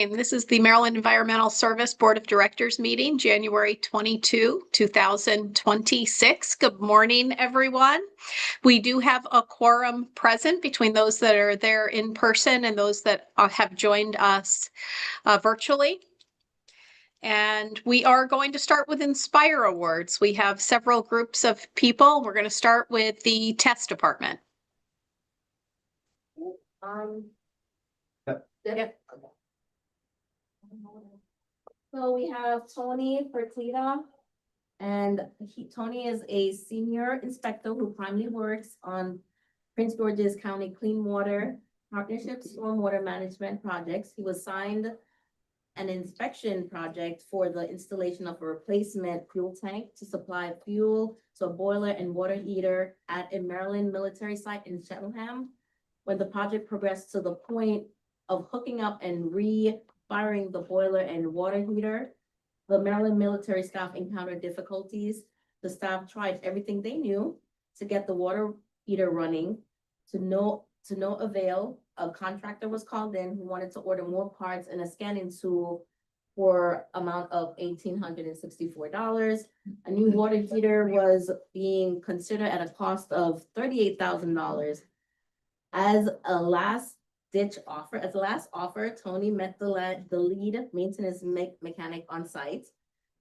And this is the Maryland Environmental Service Board of Directors meeting, January 22, 2026. Good morning, everyone. We do have a quorum present between those that are there in person and those that have joined us virtually. And we are going to start with Inspire Awards. We have several groups of people. We're going to start with the test department. Yep. So we have Tony Fertitta, and Tony is a senior inspector who primarily works on Prince George's County Clean Water Partnership Stormwater Management projects. He was assigned an inspection project for the installation of a replacement fuel tank to supply fuel to a boiler and water heater at a Maryland military site in Cheltenham. When the project progressed to the point of hooking up and firing the boiler and water heater, the Maryland military staff encountered difficulties. The staff tried everything they knew to get the water heater running. To no avail. A contractor was called in who wanted to order more parts and a scanning tool for amount of $1,864. A new water heater was being considered at a cost of $38,000. As a last offer, Tony met the lead maintenance mechanic on site,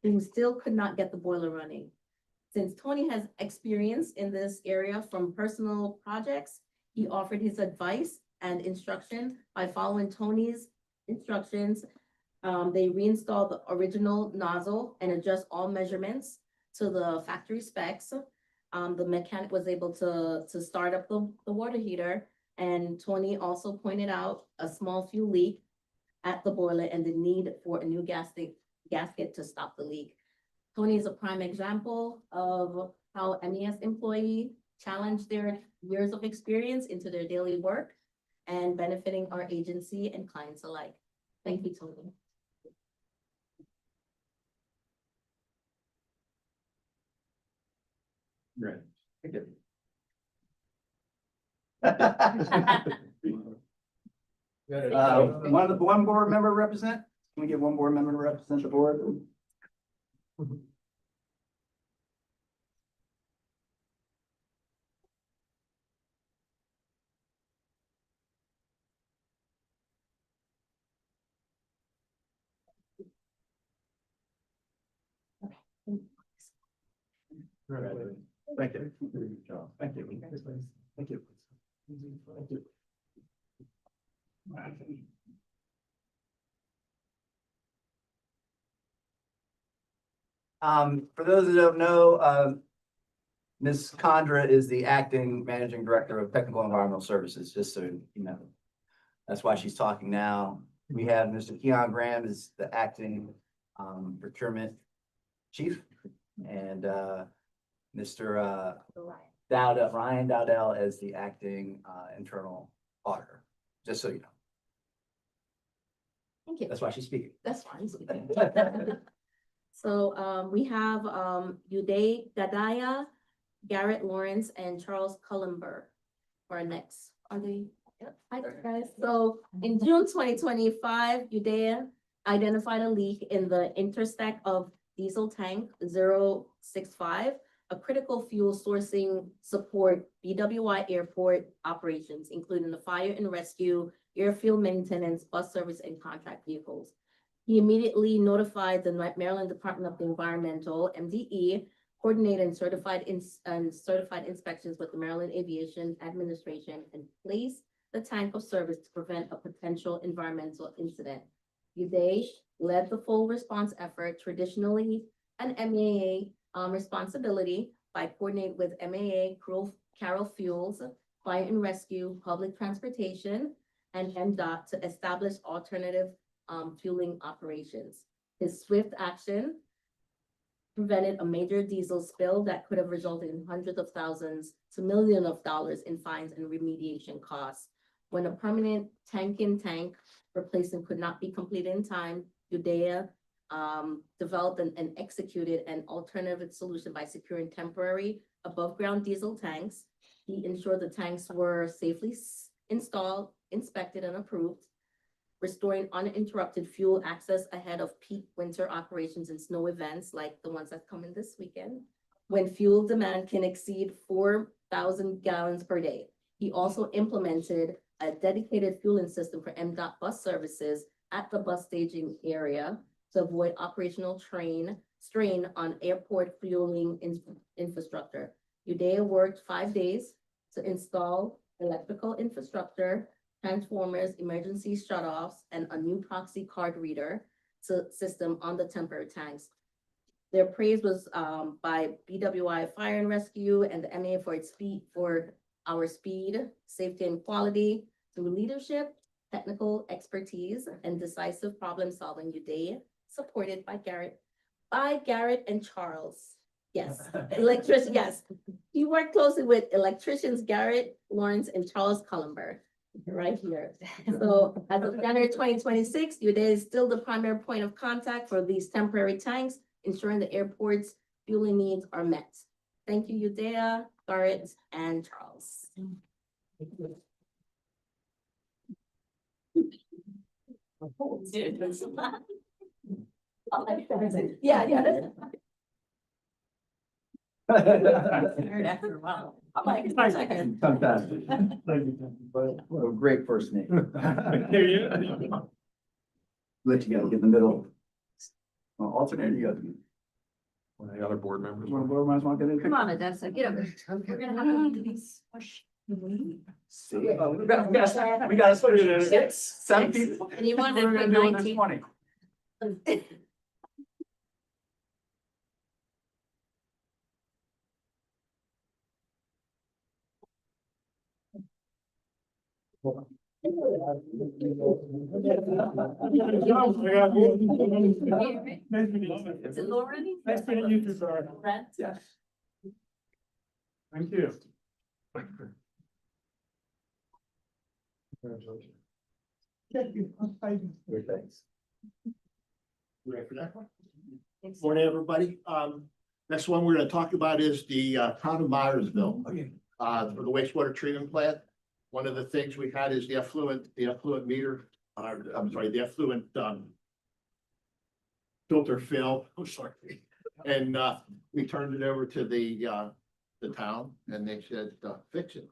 who still could not get the boiler running. Since Tony has experience in this area from personal projects, he offered his advice and instruction. By following Tony's instructions, they reinstalled the original nozzle and adjust all measurements to the factory specs. The mechanic was able to start up the water heater. And Tony also pointed out a small fuel leak at the boiler and the need for a new gasket to stop the leak. Tony is a prime example of how MES employee challenge their years of experience into their daily work and benefiting our agency and clients alike. Thank you, Tony. Right. Thank you. One board member represent? Can we get one board member to represent the board? Right. Thank you. Thank you. Thank you. Thank you. For those that don't know, Ms. Condra is the acting managing director of Technical Environmental Services, just so you know. That's why she's talking now. We have Mr. Keon Graham is the acting procurement chief, and Mr. Ryan Dowdell as the acting internal auditor, just so you know. Thank you. That's why she's speaking. That's fine. So we have Uday Gadaya, Garrett Lawrence, and Charles Cullenberg for our next. Are they? Yep. Hi guys. So in June 2025, Uday identified a leak in the interstack of diesel tank 065, a critical fuel sourcing support BWI airport operations, including the fire and rescue, airfield maintenance, bus service, and contract vehicles. He immediately notified the Maryland Department of the Environmental, MDE, coordinated and certified inspections with the Maryland Aviation Administration, and placed the tank of service to prevent a potential environmental incident. Uday led the full response effort, traditionally an MAA responsibility, by coordinating with MAA, Carroll Fuels, Fire and Rescue, Public Transportation, and MDOT to establish alternative fueling operations. His swift action prevented a major diesel spill that could have resulted in hundreds of thousands to millions of dollars in fines and remediation costs. When a permanent tank replacement could not be completed in time, Uday developed and executed an alternative solution by securing temporary above-ground diesel tanks. He ensured the tanks were safely installed, inspected, and approved. restoring uninterrupted fuel access ahead of peak winter operations and snow events like the ones that's coming this weekend, when fuel demand can exceed 4,000 gallons per day. He also implemented a dedicated fueling system for MDOT bus services at the bus staging area to avoid operational strain on airport fueling infrastructure. Udea worked 5 days to install electrical infrastructure, transformers, emergency shutoffs, and a new proxy card reader system on the temporary tanks. Their praise was by BWI Fire and Rescue and the MEA for our speed, safety, and quality through leadership, technical expertise, and decisive problem solving. Udea, supported by Garrett and Charles. Yes, electrician, yes. He worked closely with electricians Garrett, Lawrence, and Charles Cullenberg, right here. So as of January 2026, Udea is still the primary point of contact for these temporary tanks, ensuring the airport's fueling needs are met. Thank you, Udea, Garrett, and Charles. Yeah. Heard after a while. I'm like, Fantastic. What a great first name. Let you go, get in the middle. Alternate, you go. One of the other board members. One board members want to get in? Come on, Odessa, get over here. We're gonna have to do these. See, we got put it in 6, 7 people. And you wanted We're to gonna put do it this 19. morning. Is it Lauren? Nice meeting you too, sorry. Brent? Yes. Thank you. Good, thanks. Ready for that one? Thanks. Morning, everybody. Next one we're gonna talk about is the town of Myersville. For the wastewater treatment plant. One of the things we had is the effluent meter, the effluent filter failed. Oh, sorry. And we turned it over to the town and they said, fix it.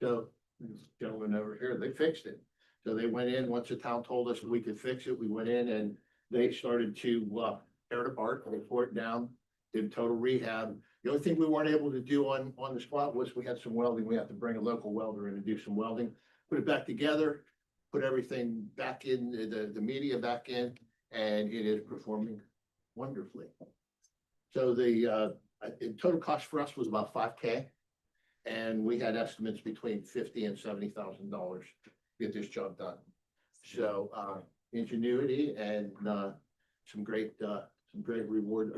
So this gentleman over here, they fixed it. So they went in, once the town told us we could fix it, we went in and they started to tear it apart, they tore it down, did total rehab. The only thing we weren't able to do on the spot was we had some welding. We had to bring a local welder in and do some welding, put it back together, put everything back in, the media back in, and it is performing wonderfully. So the total cost for us was about $5K. And we had estimates between $50,000 and $70,000 to get this job done. So ingenuity and some great rewards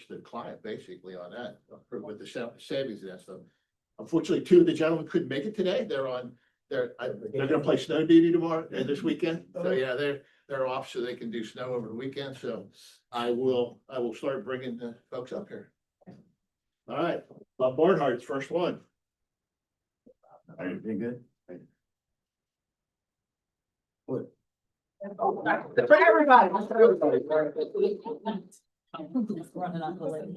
to the client basically on that with the savings and that stuff. Unfortunately, 2 of the gentlemen couldn't make it today. They're gonna play snow duty tomorrow and this weekend. So yeah, they're off so they can do snow over the weekend. So I will start bringing the folks up here. All right, Bob Barnhart's first one. Are you doing good? For everybody. Running on the list.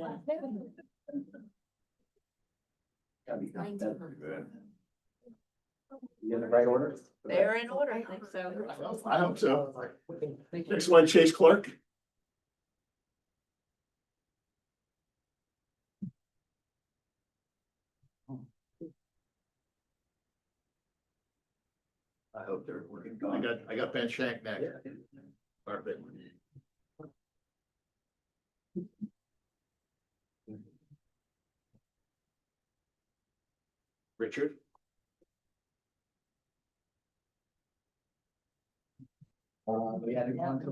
You in the right order? They're in order, I think so. I hope so. Next one, Chase Clark. I hope they're working. I got Ben Shank next. Perfect. Richard. We had to go on to the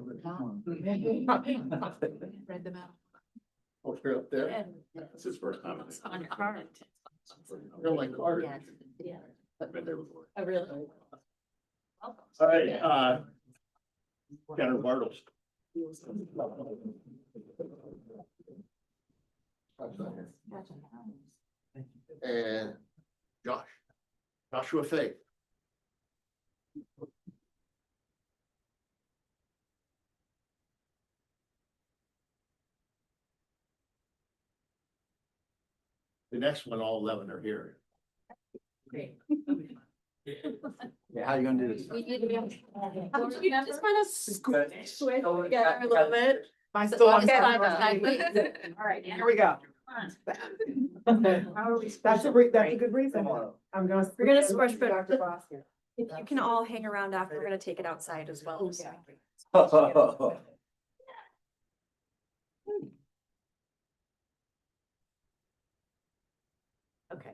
Read them out. Oh, you're up there. Yeah. That's his first time. It's on your card. You're like Carter. Yeah, yeah. I've been there before. Oh, really? All right, Jennifer Bartles. And Joshua Faith. The next one, all 11 are here. Great. Yeah, how you gonna do this? Just kind of squish Good. together a little bit. I still want Okay. to. All right. Here we go. That's a good reason. I'm gonna. We're gonna squish, but- Dr. Foster. If you can all hang around after, we're gonna take it outside as well. Okay.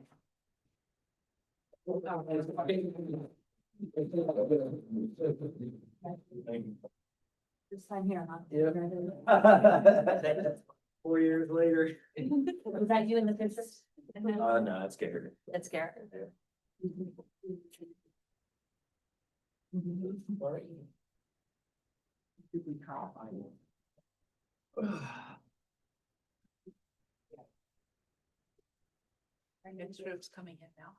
This time here, huh? Yeah. 4 years later. Was that you in the picture? No, that's scary. That's scary. Our next group's coming in now.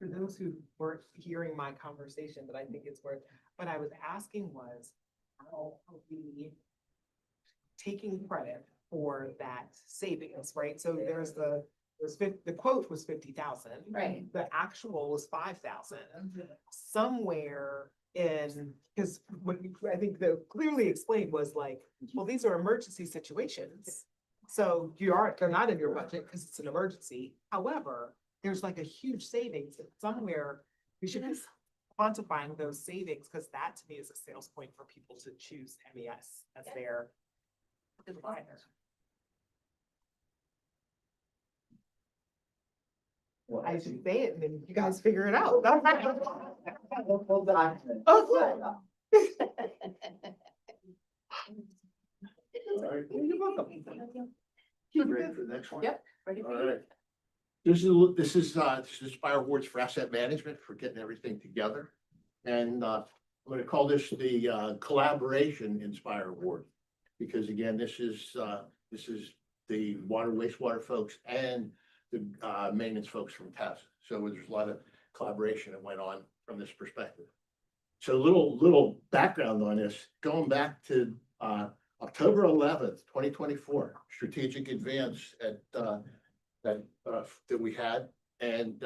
For those who weren't hearing my conversation, but I think it's worth, what I was asking was, how are we taking credit for that savings, right? So the quote was 50,000. Right. The actual was 5,000. Somewhere in, because what I think the clearly explained was like, well, these are emergency situations. So they're not in your budget because it's an emergency. However, there's like a huge savings and somewhere we should be quantifying those savings, because that to me is a sales point for people to choose MES as their provider. I should say it and then you guys figure it out. Hold on. Oh, Sorry. you're welcome. You ready for the next one? Yep. Ready for All you? right. This is Inspire Awards for Asset Management for getting everything together. And I'm gonna call this the Collaboration Inspire Award. Because again, this is the water wastewater folks and the maintenance folks from TES. So there's a lot of collaboration that went on from this perspective. So little background on this, going back to October 11th, 2024, strategic advance that we had, and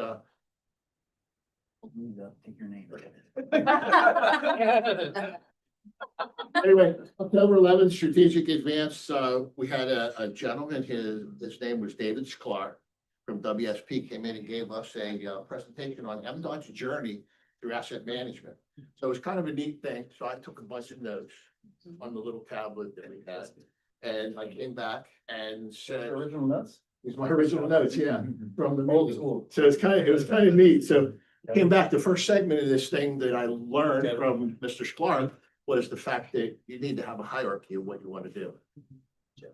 Take your name. anyway, October 11th, strategic advance, we had a gentleman, his name was David Sklar from WSP, came in and gave us a presentation on MDOT's journey through asset management. So it was kind of a neat thing. So I took a bunch of notes on the little tablet that we had. And I came back and said, Original notes? these are my original notes, yeah, from the Old meeting. school. So it was kind of neat. So came back, the first segment of this thing that I learned from Mr. Sklar was the fact that you need to have a hierarchy of what you want to do.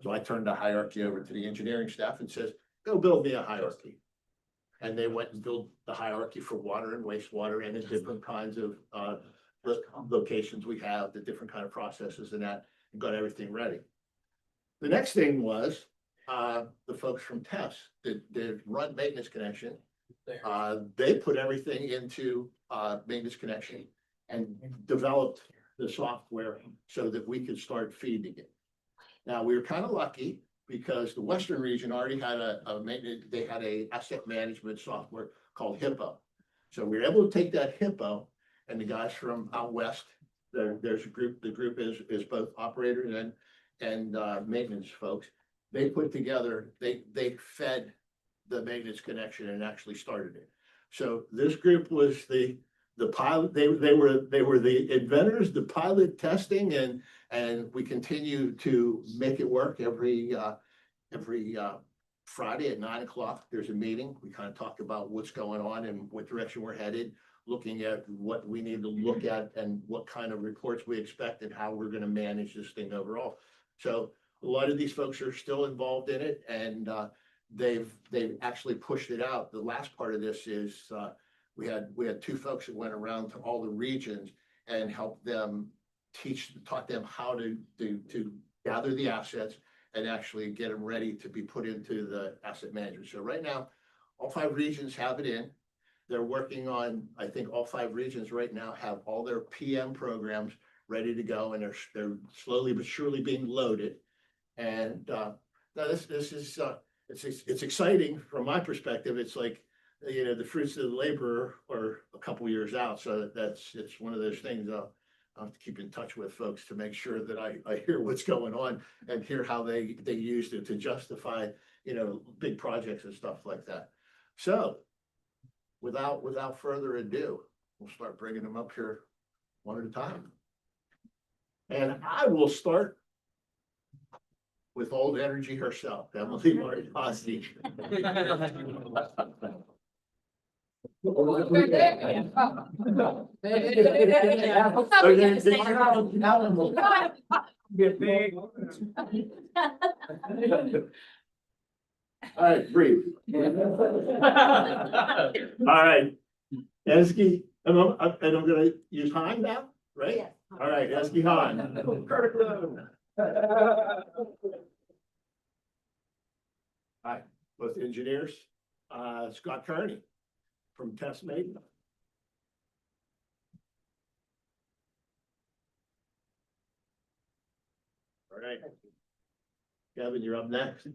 So I turned the hierarchy over to the engineering staff and says, go build me a hierarchy. And they went and built the hierarchy for water and wastewater and the different kinds of locations we have, the different kind of processes and that, and got everything ready. The next thing was the folks from TES that run maintenance connection. They put everything into maintenance connection and developed the software so that we could start feeding it. Now, we were kind of lucky because the Western region already had they had a asset management software called Hippo. So we were able to take that Hippo, and the guys from out west, there's a group, the group is both operators and maintenance folks. They put together, they fed the maintenance connection and actually started it. So this group was the pilot, they were the inventors, the pilot testing, and we continue to make it work every Friday at 9 o'clock. There's a meeting. We kind of talk about what's going on and what direction we're headed, looking at what we need to look at and what kind of reports we expect and how we're going to manage this thing overall. So a lot of these folks are still involved in it, and they've actually pushed it out. The last part of this is we had two folks that went around to all the regions and helped them taught them how to gather the assets and actually get them ready to be put into the asset management. So right now, all 5 regions have it in. They're working on, I think all 5 regions right now have all their PM programs ready to go, and they're slowly but surely being loaded. And now this is it's exciting from my perspective. It's like, you know, the fruits of the labor are a couple years out. So it's one of those things I have to keep in touch with folks to make sure that I hear what's going on and hear how they used it to justify, you know, big projects and stuff like that. So without further ado, we'll start bringing them up here one at a time. And I will start with old energy herself, Emily Martozzi. All right, breathe. All right, Eski, and I'm gonna use Han now, right? Yes. All right, Eski Han. Hi, both engineers. Scott Kearney from Test Made. All right. Kevin, you're up next.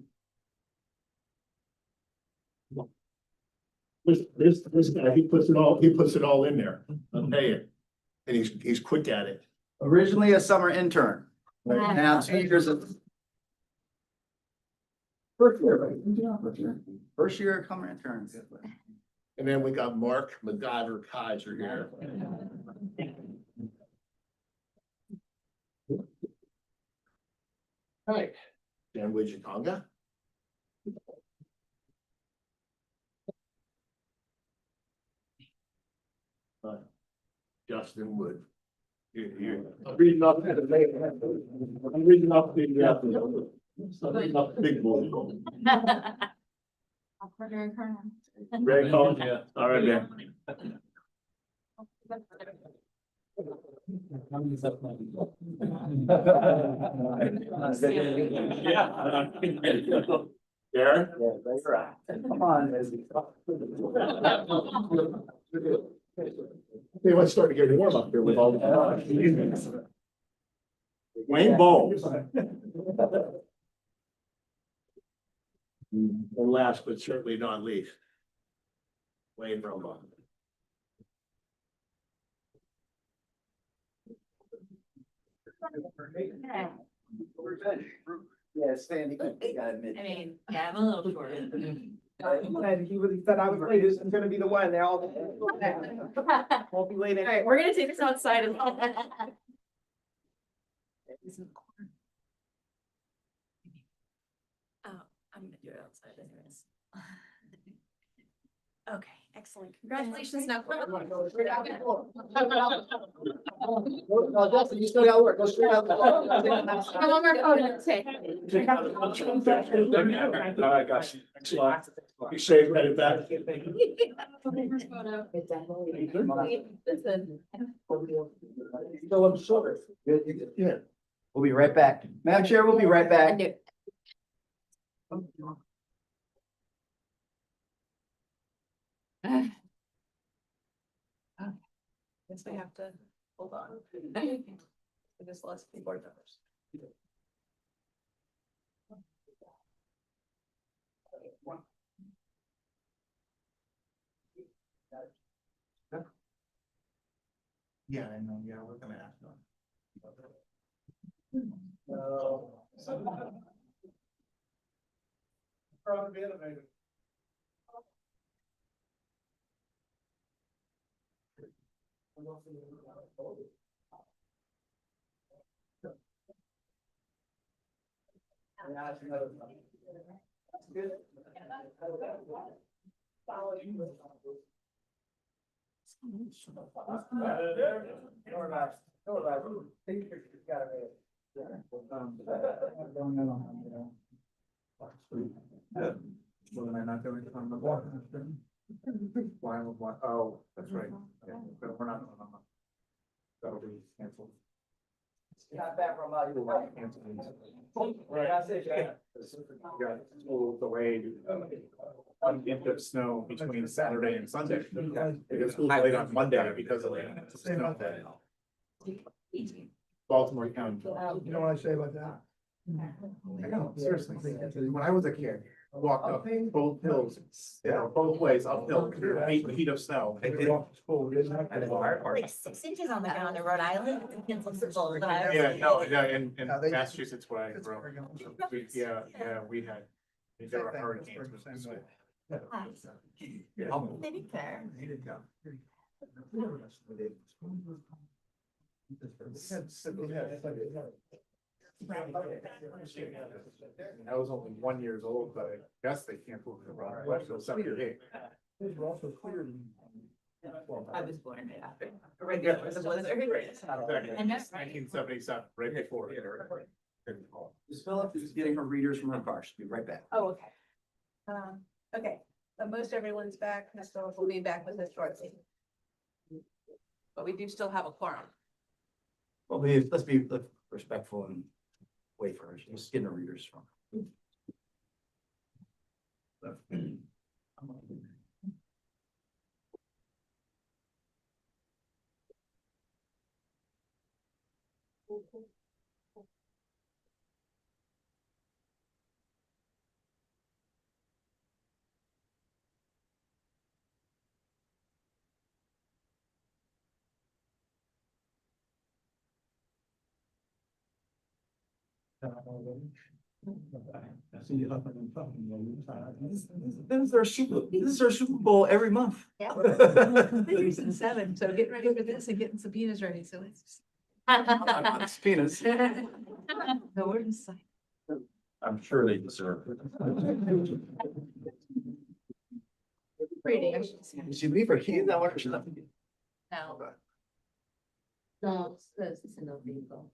This guy, he puts it all in there. I'll tell you. And he's quick at it. Originally a summer intern, now 2 years of. First year, right? First year summer intern. And then we got Mark MacGyver Kaiser here. All right, Dan Wijitonga. Justin Wood. I'm reading off the big boy. Greg Collins, yeah. All right, man. Darren? Come on, Hey, let's start to get warm up here with all the. Wayne Bowles. And last but certainly not least, Wayne Romo. Yeah, Sandy, you gotta admit. I mean, yeah, I'm a little short. And he really said, I was late, this is gonna be the one, they're all. Won't be late. All right, we're gonna take this outside and. Oh, I'm gonna do it outside anyways. Okay, excellent. Congratulations now. Justin, you still gotta work, go straight out. One more photo to take. All right, guys. Thanks a lot. Be safe, headed back. Still I'm short. Yeah. We'll be right back. Madam Chair, we'll be right back. Guess we have to hold on. We just lost the board members. Yeah, I know, yeah, we're gonna ask them. Oh, that's right. Yeah, but we're not. That'll be canceled. Delayed one inch of snow between Saturday and Sunday. Because school delayed on Monday because of the snow. Baltimore County. You know what I say about that? I know, seriously, when I was a kid, I walked up both hills, both ways uphill, 8 feet of snow. Like 6 inches on the ground in Rhode Island. Yeah, no, yeah, in Massachusetts, where I grew up, we had, there were hurricanes. I was only 1 year old, but I guess they can't move the road, so it's up your day. I was born after. Right before the blizzard. And that's 1977, right before. Ms. Phillips is getting her readers from her car. She'll be right back. Oh, okay. Okay, but most everyone's back. Ms. Phillips will be back with us shortly. But we do still have a quorum. Well, let's be respectful and wait for her. She's getting her readers from. This is our Super Bowl every month. Season 7, so getting ready for this and getting subpoenas ready, so it's. Subpoenas. No, we're just. I'm sure they deserve it. Pretty, I should say. Did she leave her keys? I wonder if she left the keys. No. No, it's in the vehicle.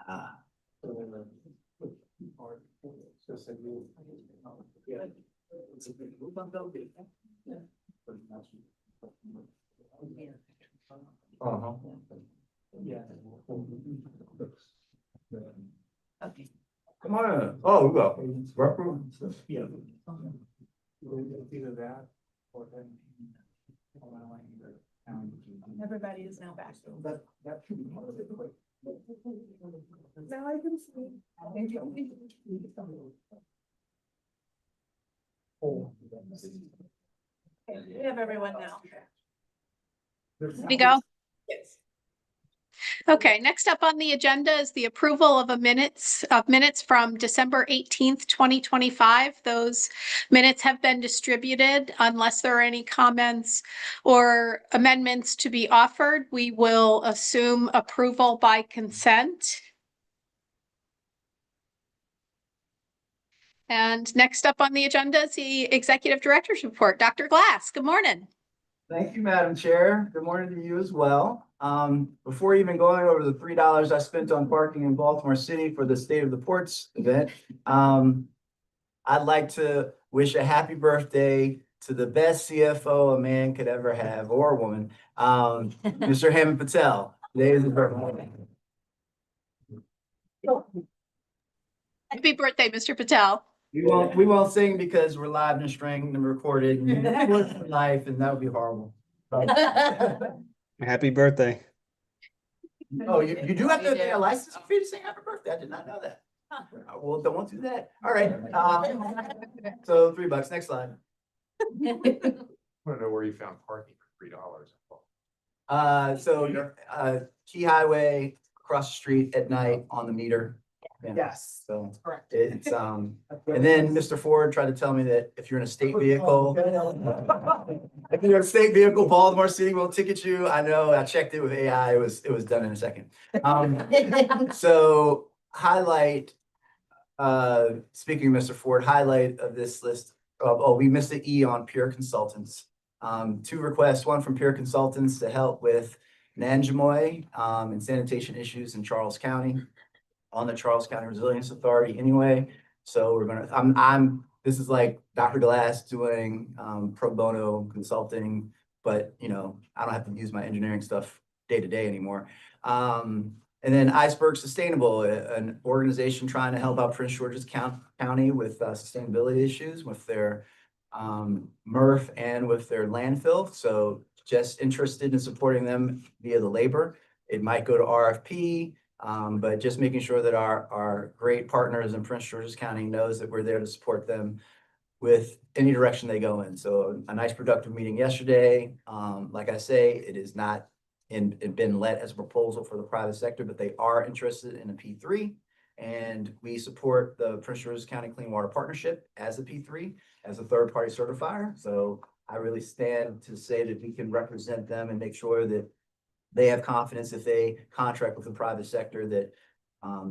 Ah. Uh-huh. Okay. Come on. Oh, we go. Yeah. Either that or then. Everybody is now back. That should be part of it. Now I can see. Okay, we have everyone now. We go. Yes. Okay, next up on the agenda is the approval of minutes from December 18th, 2025. Those minutes have been distributed. Unless there are any comments or amendments to be offered, we will assume approval by consent. And next up on the agenda is the Executive Director's Report. Dr. Glass, good morning. Thank you, Madam Chair. Good morning to you as well. Before even going over the $3 I spent on parking in Baltimore City for the State of the Ports event, I'd like to wish a happy birthday to the best CFO a man could ever have, or a woman, Mr. Hemant Patel. Today is his birthday. Happy birthday, Mr. Patel. We won't sing because we're live and streamed and recorded and live, and that would be horrible. Happy birthday. Oh, you do have to pay a license fee to sing happy birthday. I did not know that. Well, don't do that. All right. So $3. Next slide. I want to know where you found parking for $3. Key Highway across the street at night on the meter. Yeah. Yes, So correct. it's, and then Mr. Ford tried to tell me that if you're in a state vehicle, Baltimore City will ticket you. I know, I checked it with AI. It was done in a second. So highlight, speaking of Mr. Ford, highlight of this list of, we missed the E on Pure Consultants. 2 requests, one from Pure Consultants to help with Nanjamoy and sanitation issues in Charles County, on the Charles County Resilience Authority anyway. So we're gonna, this is like Dr. Glass doing pro bono consulting, but I don't have to use my engineering stuff day to day anymore. And And then Iceberg Sustainable, an organization trying to help out Prince George's County with sustainability issues with their MRF and with their landfill. So just interested in supporting them via the labor. It might go to RFP, but just making sure that our great partners in Prince George's County knows that we're there to support them with any direction they go in. So a nice productive meeting yesterday. Like I say, it is not been let as a proposal for the private sector, but they are interested in a P3. And we support the Prince George's County Clean Water Partnership as a P3, as a third-party certifier. So I really stand to say that we can represent them and make sure that they have confidence if they contract with the private sector that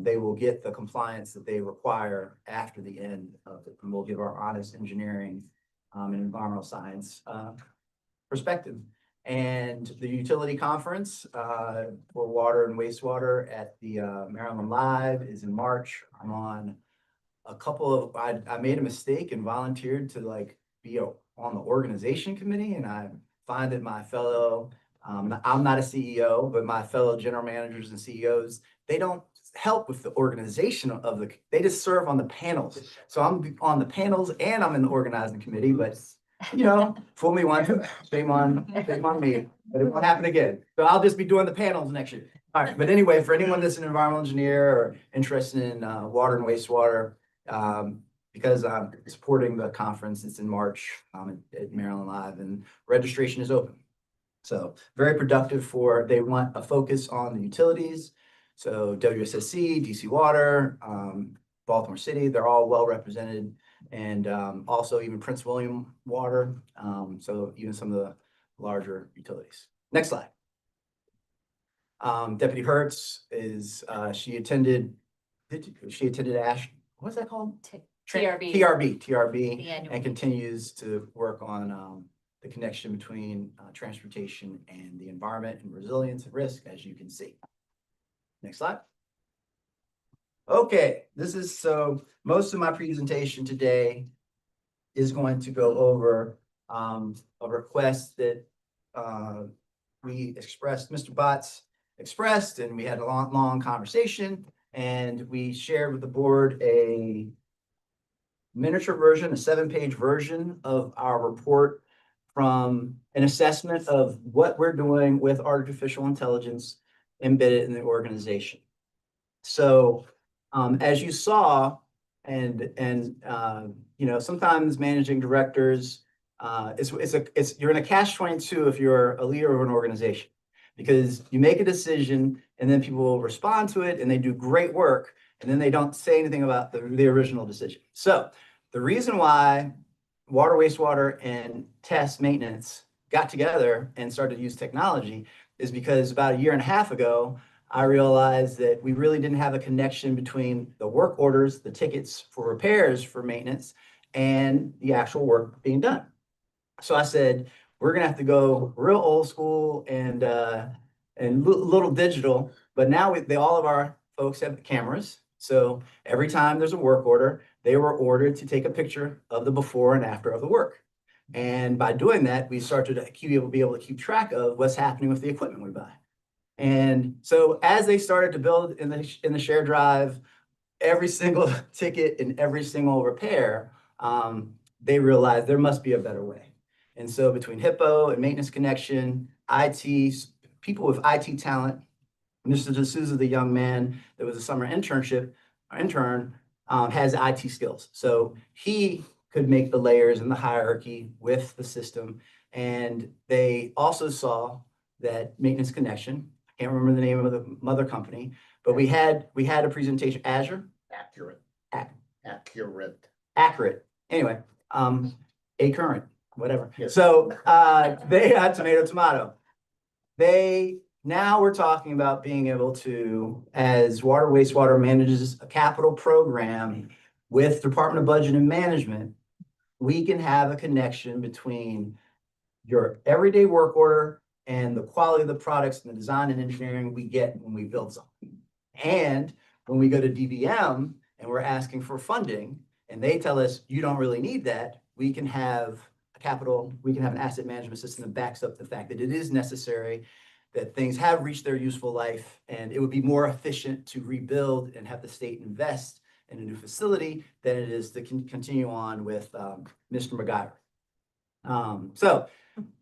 they will get the compliance that they require after the end of it. And we'll give our honest engineering and environmental science perspective. And the utility conference for water and wastewater at the Maryland Live is in March. I'm on a couple of, I made a mistake and volunteered to like be on the organization committee, and I find that my fellow, I'm not a CEO, but my fellow general managers and CEOs, they don't help with the organization of the, they just serve on the panels. So I'm on the panels and I'm in the organizing committee, but you know, fool me once, shame on me, but it won't happen again. So I'll just be doing the panels next year. All right, but anyway, for anyone that's an environmental engineer or interested in water and wastewater, because I'm supporting the conference, it's in March at Maryland Live, and registration is open. So very productive they want a focus on the utilities. So WSSC, DC Water, Baltimore City, they're all well represented. And also even Prince William Water. So even some of the larger utilities. Next slide. Deputy Hertz is, she attended ASH, what's that called? TRB, and continues to work on the connection between transportation and the environment and resilience and risk, as you can see. Next slide. Okay, so most of my presentation today is going to go over a request that we expressed, Mr. Botts expressed, and we had a long conversation, and we shared with the board a miniature version, a 7-page version of our report from an assessment of what we're doing with artificial intelligence embedded in the organization. So as you saw, and you know, sometimes managing directors, you're in a catch-22 if you're a leader of an organization, because you make a decision and then people will respond to it and they do great work, and then they don't say anything about the original decision. So the reason why water, wastewater, and test maintenance got together and started to use technology is because about 1.5 years ago, I realized that we really didn't have a connection between the work orders, the tickets for repairs for maintenance, and the actual work being done. So I said, we're gonna have to go real old school and little digital, but now all of our folks have cameras. So every time there's a work order, they were ordered to take a picture of the before and after of the work. And by doing that, we started to be able to keep track of what's happening with the equipment we buy. And so as they started to build in the shared drive, every single ticket and every single repair, they realized there must be a better way. And so between Hippo and Maintenance Connection, IT, people with IT talent, Mr. D'Souza, the young man that was a summer intern, has IT skills. So he could make the layers and the hierarchy with the system. And they also saw that Maintenance Connection, I can't remember the name of the mother company, but we had a presentation, Azure. Accurate. Anyway, current, whatever. Yes. So they had tomato. Now we're talking about being able to, as water wastewater manages a capital program with Department of Budget and Management, we can have a connection between your everyday work order and the quality of the products and the design and engineering we get when we build something. And when we go to DBM and we're asking for funding and they tell us you don't really need that, we can have an asset management system that backs up the fact that it is necessary. that things have reached their useful life, and it would be more efficient to rebuild and have the state invest in a new facility than it is to continue on with Mr. McGuire. So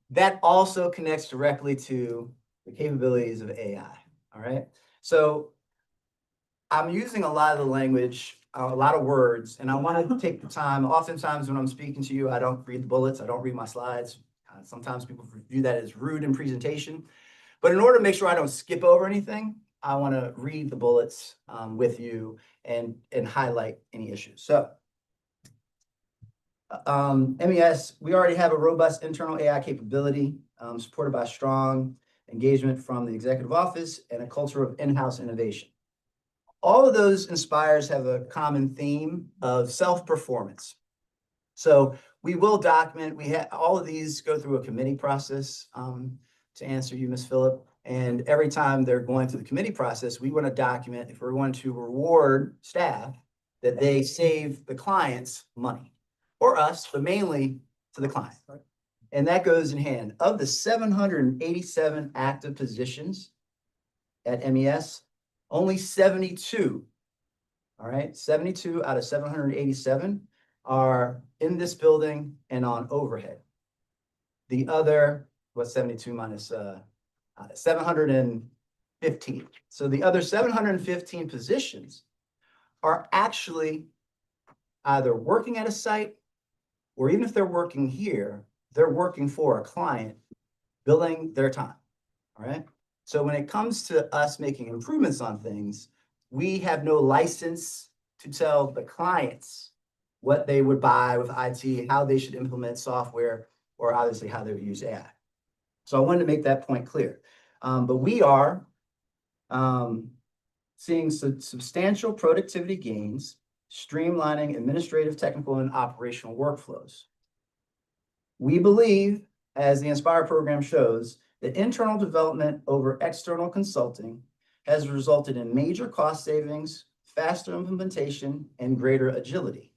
that also connects directly to the capabilities of AI, all right? So I'm using a lot of the language, a lot of words, and I want to take the time. Oftentimes when I'm speaking to you, I don't read the bullets, I don't read my slides. Sometimes people view that as rude in presentation. But in order to make sure I don't skip over anything, I want to read the bullets with you and highlight any issues. So MES, we already have a robust internal AI capability supported by strong engagement from the executive office and a culture of in-house innovation. All of those inspires have a common theme of self-performance. So we will document, all of these go through a committee process to answer you, Ms. Phillip. And every time they're going through the committee process, we want to document if we're going to reward staff that they save the clients money, or us, but mainly to the client. And that goes in hand. Of the 787 active positions at MES, only 72, all right, 72 out of 787 are in this building and on overhead. The other, what's 72 minus 715. So the other 715 positions are actually either working at a site, or even if they're working here, they're working for a client, billing their time, all right? So when it comes to us making improvements on things, we have no license to tell the clients what they would buy with IT, how they should implement software, or obviously how they would use AI. So I wanted to make that point clear. But we are seeing substantial productivity gains, streamlining administrative, technical, and operational workflows. We believe, as the Inspire program shows, that internal development over external consulting has resulted in major cost savings, faster implementation, and greater agility.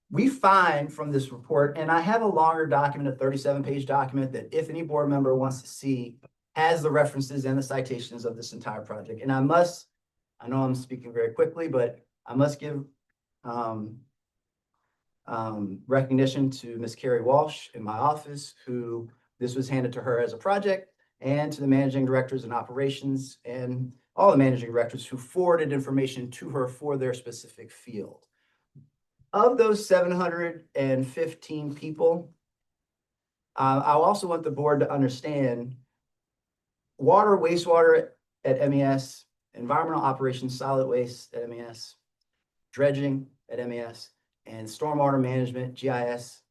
We find from this report, and I have a longer document, a 37-page document that if any board member wants to see, has the references and the citations of this entire project. And I know I'm speaking very quickly, but I must give recognition to Ms. Carrie Walsh in my office, who this was handed to her as a project, and to the managing directors and operations and all the managing directors who forwarded information to her for their specific field. Of those 715 people, I also want the board to understand water, wastewater at MES, environmental operations, solid waste at MES, dredging at MES, and stormwater management, GIS,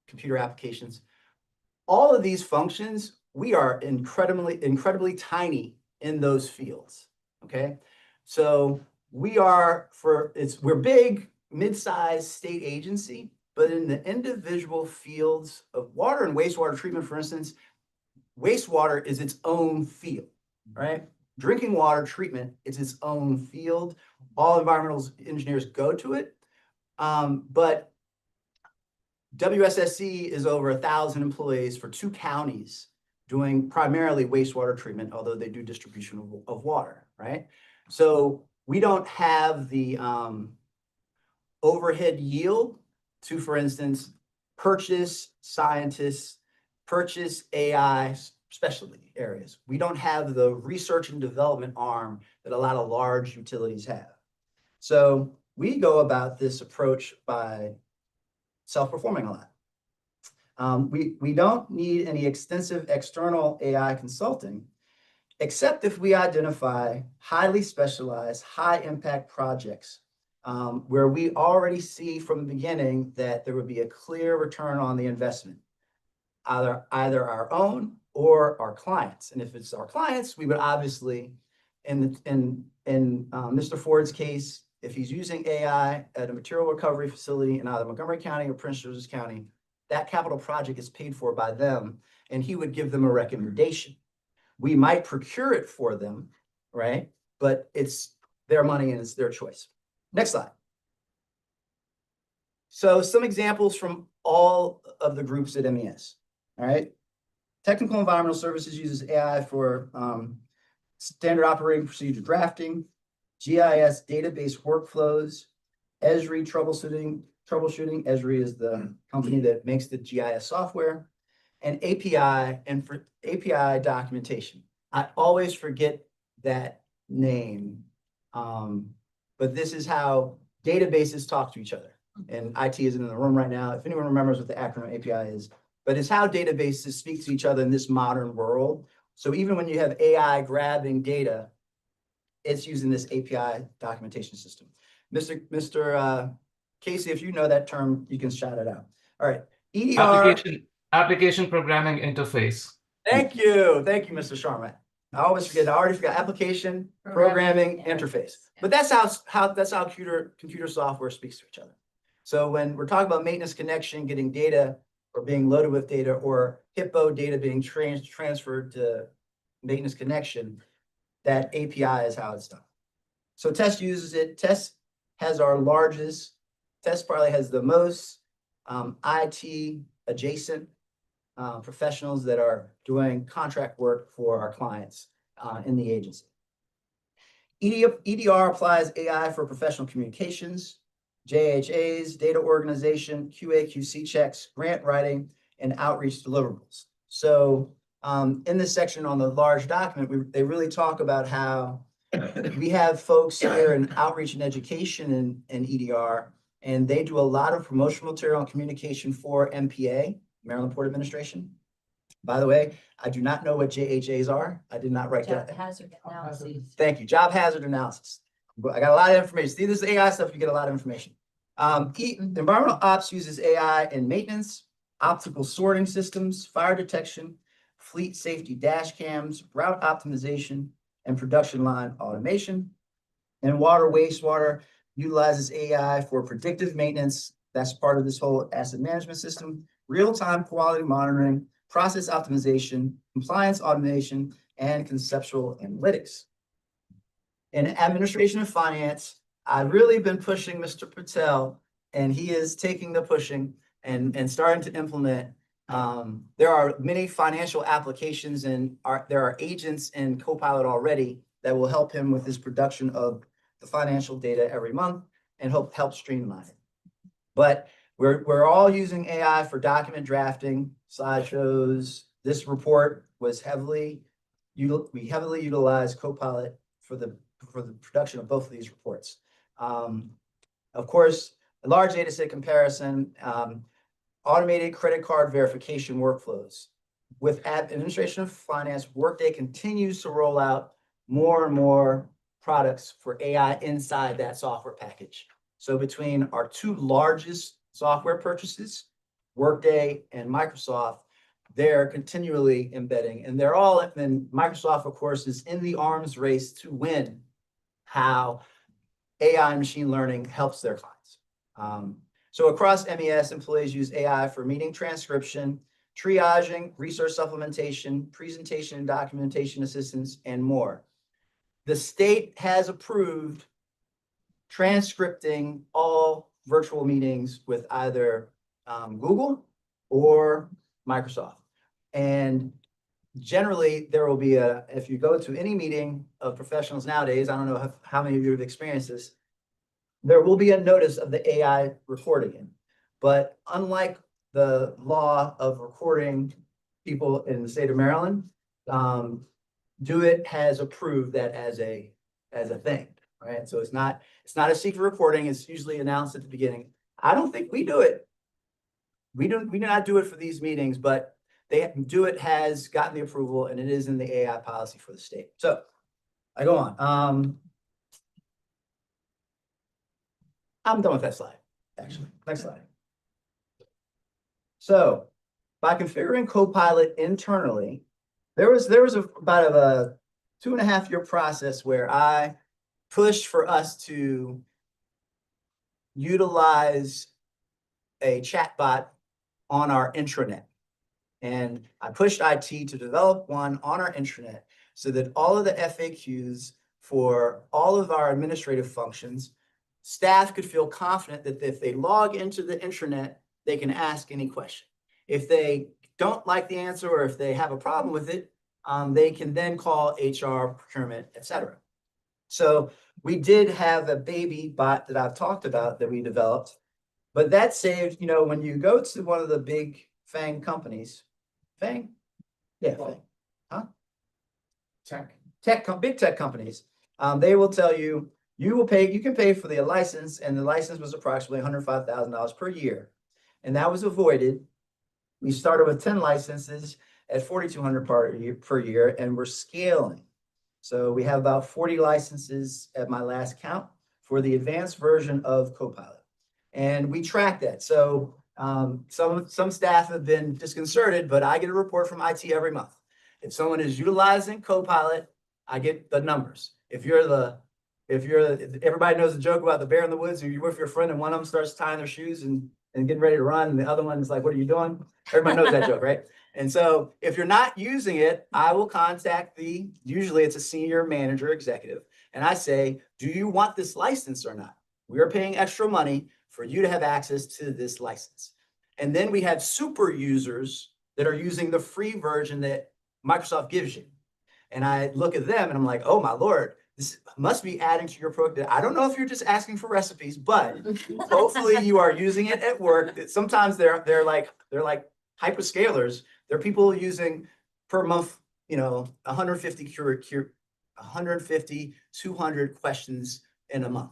computer applications. All of these functions, we are incredibly tiny in those fields, okay? So we're big, mid-sized state agency, but in the individual fields of water and wastewater treatment, for instance, wastewater is its own field, right? Drinking water treatment is its own field. All environmental engineers go to it, but WSSC is over 1,000 employees for 2 counties doing primarily wastewater treatment, although they do distribution of water, right? So we don't have the overhead yield to, for instance, purchase scientists, purchase AI specialty areas. We don't have the research and development arm that a lot of large utilities have. So we go about this approach by self-performing a lot. We don't need any extensive external AI consulting, except if we identify highly specialized, high impact projects where we already see from the beginning that there would be a clear return on the investment, either our own or our clients. And if it's our clients, we would obviously, in Mr. Ford's case, if he's using AI at a material recovery facility in either Montgomery County or Prince George's County, that capital project is paid for by them, and he would give them a recommendation. We might procure it for them, right? But it's their money and it's their choice. Next slide. So some examples from all of the groups at MES, all right? Technical Environmental Services uses AI for standard operating procedure drafting, GIS database workflows, Esri troubleshooting. Esri is the company that makes the GIS software, and API and for API documentation. I always forget that name, but this is how databases talk to each other. And IT isn't in the room right now. If anyone remembers what the acronym API is, but it's how databases speak to each other in this modern world. So even when you have AI grabbing data, it's using this API documentation system. Mr. Casey, if you know that term, you can shout it out. All right, EDR. Application programming interface. Thank you, Mr. Sharma. I always forget. I already forgot application programming interface. But that's how computer software speaks to each other. So when we're talking about maintenance connection, getting data or being loaded with data, or HIPPO data being transferred to maintenance connection, that API is how it's done. So Test uses it. Test has our largest. Test probably has the most IT adjacent professionals that are doing contract work for our clients in the agency. EDR applies AI for professional communications, JHAs, data organization, QA/QC checks, grant writing, and outreach deliverables. So in this section on the large document, they really talk about how we have folks here in outreach and education in EDR, and they do a lot of promotional material and communication for MPA, Maryland Port Administration. By the way, I do not know what JHAs are. I did not write that. Hazard analysis. Thank you. Job hazard analysis. I got a lot of information. See, this is AI stuff, you get a lot of information. Environmental ops uses AI in maintenance, optical sorting systems, fire detection, fleet safety dash cams, route optimization, and production line automation. And water wastewater utilizes AI for predictive maintenance. That's part of this whole asset management system, real-time quality monitoring, process optimization, compliance automation, and conceptual analytics. In administration and finance, I've really been pushing Mr. Patel, and he is taking the pushing and starting to implement. There are many financial applications, and there are agents in Copilot already that will help him with his production of the financial data every month and help streamline it. But we're all using AI for document drafting, slideshows. This report was we heavily utilized Copilot for the production of both of these reports. Of course, a large data set comparison, automated credit card verification workflows. With administration of finance, Workday continues to roll out more and more products for AI inside that software package. So between our two largest software purchases, Workday and Microsoft, they're continually embedding, and they're all, and Microsoft, of course, is in the arms race to win how AI and machine learning helps their clients. So across MES, employees use AI for meeting transcription, triaging, research supplementation, presentation and documentation assistance, and more. The state has approved transcripting all virtual meetings with either Google or Microsoft. And generally, there will be if you go to any meeting of professionals nowadays, I don't know how many of you have experienced this, there will be a notice of the AI recording it. But unlike the law of recording people in the state of Maryland, DoIT has approved that as a thing, right? So it's not a secret recording. It's usually announced at the beginning. I don't think we do it. We do not do it for these meetings, but DoIT has gotten the approval, and it is in the AI policy for the state. So I go on. I'm done with that slide, actually. Next slide. So by configuring Copilot internally, there was about a 2.5-year process where I pushed for us to utilize a chatbot on our intranet. And I pushed IT to develop one on our intranet so that all of the FAQs for all of our administrative functions, staff could feel confident that if they log into the intranet, they can ask any question. If they don't like the answer or if they have a problem with it, they can then call HR, procurement, etc. So we did have a baby bot that I've talked about that we developed, but that saved, when you go to one of the big FANG companies, FANG? Yeah, FANG. Huh? Big tech companies, they will tell you, you can pay for the license, and the license was approximately $105,000 per year. And that was avoided. We started with 10 licenses at $4,200 per year, and we're scaling. So we have about 40 licenses at my last count for the advanced version of Copilot. And we track that. So some staff have been disconcerted, but I get a report from IT every month. If someone is utilizing Copilot, I get the numbers. If everybody knows the joke about the bear in the woods, or you're with your friend and one of them starts tying their shoes and getting ready to run, and the other one is like, what are you doing? Everybody knows that joke, right? And so if you're not using it, I will contact usually it's a senior manager executive, and I say, do you want this license or not? We are paying extra money for you to have access to this license. And then we have super users that are using the free version that Microsoft gives you. And I look at them and I'm like, oh my Lord, this must be adding to your program. I don't know if you're just asking for recipes, but hopefully you are using it at work. Sometimes they're like hyperscalers. They're people using per month, 150, 200 questions in a month.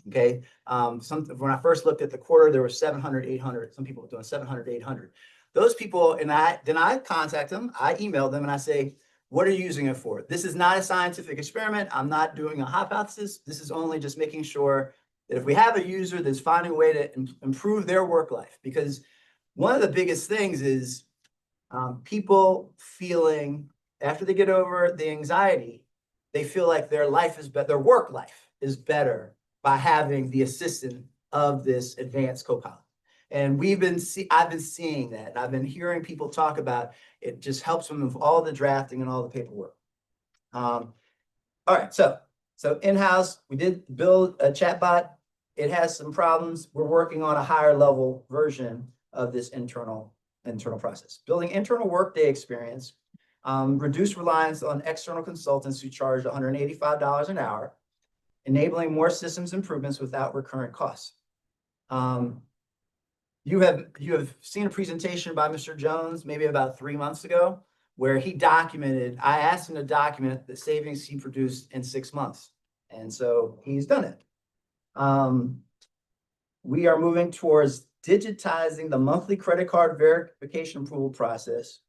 Okay. When I first looked at the quarter, there were 700, 800. Some people were doing 700, 800. Those people, and I contact them, I email them and I say, what are you using it for? This is not a scientific experiment. I'm not doing a hypothesis. This is only just making sure that if we have a user that's finding a way to improve their work life, because one of the biggest things is people feeling, after they get over the anxiety, they feel like their life is better, their work life is better by having the assistance of this advanced Copilot. And I've been seeing that. I've been hearing people talk about it just helps them with all the drafting and all the paperwork. All right, so in-house, we did build a chatbot. It has some problems. We're working on a higher level version of this internal process. Building internal workday experience, reduce reliance on external consultants who charge $185 an hour, enabling more systems improvements without recurrent costs. You have seen a presentation by Mr. Jones maybe about 3 months ago where I asked him to document the savings he produced in 6 months. And so he's done it. We are moving towards digitizing the monthly credit card verification approval process,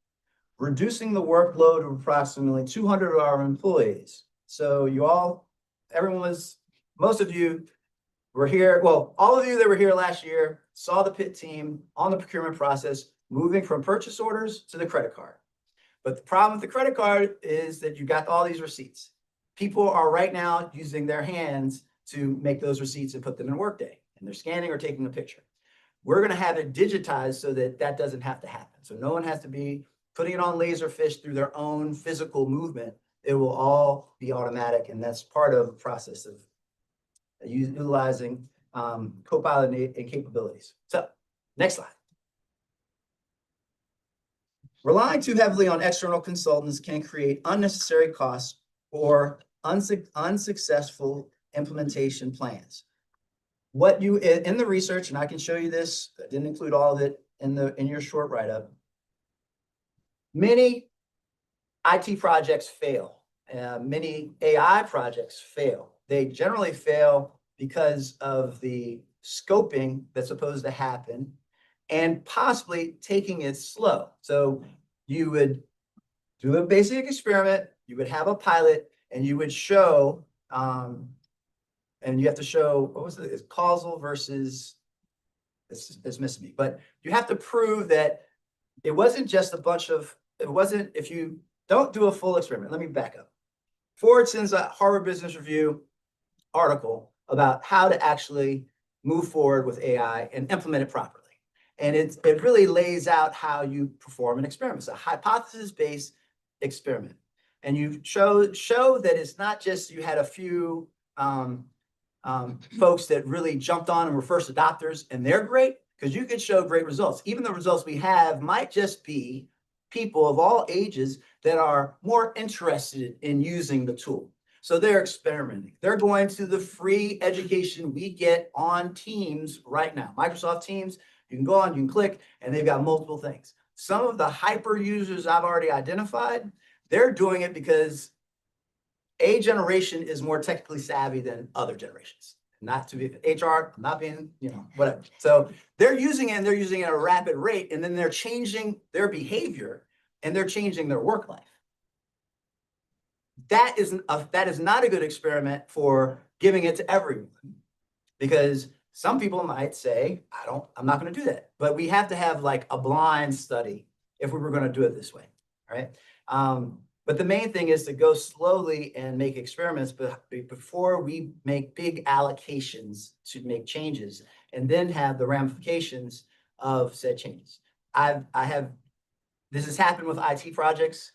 reducing the workload of approximately 200 of our employees. So most of you were here, well, all of you that were here last year saw the PIT team on the procurement process moving from purchase orders to the credit card. But the problem with the credit card is that you got all these receipts. People are right now using their hands to make those receipts and put them in Workday, and they're scanning or taking a picture. We're going to have it digitized so that doesn't have to happen. So no one has to be putting it on Laserfish through their own physical movement. It will all be automatic, and that's part of the process of utilizing Copilot and capabilities. So next slide. Relying too heavily on external consultants can create unnecessary costs or unsuccessful implementation plans. In the research, and I can show you this, I didn't include all of it in your short write-up. Many IT projects fail. Many AI projects fail. They generally fail because of the scoping that's supposed to happen and possibly taking it slow. So you would do a basic experiment, you would have a pilot, and you would show, and you have to show, what was it? It's causal versus, it's missing me, but you have to prove that it wasn't just if you don't do a full experiment. Let me back up. Ford sends a Harvard Business Review article about how to actually move forward with AI and implement it properly. And it really lays out how you perform an experiment. It's a hypothesis-based experiment. And you show that it's not just you had a few folks that really jumped on and were first adopters and they're great, because you can show great results. Even the results we have might just be people of all ages that are more interested in using the tool. So they're experimenting. They're going to the free education we get on Teams right now. Microsoft Teams, you can go on, you can click, and they've got multiple things. Some of the hyper users I've already identified, they're doing it because a generation is more technically savvy than other generations. Not to be HR, not being, whatever. So they're using it and they're using it at a rapid rate, and then they're changing their behavior and they're changing their work life. That is not a good experiment for giving it to everyone, because some people might say, I'm not going to do that. But we have to have like a blind study if we were going to do it this way. All right. But the main thing is to go slowly and make experiments before we make big allocations to make changes, and then have the ramifications of said changes. This has happened with IT projects.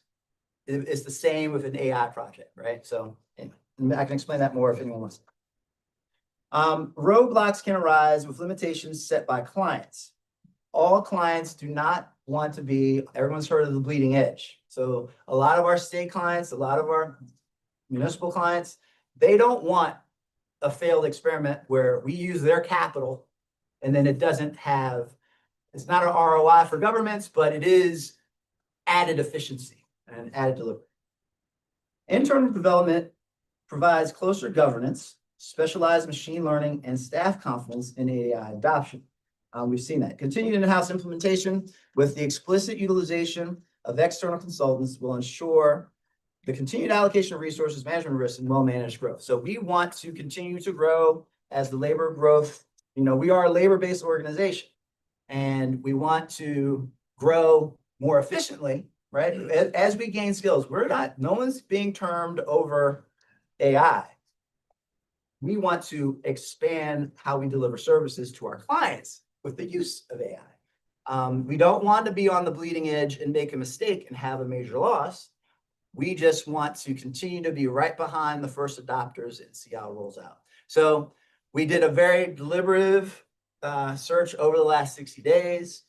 It's the same with an AI project, right? So anyway, I can explain that more if anyone wants. Roadblocks can arise with limitations set by clients. All clients do not want to be, everyone's heard of the bleeding edge. So a lot of our state clients, a lot of our municipal clients, they don't want a failed experiment where we use their capital and then it doesn't have, it's not an ROI for governments, but it is added efficiency and added delivery. Internal development provides closer governance, specialized machine learning, and staff confidence in AI adoption. We've seen that. Continued in-house implementation with the explicit utilization of external consultants will ensure the continued allocation of resources, management risks, and well-managed growth. So we want to continue to grow as the labor growth. We are a labor-based organization, and we want to grow more efficiently, right? As we gain skills, no one's being termed over AI. We want to expand how we deliver services to our clients with the use of AI. We don't want to be on the bleeding edge and make a mistake and have a major loss. We just want to continue to be right behind the first adopters and see how it rolls out. So we did a very deliberative search over the last 60 days.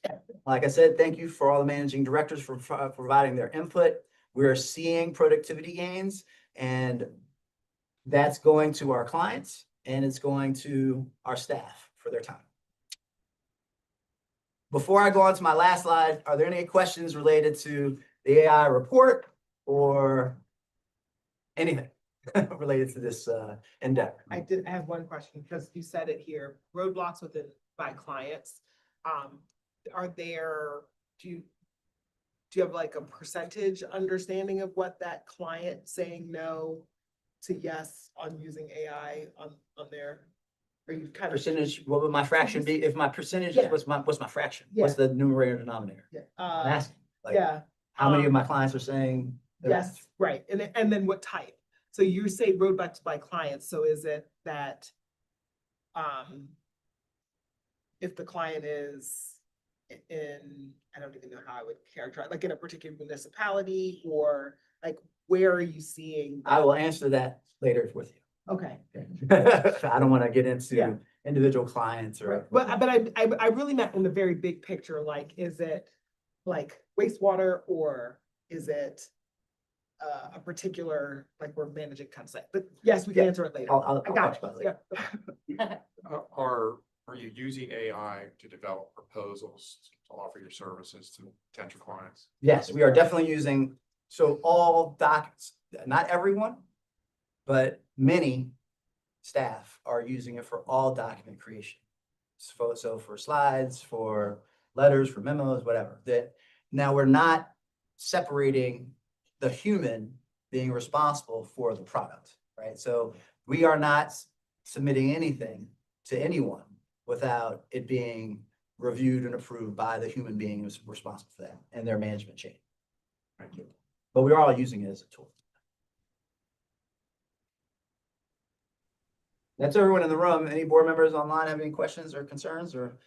Like I said, thank you for all the managing directors for providing their input. We're seeing productivity gains, and that's going to our clients and it's going to our staff for their time. Before I go on to my last slide, are there any questions related to the AI report or anything related to this endeavor? I have one question, because you said it here, roadblocks by clients. Do you have like a percentage understanding of what that client saying no to yes on using AI on their, are you kind of? Percentage, what would my fraction be? If my percentage, Yeah. what's my fraction? Yeah. What's the numerator denominator? Yeah. I'm asking. Like, Yeah. how many of my clients are saying? Yes, right. And then what type? So you say roadblocks by clients. So is it that if the client is in, I don't even know how I would characterize, like in a particular municipality, or like, where are you seeing? I will answer that later with you. Okay. I don't want to get into Yeah. individual clients or. But I really meant in the very big picture, like, is it like wastewater, or is it a particular, like, we're managing kind of site? But yes, we can answer it later. I'll I got talk about it it. later. Yeah. Are you using AI to develop proposals to offer your services to potential clients? Yes, we are definitely using, so all documents, not everyone, but many staff are using it for all document creation. So for slides, for letters, for memos, whatever. That now we're not separating the human being responsible for the product, right? So we are not submitting anything to anyone without it being reviewed and approved by the human being who's responsible for that and their management chain. Thank you. But we are all using it as a tool. That's everyone in the room. Any board members online have any questions or concerns? Or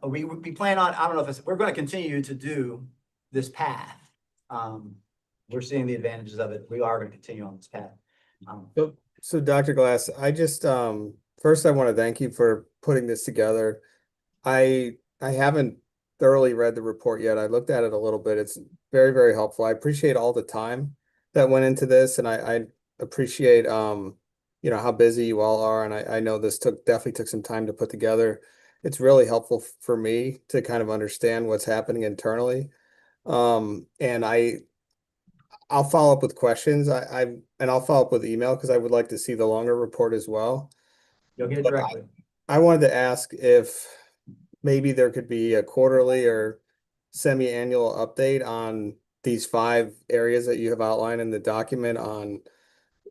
we plan on, I don't know if we're going to continue to do this path. We're seeing the advantages of it. We are going to continue on this path. So Dr. Glass, I just, first I want to thank you for putting this together. I I haven't thoroughly read the report yet. I looked at it a little bit. It's very, very helpful. I appreciate all the time that went into this, and I appreciate you know, how busy you all are, and I know this definitely took some time to put together. It's really helpful for me to kind of understand what's happening internally. And I'll follow up with questions. And I'll follow up with email because I would like to see the longer report as well. You'll get it But directly. I wanted to ask if maybe there could be a quarterly or semi-annual update on these 5 areas that you have outlined in the document on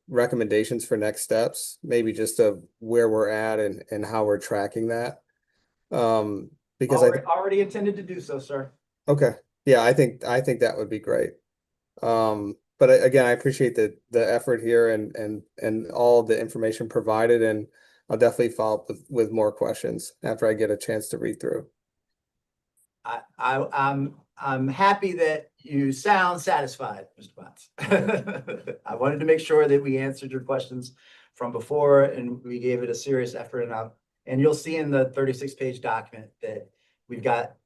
recommendations for next steps, maybe just of where we're at and how we're tracking that. Because Already intended to do so, sir. okay, yeah, I think that would be great. But again, I appreciate the effort here and all the information provided, and I'll definitely follow up with more questions after I get a chance to read through. I'm happy that you sound satisfied, Mr. Potts. I wanted to make sure that we answered your questions from before and we gave it a serious effort, and you'll see in the 36-page document that we've got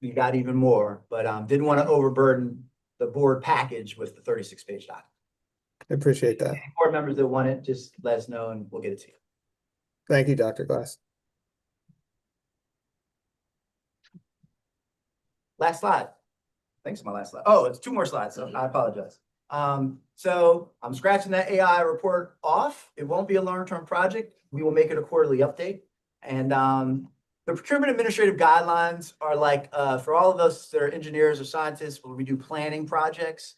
even more, but didn't want to overburden the board package with the 36-page document. I appreciate that. Board members that want it, just let us know and we'll get it to you. Thank you, Dr. Glass. Last slide. Thanks, my last slide. Oh, it's 2 more slides, so I apologize. So I'm scratching that AI report off. It won't be a long-term project. We will make it a quarterly update. And the procurement administrative guidelines are like, for all of us that are engineers or scientists, when we do planning projects,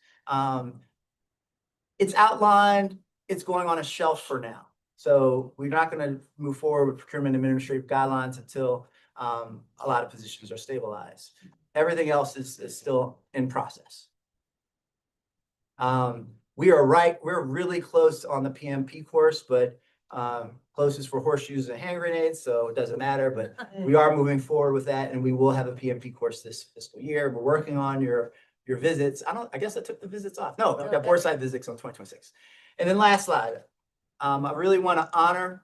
it's outlined, it's going on a shelf for now. So we're not going to move forward with procurement administrative guidelines until a lot of positions are stabilized. Everything else is still in process. We're really close on the PMP course, but closest for horseshoes and hand grenades, so it doesn't matter, but we are moving forward with that, and we will have a PMP course this fiscal year. We're working on your visits. I guess I took the visits off. No, I've got board side visits on 2026. And then last slide. I really want to honor,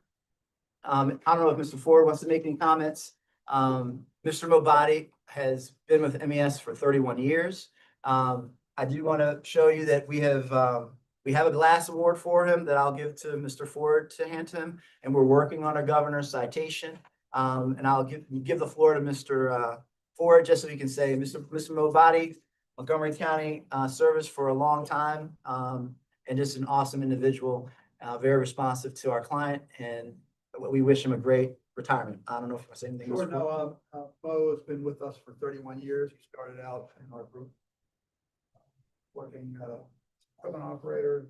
I don't know if Mr. Ford wants to make any comments. Mr. Mobadi has been with MES for 31 years. I do want to show you that we have a glass award for him that I'll give to Mr. Ford to hand to him, and we're working on a governor's citation. And I'll give the floor to Mr. Ford just so he can say, Mr. Mobadi, Montgomery County service for a long time, and just an awesome individual, very responsive to our client, and we wish him a great retirement. I don't know if you want to say anything. Sure, no, Mo has been with us for 31 years. He started out in our group, working equipment operator,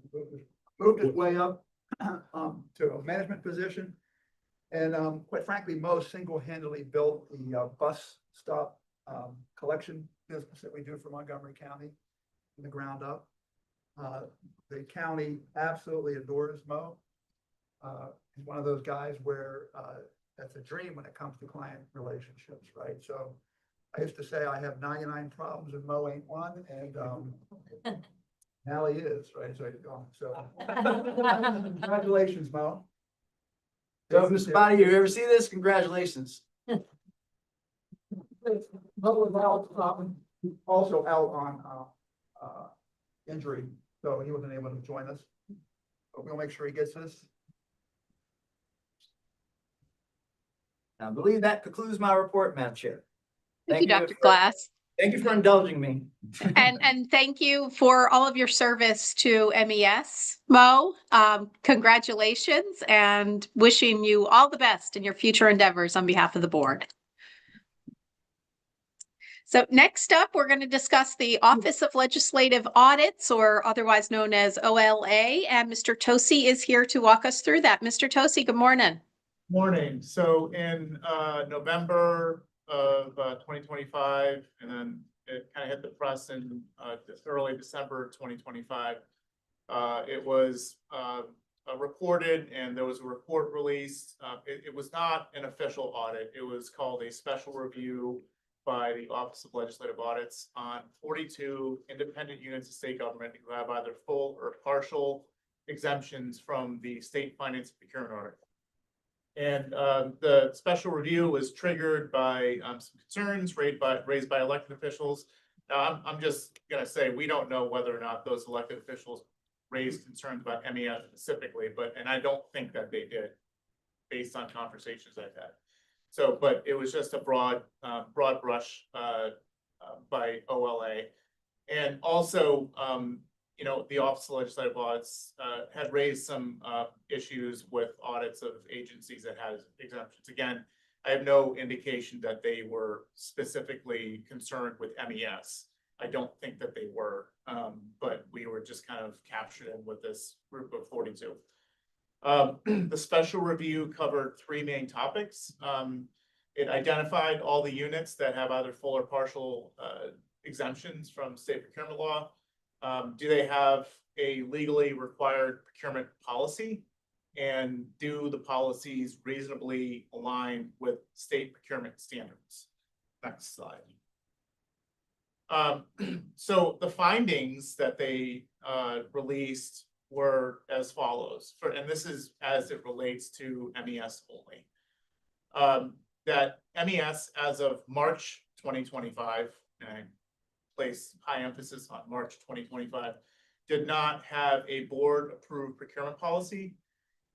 moved his way up to a management position. And quite frankly, Mo single-handedly built the bus stop collection business that we do for Montgomery County from the ground up. The county absolutely adores Mo. He's one of those guys where that's a dream when it comes to client relationships, right? So I used to say I have 99 problems and Mo ain't one, and now he is, right? So congratulations, Mo. So, Mr. Body, you ever see this? Congratulations. Mo was out, also out on injury, so he wasn't able to join us. But we'll make sure he gets this. I believe that concludes my report, Madam Chair. Thank you, Dr. Glass. Thank you for indulging me. And thank you for all of your service to MES, Mo. Congratulations and wishing you all the best in your future endeavors on behalf of the board. So next up, we're going to discuss the Office of Legislative Audits, or otherwise known as OLA, and Mr. Tosi is here to walk us through that. Mr. Tosi, good morning. Morning. So in November of 2025, and then it kind of hit the press in early December 2025. It was reported, and there was a report released. It was not an official audit. It was called a special review by the Office of Legislative Audits on 42 independent units of state government who have either full or partial exemptions from the state finance procurement audit. And the special review was triggered by some concerns raised by elected officials. Now, I'm just gonna say, we don't know whether or not those elected officials raised concerns about MES specifically, and I don't think that they did, based on conversations I've had. So, but it was just a broad brush by OLA. And also, you know, the Office of Legislative Audits had raised some issues with audits of agencies that had exemptions. Again, I have no indication that they were specifically concerned with MES. I don't think that they were, but we were just kind of captured in with this group of 42. The special review covered 3 main topics. It identified all the units that have either full or partial exemptions from state procurement law. Do they have a legally required procurement policy? And do the policies reasonably align with state procurement standards? Next slide. So the findings that they released were as follows, and this is as it relates to MES only. That MES as of March 2025, and I place high emphasis on March 2025, did not have a board approved procurement policy.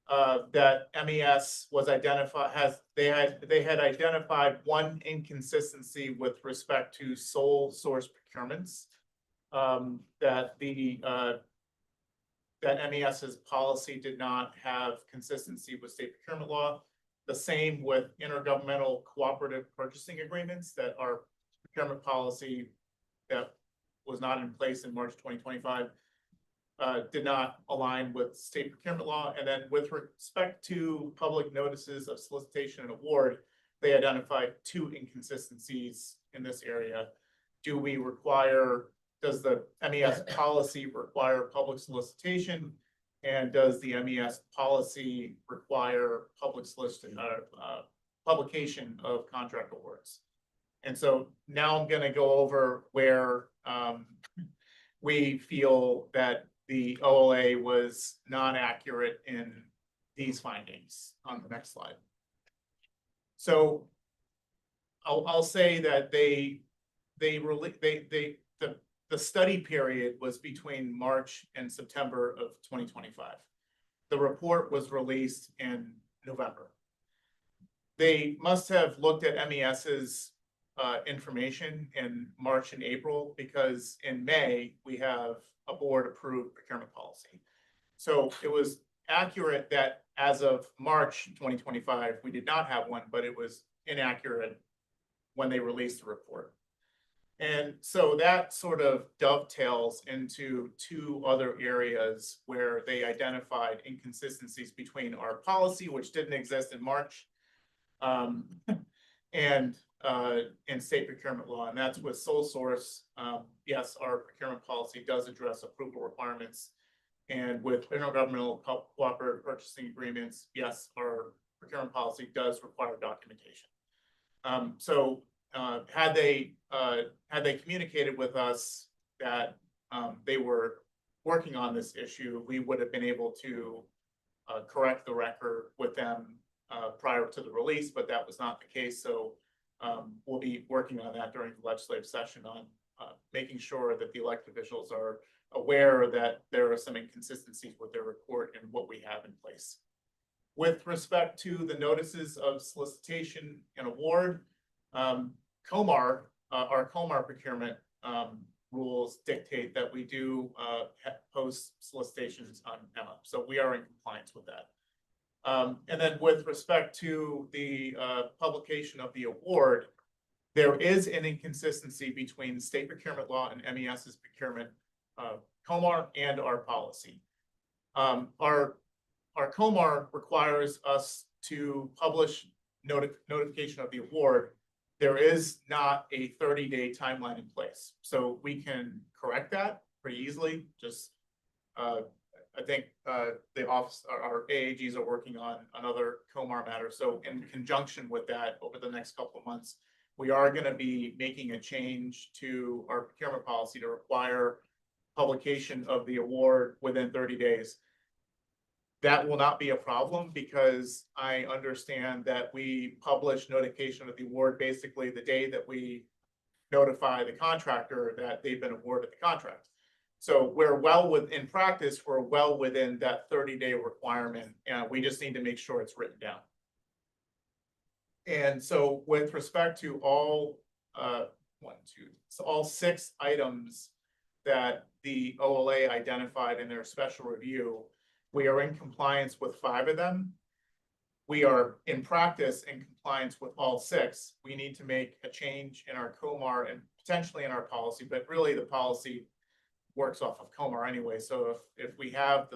That MES was identified they had identified one inconsistency with respect to sole source procurements. That MES's policy did not have consistency with state procurement law. The same with intergovernmental cooperative purchasing agreements, that our procurement policy that was not in place in March 2025 did not align with state procurement law. And then with respect to public notices of solicitation and award, they identified 2 inconsistencies in this area. Does the MES policy require public solicitation? And does the MES policy require publication of contract awards? And so now I'm going to go over where we feel that the OLA was not accurate in these findings on the next slide. So I'll say that the study period was between March and September of 2025. The report was released in November. They must have looked at MES's information in March and April, because in May we have a board approved procurement policy. So it was accurate that as of March 2025, we did not have one, but it was inaccurate when they released the report. And so that sort of dovetails into 2 other areas where they identified inconsistencies between our policy, which didn't exist in March, and state procurement law, and that's with sole source. Yes, our procurement policy does address approval requirements, and with intergovernmental cooperative purchasing agreements, yes, our procurement policy does require documentation. So had they communicated with us that they were working on this issue, we would have been able to correct the record with them prior to the release, but that was not the case. So we'll be working on that during the legislative session on making sure that the elected officials are aware that there are some inconsistencies with their report and what we have in place. With respect to the notices of solicitation and award, COMAR, our COMAR procurement rules dictate that we do post solicitations on MEMA. So we are in compliance with that. And then with respect to the publication of the award, there is an inconsistency between state procurement law and MES's procurement, COMAR, and our policy. Our COMAR requires us to publish notification of the award. There is not a 30-day timeline in place, so we can correct that pretty easily. Just I think the office, our AAGs are working on another COMAR matter. So in conjunction with that, over the next couple of months, we are going to be making a change to our procurement policy to require publication of the award within 30 days. that will not be a problem because I understand that we publish notification of the award basically the day that we notify the contractor that they've been awarded the contract. So we're in practice, we're well within that 30-day requirement, and we just need to make sure it's written down. And so with respect to all, all 6 items that the OLA identified in their special review, we are in compliance with 5 of them. We are in practice in compliance with all 6. We need to make a change in our COMAR and potentially in our policy, but really the policy works off of COMAR anyway. So if we have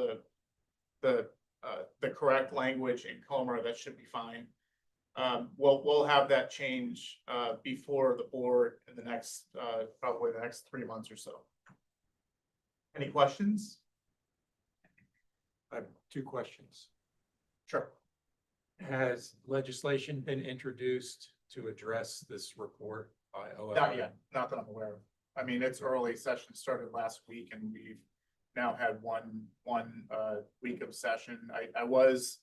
the correct language in COMAR, that should be fine. We'll have that change before the board in the next probably the next 3 months or so. Any questions? I have 2 questions. Sure. Has legislation been introduced to address this report by OLA? Not yet, not that I'm aware of. I mean, its early session started last week and we've now had one week of session. MES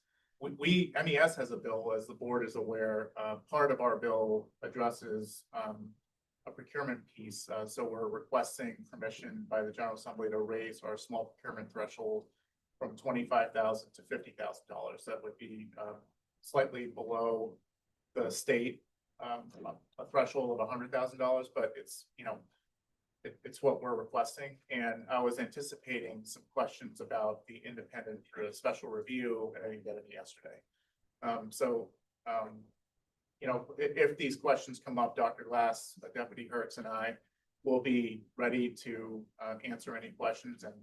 has a bill, as the board is aware. Part of our bill addresses a procurement piece. So we're requesting permission by the General Assembly to raise our small procurement threshold from $25,000 to $50,000. That would be slightly below the state a threshold of $100,000, but it's, you know, it's what we're requesting. And I was anticipating some questions about the independent or the special review, and I didn't get it yesterday. You know, if these questions come up, Dr. Glass, Deputy Hertz, and I will be ready to answer any questions and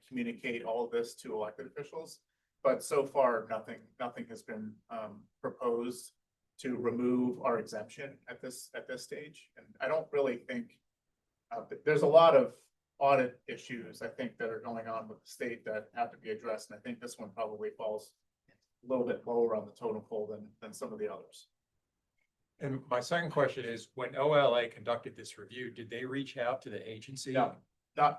communicate all of this to elected officials. But so far, nothing has been proposed to remove our exemption at this stage. And I don't really think there's a lot of audit issues, I think, that are going on with the state that have to be addressed. And I think this one probably falls a little bit lower on the totem pole than some of the others. And my second question is, when OLA conducted this review, did they reach out to the agency? No,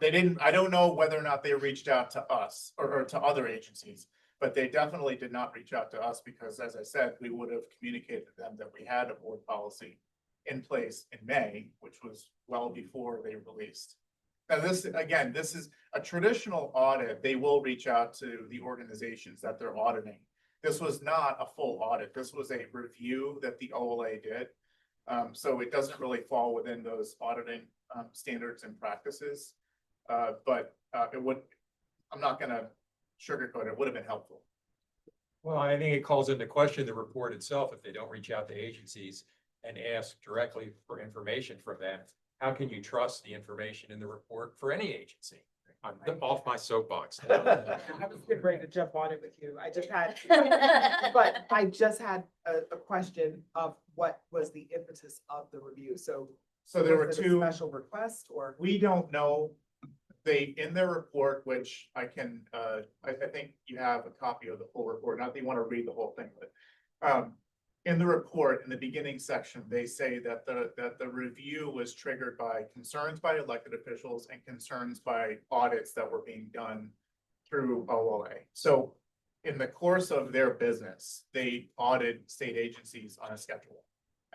they didn't. I don't know whether or not they reached out to us or to other agencies, but they definitely did not reach out to us because, as I said, we would have communicated to them that we had a board policy in place in May, which was well before they released. Now, this is a traditional audit. They will reach out to the organizations that they're auditing. This was not a full audit. This was a review that the OLA did. So it doesn't really fall within those auditing standards and practices. But it would, I'm not going to sugarcoat it, would have been helpful. Well, I think it calls into question the report itself. If they don't reach out to agencies and ask directly for information from them, how can you trust the information in the report for any agency? I'm off my soapbox. I was getting ready to jump on it with you. I just had, but I just had a question of what was the impetus of the review? So there were was it a 2 special request, or? We don't know. They, in their report, which I can, I think you have a copy of the full report, not that you want to read the whole thing, but in the report, in the beginning section, they say that the review was triggered by concerns by elected officials and concerns by audits that were being done through OLA. So in the course of their business, they audit state agencies on a schedule.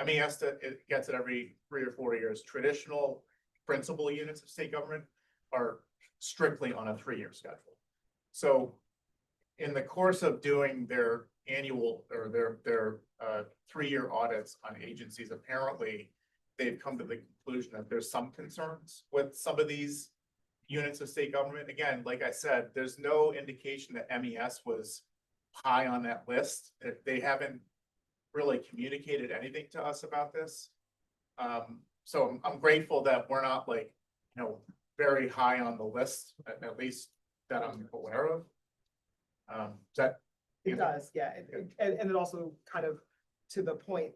MES it gets it every 3 or 4 years. Traditional principal units of state government are strictly on a 3-year schedule. So in the course of doing their annual or their 3-year audits on agencies, apparently they've come to the conclusion that there's some concerns with some of these units of state government. Again, like I said, there's no indication that MES was high on that list. They haven't really communicated anything to us about this. So I'm grateful that we're not, like, you know, very high on the list, at least that I'm aware of. It does, yeah. And it also kind of, to the point,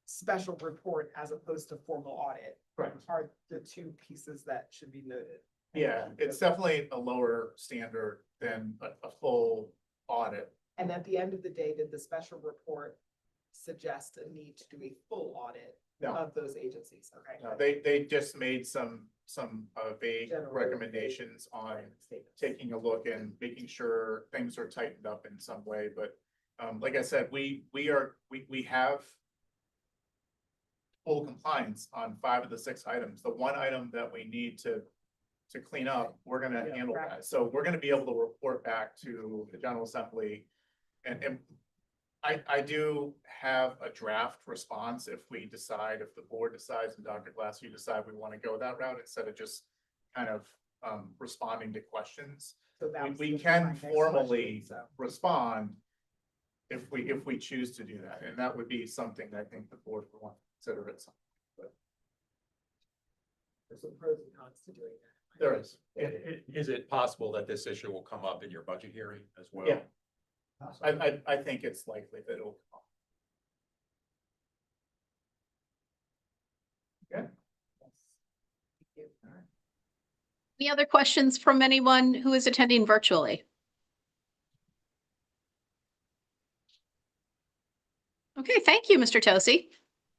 special report as opposed to formal audit. Correct. Are the 2 pieces that should be noted. Yeah, it's definitely a lower standard than a full audit. And at the end of the day, did the special report suggest a need to do a full audit? No. of those agencies, okay? No, they just made some vague General recommendations on statements. taking a look and making sure things are tightened up in some way, but like I said, we have full compliance on 5 of the 6 items. The one item that we need to clean up, we're gonna Yeah, handle right. that. So we're gonna be able to report back to the General Assembly. And I do have a draft response if the board decides, and Dr. Glass, you decide we want to go that route instead of just kind of responding to questions. So that was We my can next formally question, so. respond if we choose to do that, and that would be something that I think the board would want to consider at some point. There's some pros and cons to doing that. There is. Is it possible that this issue will come up in your budget hearing as well? Yeah. I think it's likely that it'll come up. Okay. Any other questions from anyone who is attending virtually? Okay, thank you, Mr. Tosi.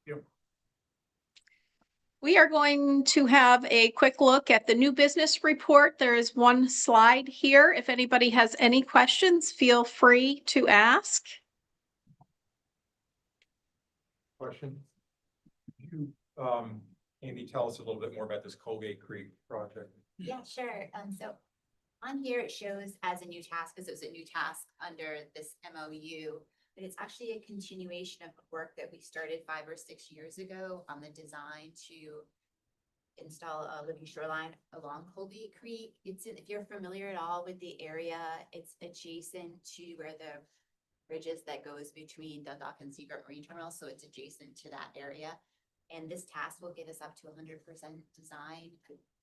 Yep. We are going to have a quick look at the new business report. There is one slide here. If anybody has any questions, feel free to ask. Question? Could you, Amy, tell us a little bit more about this Colgate Creek project? Yeah, sure. So on here, it shows as a new task, because it was a new task under this MOU, but it's actually a continuation of work that we started 5 or 6 years ago on the design to install a living shoreline along Colgate Creek. If you're familiar at all with the area, it's adjacent to where the bridge is that goes between the Dock and Secret Marine Terminal, so it's adjacent to that area. And this task will get us up to 100% design,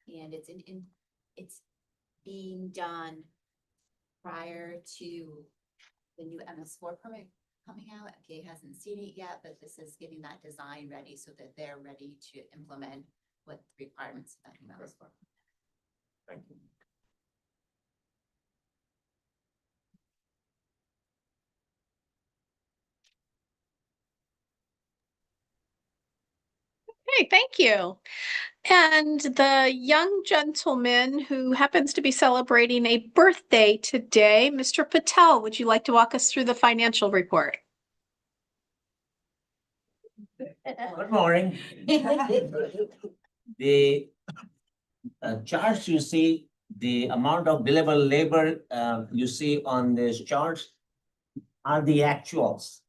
and it's being done prior to the new MS4 permit coming out. FPA hasn't seen it yet, but this is getting that design ready so that they're ready to implement what the requirements of that MS4. Thank you. Okay, thank you. And the young gentleman who happens to be celebrating a birthday today, Mr. Patel, would you like to walk us through the financial report? Good morning. The charts you see, the amount of billable labor you see on these charts are the actuals.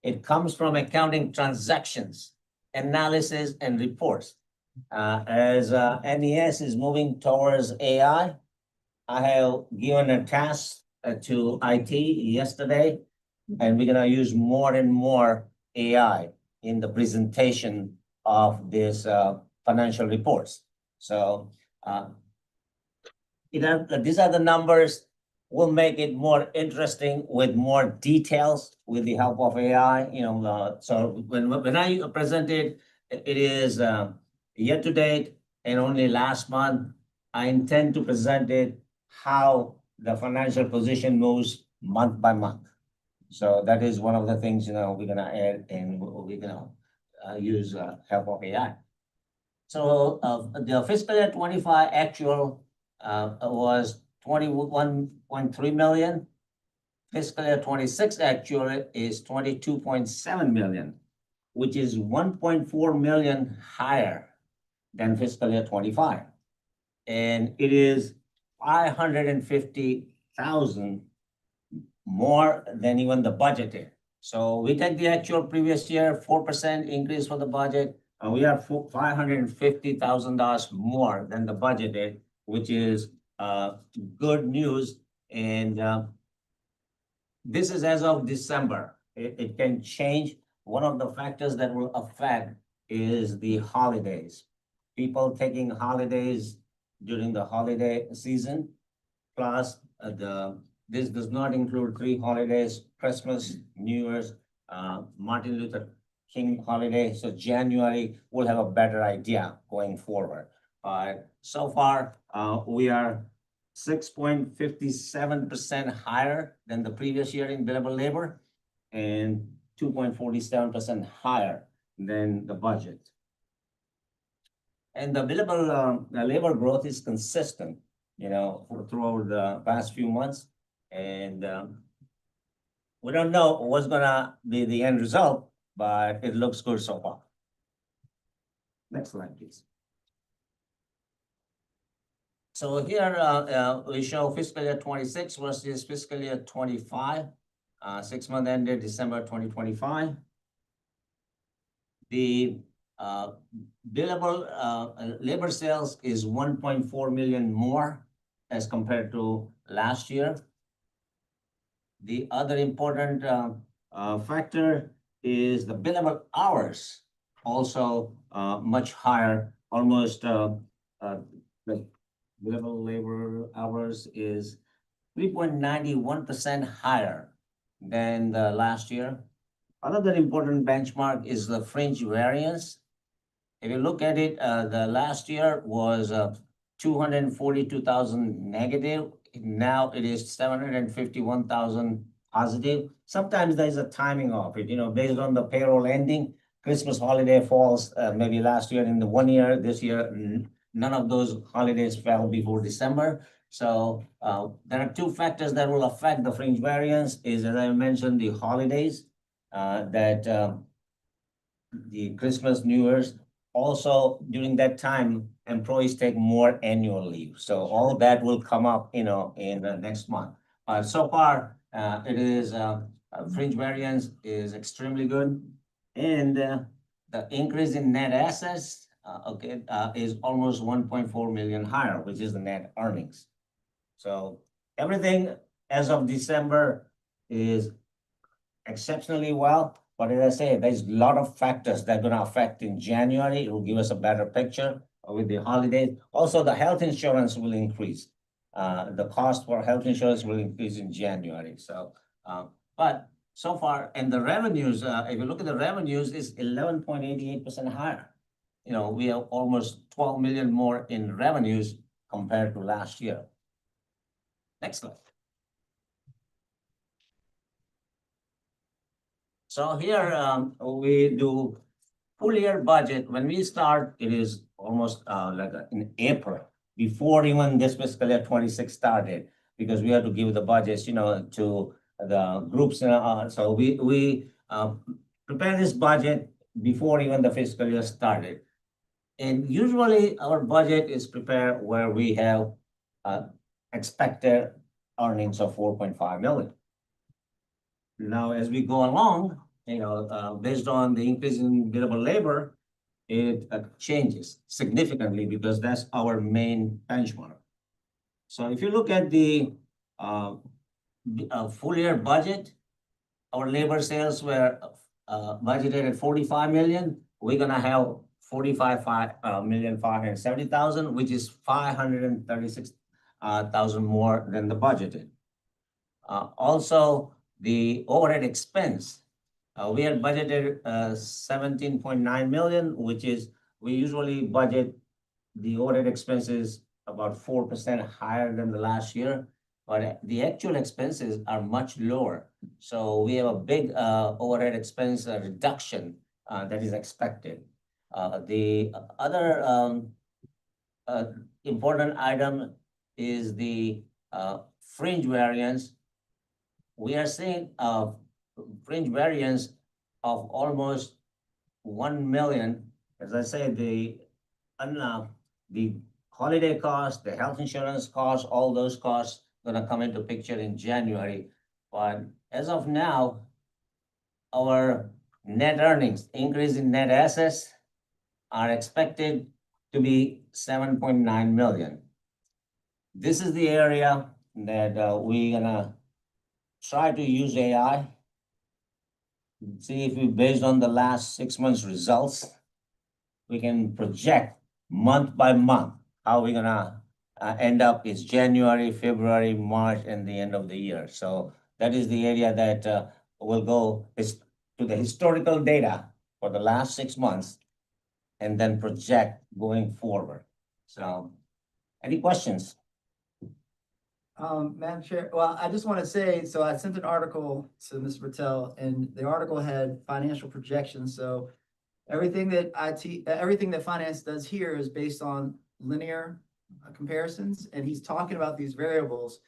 It comes from accounting transactions, analysis, and reports. As MES is moving towards AI, I have given a task to IT yesterday, and we're gonna use more and more AI in the presentation of this financial reports. So these are the numbers. We'll make it more interesting with more details with the help of AI. So when I presented, it is year to date and only last month. I intend to present it how the financial position moves month by month. So that is one of the things, we're gonna add, and we're gonna use help of AI. So the fiscal year 25 actual was 21.3 million. Fiscal year 26 actual is 22.7 million, which is 1.4 million higher than fiscal year 25. And it is 550,000 more than even the budgeted. So we take the actual previous year, 4% increase for the budget, and we are $550,000 more than the budgeted, which is good news. And this is as of December. It can change. One of the factors that will affect is the holidays. People taking holidays during the holiday season, plus this does not include 3 holidays: Christmas, New Year's, Martin Luther King holiday. So January, we'll have a better idea going forward. So far, we are 6.57% higher than the previous year in billable labor and 2.47% higher than the budget. And the billable labor growth is consistent, throughout the past few months. And we don't know what's gonna be the end result, but it looks good so far. Next slide, please. So here we show fiscal year 26 versus fiscal year 25, 6 month ended December 2025. The billable labor sales is 1.4 million more as compared to last year. The other important factor is the billable hours, also much higher, almost the billable labor hours is 3.91% higher than the last year. Another important benchmark is the fringe variance. If you look at it, the last year was 242,000 negative. Now it is 751,000 positive. Sometimes there's a timing of it, based on the payroll ending. Christmas holiday falls maybe last year in the 1 year. This year, none of those holidays fell before December. So there are two factors that will affect the fringe variance is, as I mentioned, the holidays, that the Christmas, New Year's. Also, during that time, employees take more annual leave. So all of that will come up, in the next month. So far, it is fringe variance is extremely good. And the increase in net assets, is almost 1.4 million higher, which is the net earnings. So everything as of December is exceptionally well. But as I say, there's a lot of factors that are going to affect in January. It will give us a better picture with the holidays. Also, the health insurance will increase. The cost for health insurance will increase in January. So, but so far, and the revenues, if you look at the revenues, is 11.88% higher. We have almost 12 million more in revenues compared to last year. Next slide. So here we do full year budget. When we start, it is almost in April, before even this fiscal year 26 started, because we have to give the budgets, to the groups. So we prepare this budget before even the fiscal year started. And usually our budget is prepared where we have expected earnings of 4.5 million. Now, as we go along, based on the increase in billable labor, it changes significantly because that's our main benchmark. So if you look at the full year budget, our labor sales were budgeted at 45 million. We're gonna have 45,570,000, which is 536,000 more than the budgeted. Also, the overhead expense, we had budgeted 17.9 million, which is, we usually budget the overhead expenses about 4% higher than the last year, but the actual expenses are much lower. So we have a big overhead expense reduction that is expected. The other important item is the fringe variance. We are seeing a fringe variance of almost 1 million. As I say, the holiday cost, the health insurance cost, all those costs gonna come into picture in January. But as of now, our net earnings, increase in net assets, are expected to be 7.9 million. This is the area that we're gonna try to use AI. See if we, based on the last 6 months results, we can project month by month how we're gonna end up is January, February, March, and the end of the year. So that is the area that will go to the historical data for the last 6 months and then project going forward. So any questions? Madam Chair, well, I just want to say, so I sent an article to Ms. Patel, and the article had financial projections. So Everything that everything that finance does here is based on linear comparisons, and he's talking about these variables.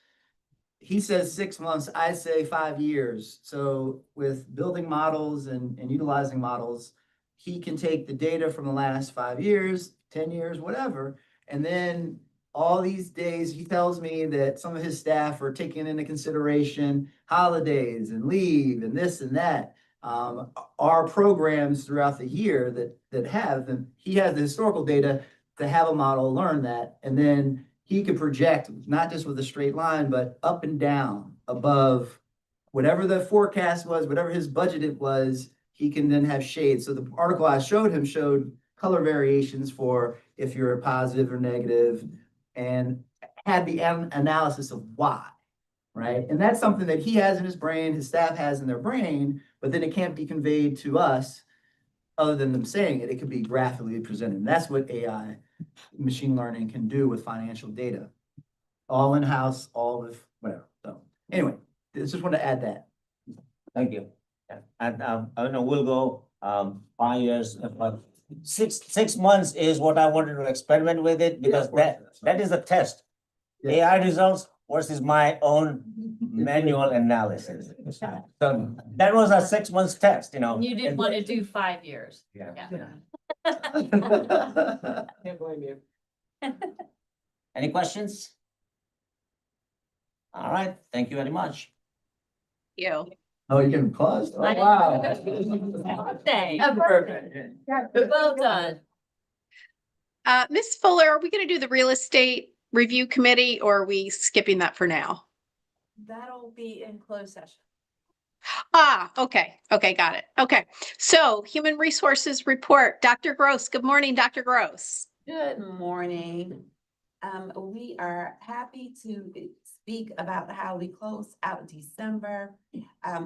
He says 6 months, I say 5 years. So with building models and utilizing models, he can take the data from the last 5 years, 10 years, whatever, and then all these days, he tells me that some of his staff are taking into consideration holidays and leave and this and that. Are programs throughout the year that have, and he has the historical data to have a model learn that, and then he can project not just with a straight line, but up and down above whatever the forecast was, whatever his budgeted was, he can then have shades. So the article I showed him showed color variations for if you're a positive or negative, and had the analysis of why, right? And that's something that he has in his brain, his staff has in their brain, but then it can't be conveyed to us other than them saying it. It could be graphically presented. And that's what AI, machine learning, can do with financial data. All in-house, all with whatever. So anyway, just want to add that. Thank you. Yeah. And I know we'll go 5 years, but 6 months is what I wanted to experiment with it, because that is a test. Yeah. AI results versus my own manual analysis. So that was a 6 months test, you know. You didn't And- want to do 5 years. Yeah. Can't blame you. Any questions? All right, thank you very much. You. Oh, you're getting paused? Oh, I- wow. Thanks. Perfect. Well done. Ms. Fuller, are we going to do the real estate review committee, or are we skipping that for now? That'll be in closed session. Ah, okay. Okay, got it. Okay. So human resources report, Dr. Gross. Good morning, Dr. Gross. Good morning. We are happy to speak about how we closed out December.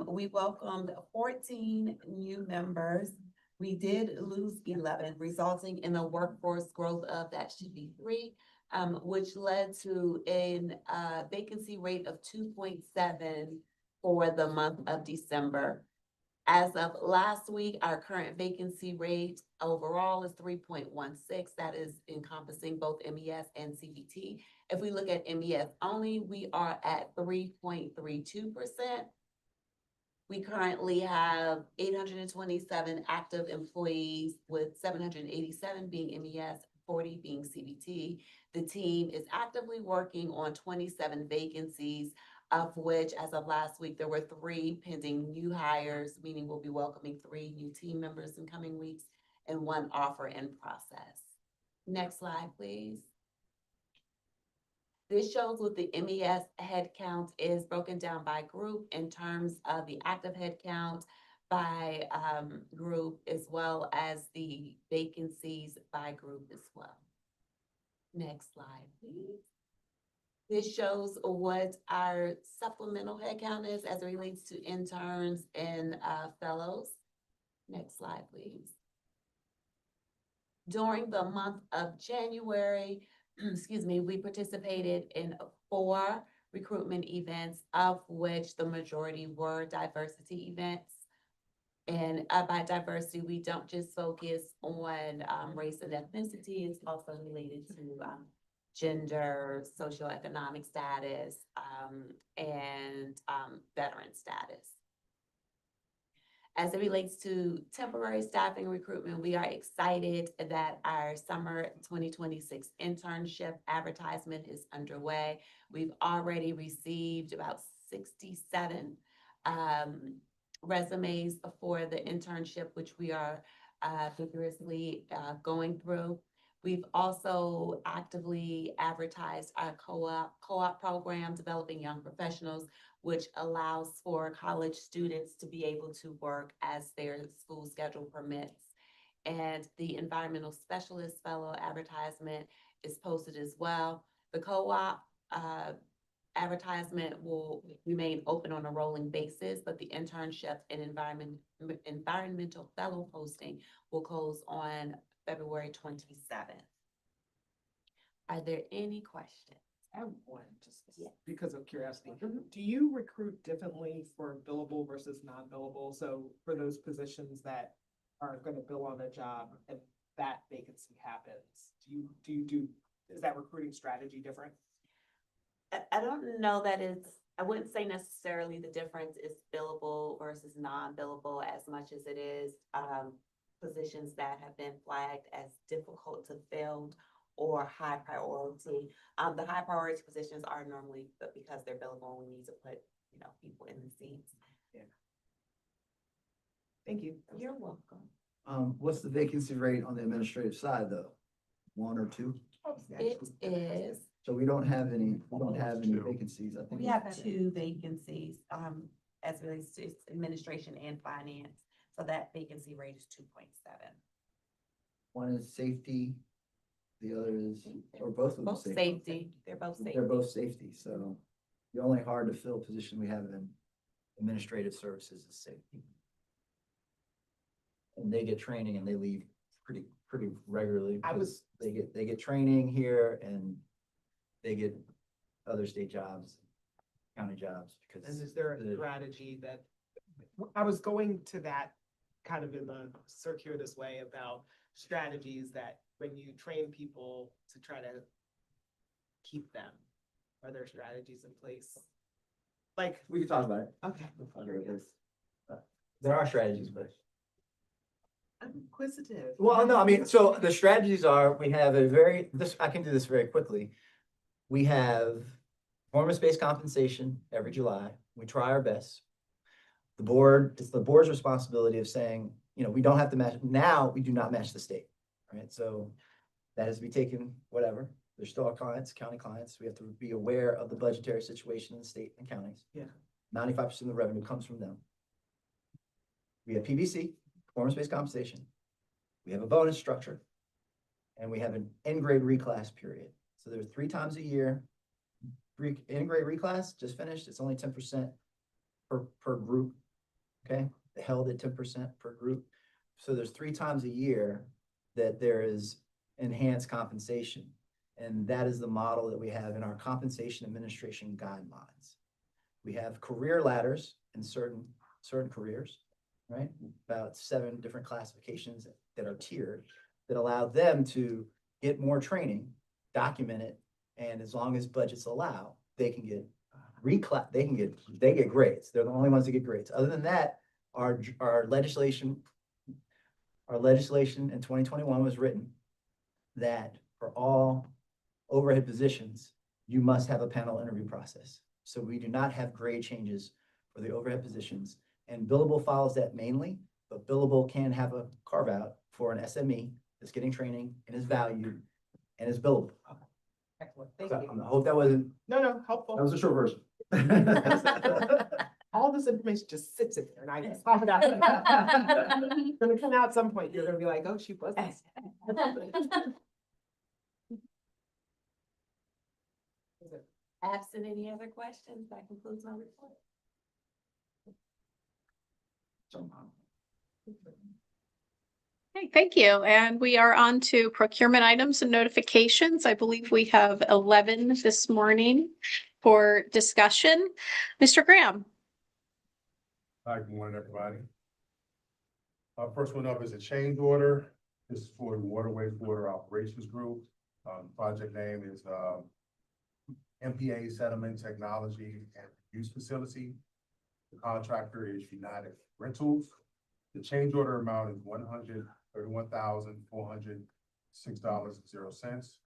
We welcomed 14 new members. We did lose 11, resulting in a workforce growth of, that should be 3, which led to a vacancy rate of 2.7 for the month of December. As of last week, our current vacancy rate overall is 3.16. That is encompassing both MES and CBT. If we look at MES only, we are at 3.32%. We currently have 827 active employees, with 787 being MES, 40 being CBT. The team is actively working on 27 vacancies, of which, as of last week, there were 3 pending new hires, meaning we'll be welcoming 3 new team members in coming weeks, and 1 offer in process. Next slide, please. This shows what the MES headcount is broken down by group in terms of the active headcount by group, as well as the vacancies by group as well. Next slide, please. This shows what our supplemental headcount is as it relates to interns and fellows. Next slide, please. During the month of January, excuse me, we participated in 4 recruitment events, of which the majority were diversity events. And by diversity, we don't just focus on race and ethnicity. It's also related to gender, socioeconomic status, and veteran status. As it relates to temporary staffing recruitment, we are excited that our summer 2026 internship advertisement is underway. We've already received about 67 resumes for the internship, which we are vigorously going through. We've also actively advertised our co-op program, Developing Young Professionals, which allows for college students to be able to work as their school schedule permits. And the Environmental Specialist Fellow advertisement is posted as well. The co-op advertisement will remain open on a rolling basis, but the internship and environmental fellow posting will close on February 27th. Are there any questions? I have one, just Yeah. because of curiosity. Do you recruit differently for billable versus non-billable? So for those positions that are gonna bill on a job and that vacancy happens, is that recruiting strategy different? I don't know that I wouldn't say necessarily the difference is billable versus non-billable as much as it is, positions that have been flagged as difficult to fill or high priority. The high priority positions are normally, but because they're billable, we need to put, people in the seats. Thank you. You're welcome. What's the vacancy rate on the administrative side, though? 1 or 2? It is, So we don't have any vacancies, I think. we have 2 vacancies, as it relates to administration and finance. So that vacancy rate is 2.7. One is safety, the other is, or both of them Both safety, they're both safety. They're both safety, so the only hard to fill position we have in administrative services is safety. And they get training and they leave pretty regularly. because they get training here and they get other state jobs, county jobs, because. And is there a strategy that, I was going to that kind of in the circuitous way about strategies that when you train people to try to keep them, are there strategies in place? Like, We can talk about it. okay. There are strategies, but. I'm inquisitive. Well, no, I mean, so the strategies are, we have I can do this very quickly. We have performance-based compensation every July. We try our best. It's the board's responsibility of saying, we don't have to match, now we do not match the state, right? So that has to be taken, whatever. There's still our clients, county clients. We have to be aware of the budgetary situation in the state and counties. Yeah. 95% of the revenue comes from them. We have PBC, performance-based compensation. We have a bonus structure. And we have an in-grade reclass period. So there's 3 times a year. In-grade reclass just finished. It's only 10% per group. Okay, they held at 10% per group. So there's 3 times a year that there is enhanced compensation. And that is the model that we have in our compensation administration guidelines. We have career ladders in certain careers, right? About 7 different classifications that are tiered that allow them to get more training, document it, and as long as budgets allow, they can get they get grades. They're the only ones that get grades. Other than that, our legislation in 2021 was written that for all overhead positions, you must have a panel interview process. So we do not have grade changes for the overhead positions, and billable follows that mainly, but billable can have a carve out for an SME that's getting training and is valued and is billable. Excellent, thank So you. I hope that wasn't. No, helpful. That was a short version. All this information just sits in there and I just pop it out. It's gonna come out at some point, you're gonna be like, oh, she was. Absent any other questions, that concludes my report. Okay, thank you. And we are on to procurement items and notifications. I believe we have 11 this morning for discussion. Mr. Graham. Hi, good morning, everybody. First one up is a change order. This is for the Water Wastewater Operations Group. Project name is MPA Settlement Technology and Use Facility. The contractor is United Rentals. The change order amount is $131,406.00.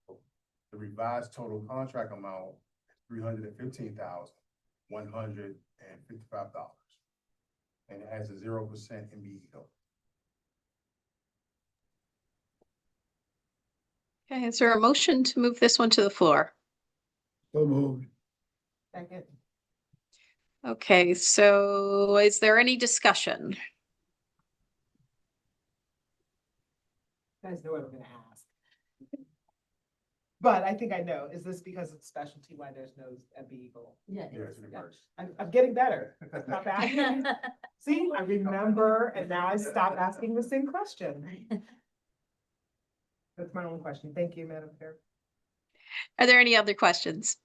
The revised total contract amount is $315,155. And it has a 0% MBE. Okay, is there a motion to move this one to the floor? So moved. Second. Okay, so is there any discussion? You guys know what I'm gonna ask. But I think I know, is this because it's specialty why there's no MBE goal? Yeah. Yes, reverse. I'm getting better. Stop asking. See, I remember and now I stop asking the same question. That's my only question. Thank you, Madam Chair. Are there any other questions?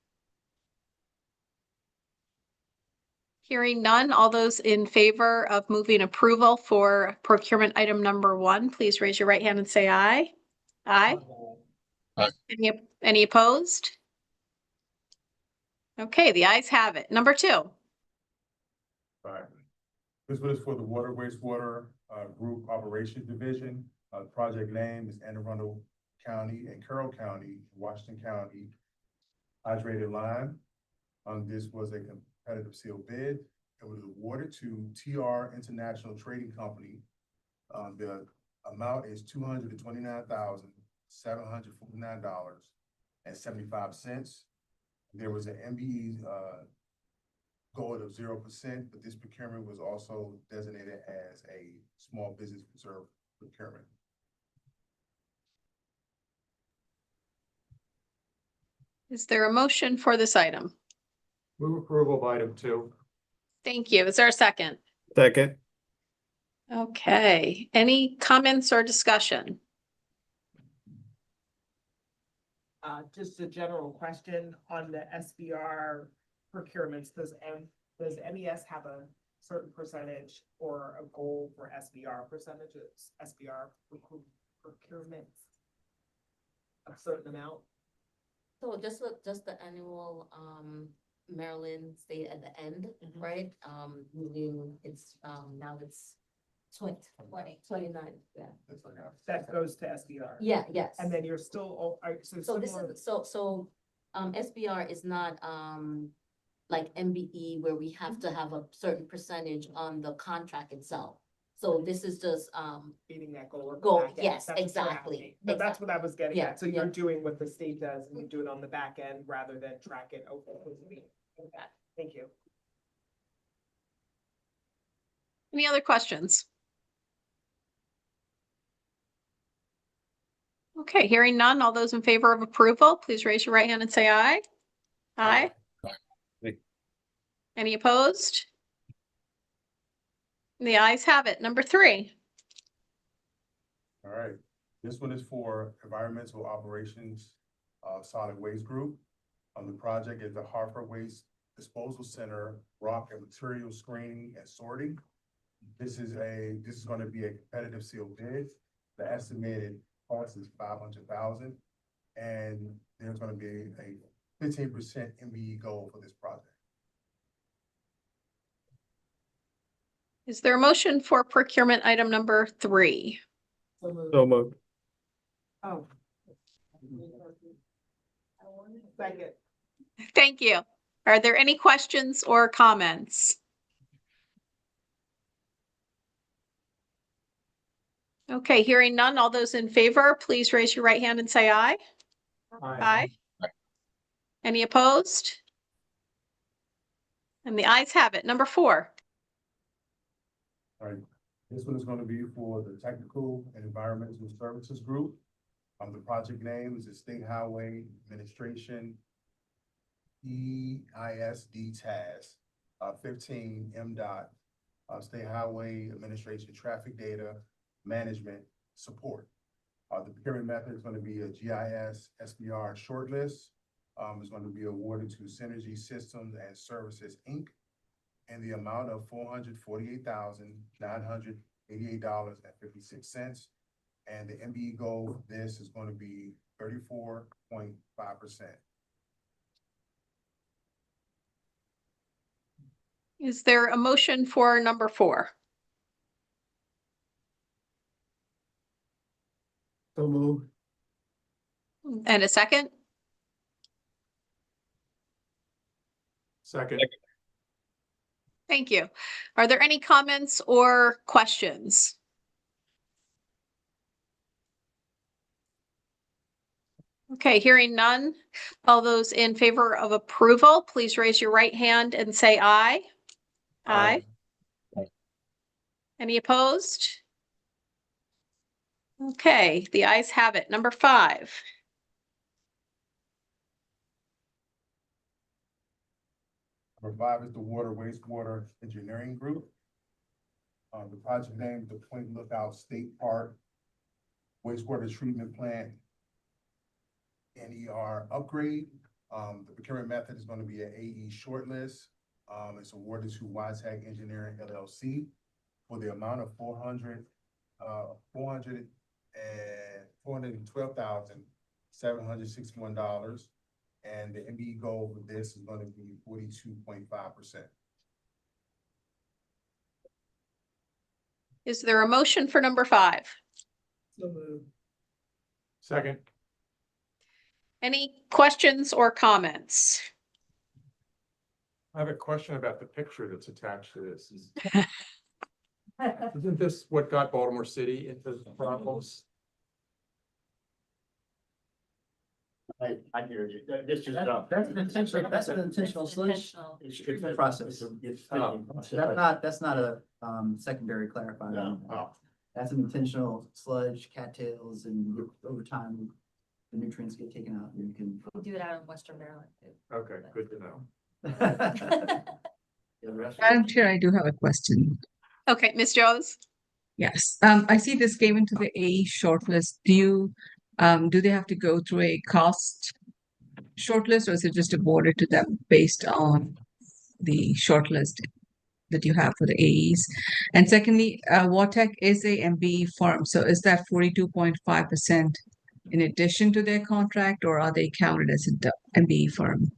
Hearing none, all those in favor of moving approval for procurement item number 1, please raise your right hand and say aye. Aye. Aye. Any opposed? Okay, the ayes have it. Number 2. Right. This one is for the Water Wastewater Group Operations Division. Project name is Anne Arundel County and Carroll County, Washington County. Hydrated line. This was a competitive sealed bid. It was awarded to TR International Trading Company. The amount is $229,749.75. There was an MBE goal of 0%, but this procurement was also designated as a small business reserve procurement. Is there a motion for this item? Move approval of item 2. Thank you. Is there a second? Second. Okay, any comments or discussion? Just a general question on the SBR procurements. Does MES have a certain percentage or a goal for SBR percentages, SBR procurements? A certain amount? So just the annual, Maryland state at the end, right? Moving, it's, now it's 29, yeah. That goes to SBR? Yeah, yes. And then you're still, So this is, SBR is not, like MBE where we have to have a certain percentage on the contract itself. So this is just, beating that goal. or Goal, back end. yes, That's what you're exactly, asking. No, that's what I was getting Yeah, at. So you're yeah. doing what the state does and you do it on the back end rather than track it over. Okay, thank you. Any other questions? Okay, hearing none, all those in favor of approval, please raise your right hand and say aye. Aye. Aye. Any opposed? The ayes have it. Number 3. All right, this one is for Environmental Operations Solid Waste Group. The project is the Harper Waste Disposal Center, rock and material screening and sorting. This is going to be a competitive sealed bid. The estimated cost is $500,000, and there's going to be a 15% MBE goal for this project. Is there a motion for procurement item number 3? So moved. Oh. Second. Thank you. Are there any questions or comments? Okay, hearing none, all those in favor, please raise your right hand and say aye. Aye. Any opposed? And the ayes have it. Number 4. All right, this one is going to be for the Technical and Environmental Services Group. The project name is the State Highway Administration EISD TAS 15 MDOT State Highway Administration Traffic Data Management Support. The procurement method is going to be a GIS SBR shortlist. It's going to be awarded to Synergy Systems and Services, Inc. and the amount of $448,988.56. And the MBE goal for this is going to be 34.5%. Is there a motion for number 4? So moved. And a second? Second. Thank you. Are there any comments or questions? Okay, hearing none. All those in favor of approval, please raise your right hand and say aye. Aye. Any opposed? Okay, the ayes have it. Number 5. Number 5 is the Water Wastewater Engineering Group. The project name is the Point Lookout State Park Wastewater Treatment Plant NER upgrade. The procurement method is going to be an AE shortlist. It's awarded to Tech Engineering LLC for the amount of $412,761. And the MBE goal for this is going to be 42.5%. Is there a motion for number 5? Second. Any questions or comments? I have a question about the picture that's attached to this. Isn't this what got Baltimore City into problems? I hear you. This is, That's an intentional solution. It's a process. That's not a, secondary clarifying. No, oh. That's an intentional sludge, cattails, and over time, the nutrients get taken out and you can. We do it out in Western Maryland too. Okay, good to know. Madam Chair, I do have a question. Okay, Ms. Jones? Yes, I see this came into the AE shortlist. Do they have to go through a cost shortlist, or is it just awarded to them based on the shortlist that you have for the AEs? And secondly, Tech is a MBE firm, so is that 42.5% in addition to their contract, or are they counted as an MBE firm?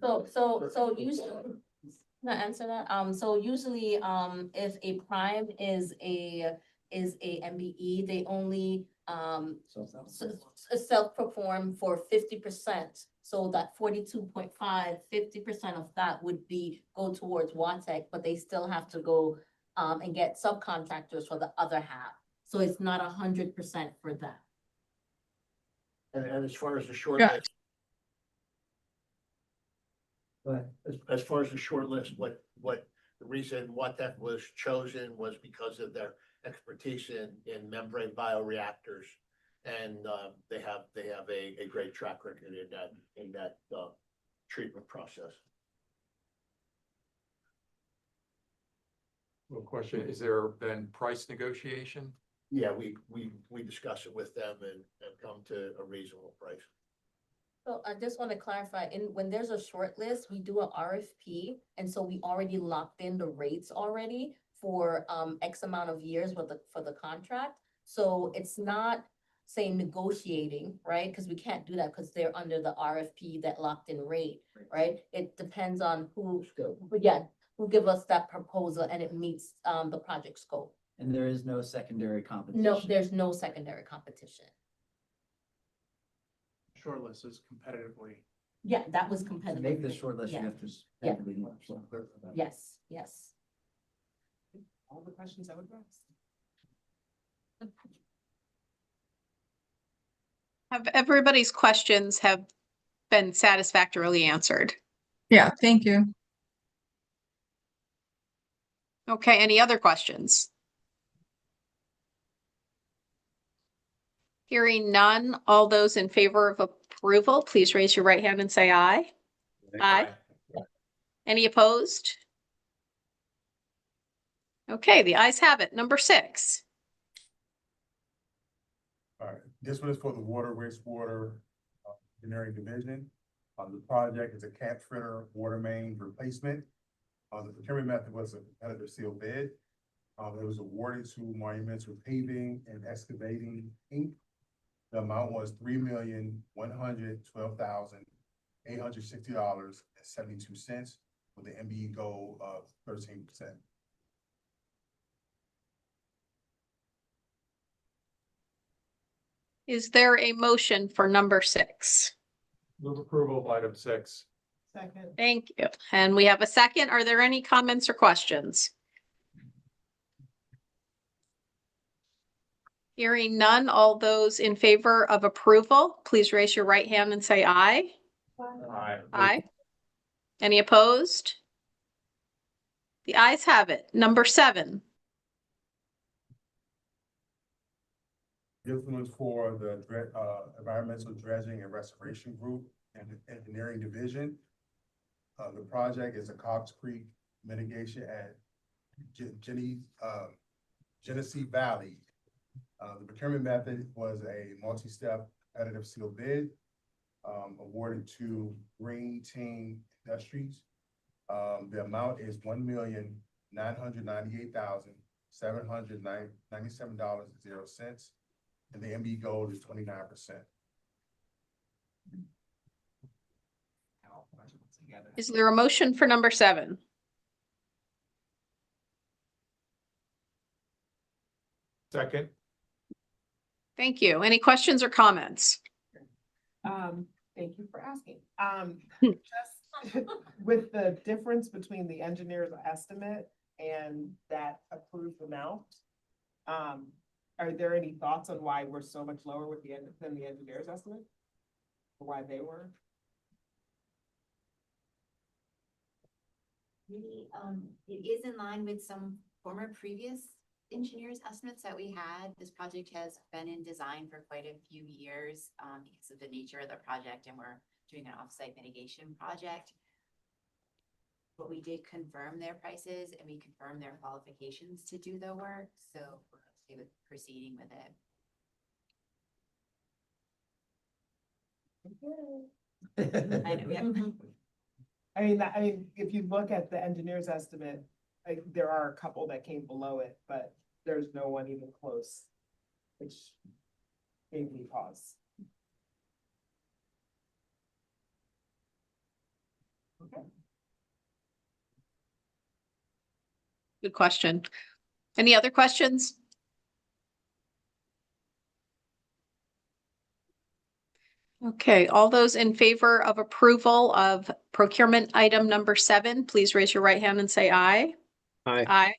So usually, can I answer that? So usually, if a prime is a MBE, they only, self-perform for 50%. So that 42.5, 50% of that would go towards Tech, but they still have to go, and get subcontractors for the other half. So it's not 100% for that. and as far as the short Yeah. list. As far as the short list, what the reason Tech was chosen was because of their expertise in membrane bioreactors. And they have a great track record in that treatment process. Well, question, is there then price negotiation? Yeah, we discuss it with them and come to a reasonable price. So I just want to clarify, when there's a short list, we do an RFP, and so we already locked in the rates already for X amount of years for the contract. So it's not saying negotiating, right? Because we can't do that because they're under the RFP, that locked in rate, right? It depends on who give us that proposal and it meets the project scope. And there is no secondary competition. No, there's no secondary competition. Shortlist is competitively. Yeah, that was To competitive. make this short list, you Yeah. have to spend really much. Yes, yes. All the questions I would ask. Have everybody's questions have been satisfactorily answered? Yeah, thank you. Okay, any other questions? Hearing none, all those in favor of approval, please raise your right hand and say aye. Aye. Any opposed? Okay, the ayes have it. Number 6. All right, this one is for the water wastewater engineering division. The project is a cat fritter water main replacement. The procurement method was a competitive sealed bid. It was awarded to Monumental Paving and Excavating, Inc. The amount was $3,112,860.72 with the MBE goal of 13%. Is there a motion for number 6? Move approval of item 6. Second. Thank you. And we have a second. Are there any comments or questions? Hearing none, all those in favor of approval, please raise your right hand and say aye. Aye. Aye. Any opposed? The ayes have it. Number 7. This one was for the Environmental Dredging and Restoration Group and the Engineering Division. The project is a Cox Creek mitigation at Genesee Valley. The procurement method was a multi-step competitive sealed bid. awarded to Green Team Industries. The amount is $1,998,797.00, and the MB goal is 29%. Is there a motion for number 7? Second. Thank you. Any questions or comments? Thank you for asking. Just with the difference between the engineer's estimate and that approved amount, are there any thoughts on why we're so much lower with than the engineer's estimate? Or why they were? It is in line with some former previous engineers' estimates that we had. This project has been in design for quite a few years because of the nature of the project, and we're doing an offsite mitigation project. But we did confirm their prices and we confirmed their qualifications to do the work, so we're okay with proceeding with it. I know, yeah. I mean, if you look at the engineer's estimate, there are a couple that came below it, but there's no one even close, which gave me pause. Okay. Good question. Any other questions? Okay, all those in favor of approval of procurement item number 7, please raise your right hand and say aye. Aye. Aye.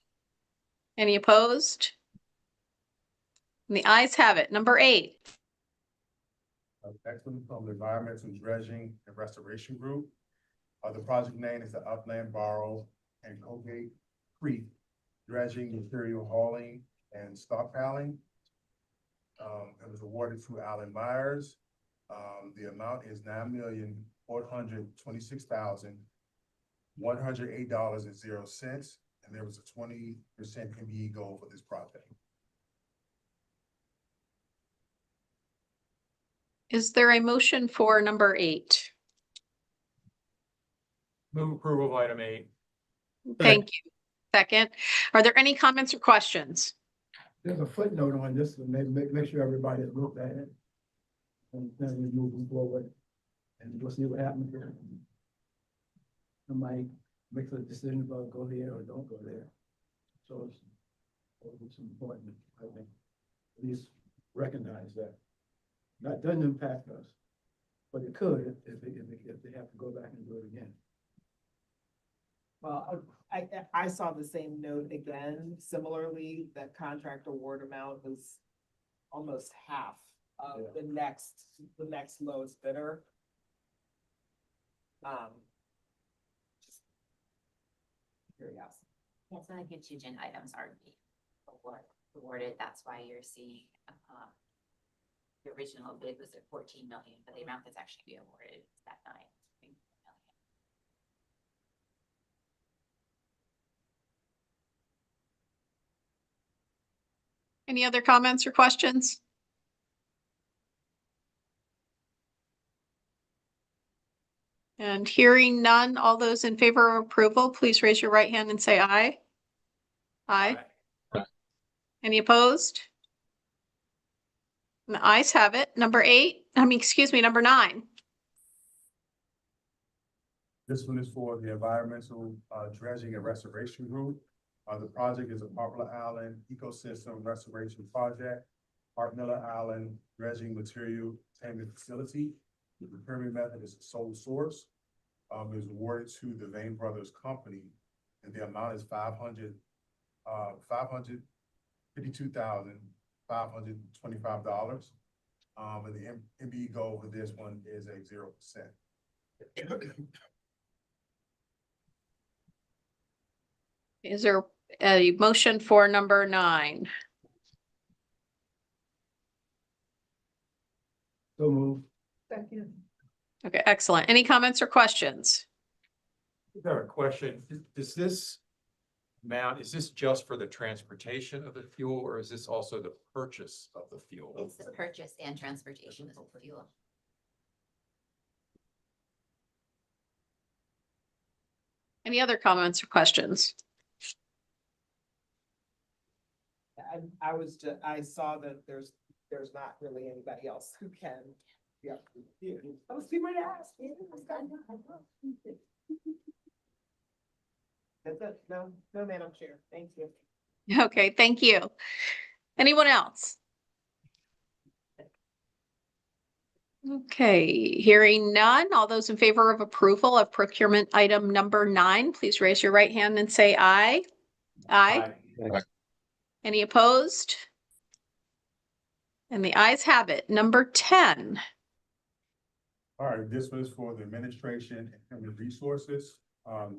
Any opposed? And the ayes have it. Number 8. Next one from the Environmental Dredging and Restoration Group. The project name is the Upland Borrow and Colgate Creek Dredging, Material Hauling, and Stockpiling. It was awarded to Allen Myers. The amount is $9,426,108.00, and there was a 20% MBE goal for this project. Is there a motion for number 8? Move approval of item 8. Thank you. Second. Are there any comments or questions? There's a footnote on this, to make sure everybody has looked at it. And then we're moving forward, and we'll see what happens there. I might make a decision about go here or don't go there. So it's important, I think, at least recognize that. That doesn't impact us, but it could if they have to go back and do it again. Well, I saw the same note again. Similarly, the contract award amount was almost half of the next lowest bidder. Just curiosity. Yes, and the contingent items are awarded. That's why you're seeing the original bid was at 14 million, but the amount that's actually being awarded is that 9 million. Any other comments or questions? And hearing none, all those in favor of approval, please raise your right hand and say aye. Aye. Any opposed? And the ayes have it. Number 9. This one is for the Environmental Dredging and Restoration Group. The project is a Poplar Island Ecosystem Restoration Project, Hart Miller Island Dredging Material Containment Facility. The procurement method is sole source. It was awarded to the Vane Brothers Company, and the amount is $552,525. And the MBE goal for this one is a 0%. Is there a motion for number 9? So move. Second. Okay, excellent. Any comments or questions? I have a question. Is this amount, is this just for the transportation of the fuel, or is this also the purchase of the fuel? It's the purchase and transportation of the fuel. Any other comments or questions? I saw that there's not really anybody else who can. Yeah. I was getting ready to ask. That's it. No, Madam Chair. Thank you. Okay, thank you. Anyone else? Okay, hearing none. All those in favor of approval of procurement item number 9, please raise your right hand and say aye. Aye. Any opposed? And the ayes have it. Number 10. All right, this was for the administration and human resources.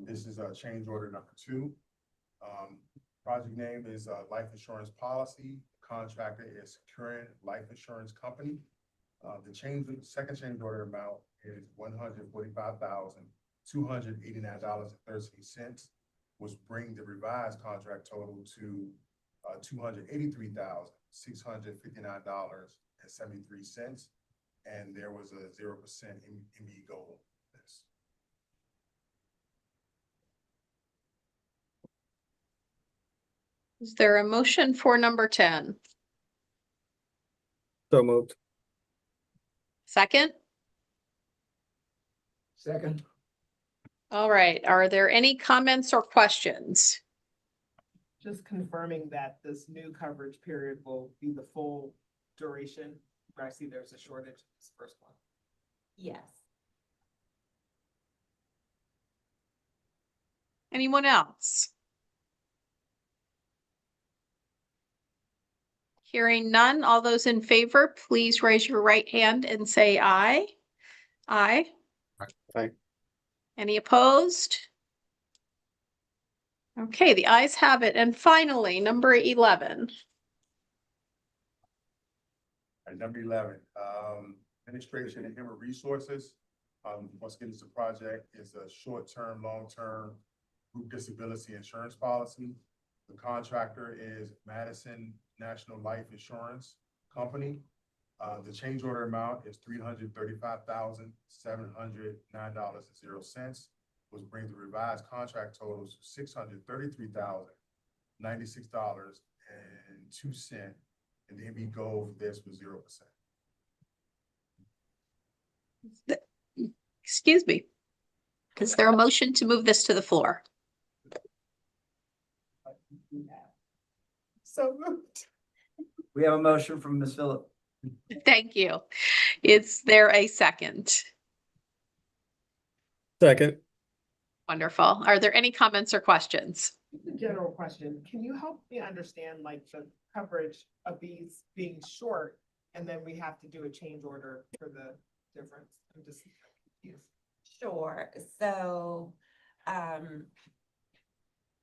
This is change order number 2. Project name is life insurance policy. Contractor is Securing Life Insurance Company. The second change order amount is $145,289.13, which bring the revised contract total to $283,659.73. And there was a 0% ME goal. Is there a motion for number 10? So moved. Second? Second. All right, are there any comments or questions? Just confirming that this new coverage period will be the full duration. I see there's a shortage in this first one. Yes. Anyone else? Hearing none, all those in favor, please raise your right hand and say aye. Aye. Aye. Any opposed? Okay, the ayes have it. And finally, number 11. Number 11, administration and human resources. Once again, this project is a short-term, long-term group disability insurance policy. The contractor is Madison National Life Insurance Company. The change order amount is $335,709.00, which brings the revised contract totals to $633,096.02. And the ME goal for this was 0%. Excuse me. Is there a motion to move this to the floor? So moved. We have a motion from Ms. Phillip. Thank you. Is there a second? Second. Wonderful. Are there any comments or questions? General question, can you help me understand like the coverage of these being short and then we have to do a change order for the difference? I'm just confused. Sure. So,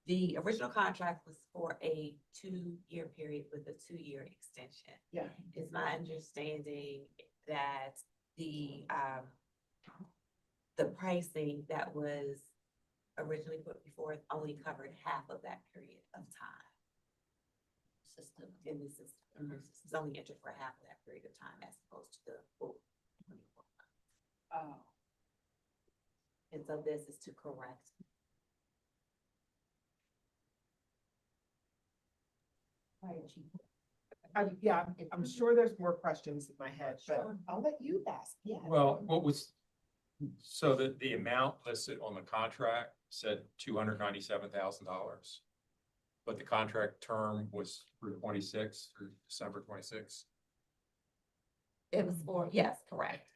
the original contract was for a 2-year period with a 2-year extension. Yeah. It's my understanding that the pricing that was originally put before only covered half of that period of time. System in the system, it's only entered for half of that period of time as opposed to the full 24 months. Oh. And so this is to correct. Yeah, I'm sure there's more questions in my head, but I'll let you ask. Yeah. Well, so the amount listed on the contract said $297,000. But the contract term was through 26 through December 26. It was for, yes, correct.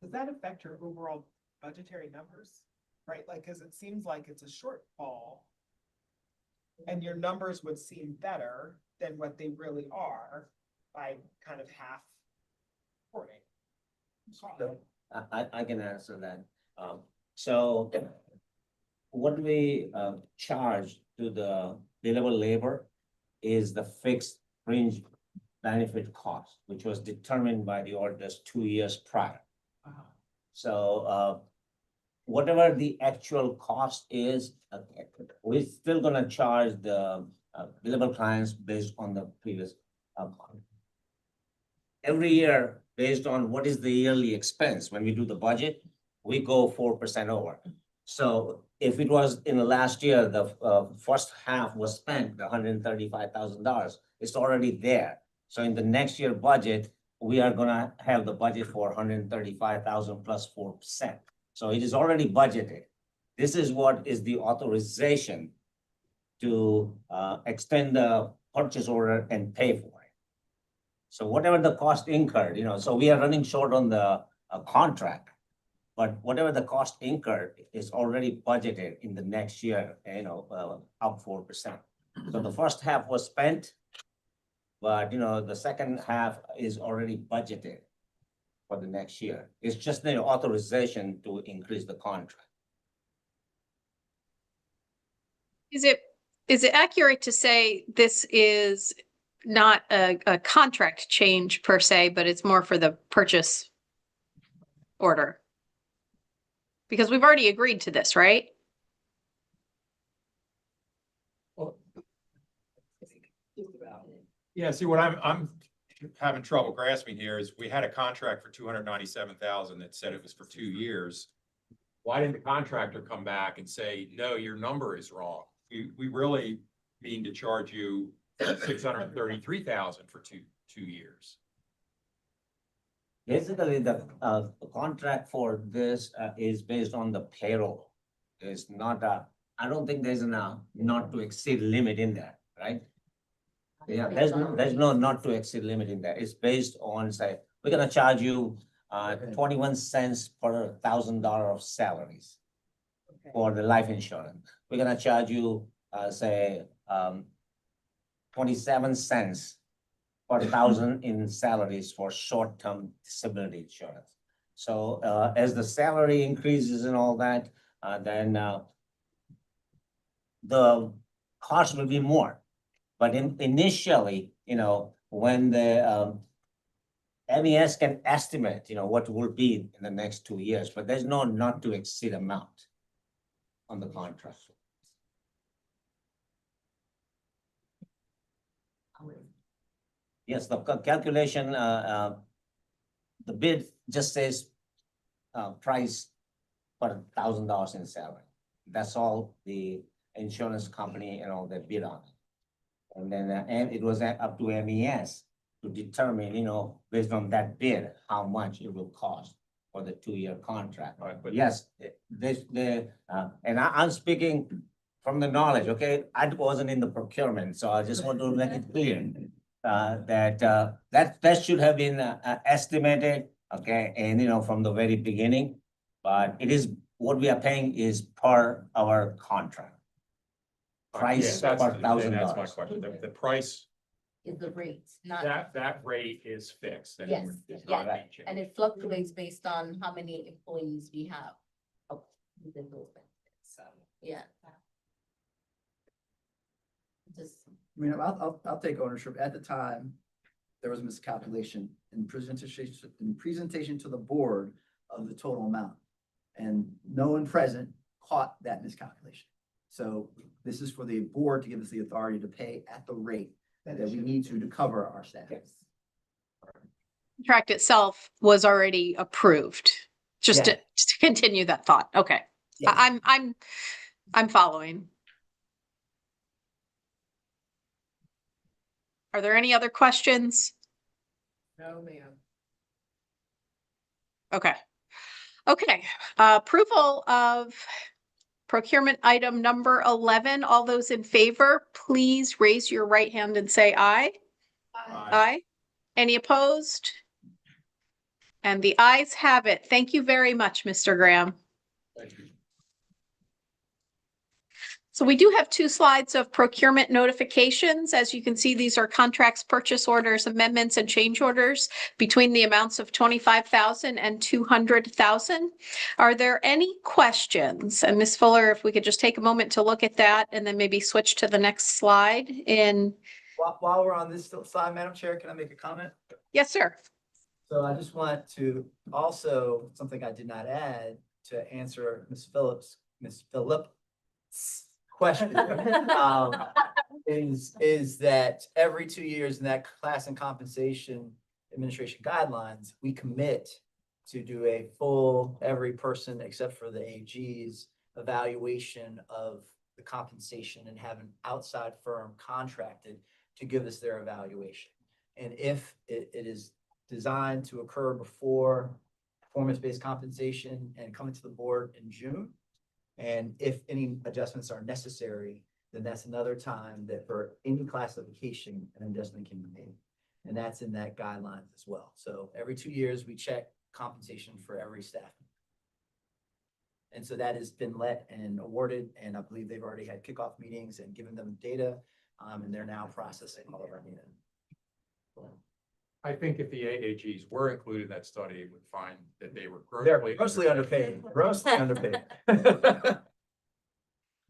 Does that affect your overall budgetary numbers? Right, like, cause it seems like it's a shortfall. And your numbers would seem better than what they really are by kind of half reporting. I can answer that. So what we charge to the billable labor is the fixed fringe benefit cost, which was determined by the auditors 2 years prior. So whatever the actual cost is, we're still gonna charge the billable clients based on the previous contract. Every year, based on what is the yearly expense. When we do the budget, we go 4% over. So if it was in the last year, the first half was spent, $135,000, it's already there. So in the next year budget, we are gonna have the budget for 135,000 plus 4%. So it is already budgeted. This is what is the authorization to extend the purchase order and pay for it. So whatever the cost incurred, so we are running short on the contract. But whatever the cost incurred is already budgeted in the next year, up 4%. So the first half was spent, but the second half is already budgeted for the next year. It's just the authorization to increase the contract. Is it accurate to say this is not a contract change per se, but it's more for the purchase order? Because we've already agreed to this, right? Yeah, see, what I'm having trouble grasping here is we had a contract for 297,000 that said it was for 2 years. Why didn't the contractor come back and say, no, your number is wrong? We really mean to charge you 633,000 for two years. Basically, the contract for this is based on the payroll. It's not I don't think there's a not to exceed limit in there, right? Yeah, there's no not to exceed limit in there. It's based on, say, we're gonna charge you 21 cents per $1,000 of salaries for the life insurance. We're gonna charge you, say, 27 cents per 1,000 in salaries for short-term disability insurance. So as the salary increases and all that, then the cost will be more. But initially, when the MES can estimate, what will be in the next 2 years, but there's no not to exceed amount on the contract. Yes, the calculation, the bid just says price for $1,000 in salary. That's all the insurance company they bid on. And then and it was up to MES to determine, based on that bid, how much it will cost for the 2-year contract. Right, but Yes, and I'm speaking from the knowledge, okay? I wasn't in the procurement, so I just want to make it clear that should have been estimated, okay? And, from the very beginning, but it is, what we are paying is per our contract. Price Yeah, per that's $1,000. my question. The price, Is the rate, not. that rate is fixed. That Yes, is not yeah, being changed. and it fluctuates based on how many employees we have. Within those benefits, so, yeah. Just, I mean, I'll take ownership. At the time, there was a miscalculation in presentation to the board of the total amount. And no one present caught that miscalculation. So this is for the board to give us the authority to pay at the rate that we need to cover our staff. Contract itself was already approved. Just Yeah. to continue that thought. Okay. Yeah. I'm following. Are there any other questions? No, ma'am. Okay. Okay, approval of procurement item number 11. All those in favor, please raise your right hand and say aye. Aye. Any opposed? And the ayes have it. Thank you very much, Mr. Graham. Thank you. So we do have 2 slides of procurement notifications. As you can see, these are contracts, purchase orders, amendments, and change orders between the amounts of 25,000 and 200,000. Are there any questions? And Ms. Fuller, if we could just take a moment to look at that and then maybe switch to the next slide While we're on this slide, Madam Chair, can I make a comment? Yes, sir. So I just want to also, something I did not add to answer Ms. Phillips' question. Is that every 2 years in that class and compensation administration guidelines, we commit to do a full, every person except for the AG's evaluation of the compensation and have an outside firm contracted to give us their evaluation. And if it is designed to occur before performance-based compensation and coming to the board in June, and if any adjustments are necessary, then that's another time that for any classification, an adjustment can be made. And that's in that guidelines as well. So every 2 years, we check compensation for every staff. And so that has been let and awarded, and I believe they've already had kickoff meetings and given them data, and they're now processing all of our data. I think if the AAGs were included in that study, it would find that they were They're grossly. grossly underpaid, grossly underpaid.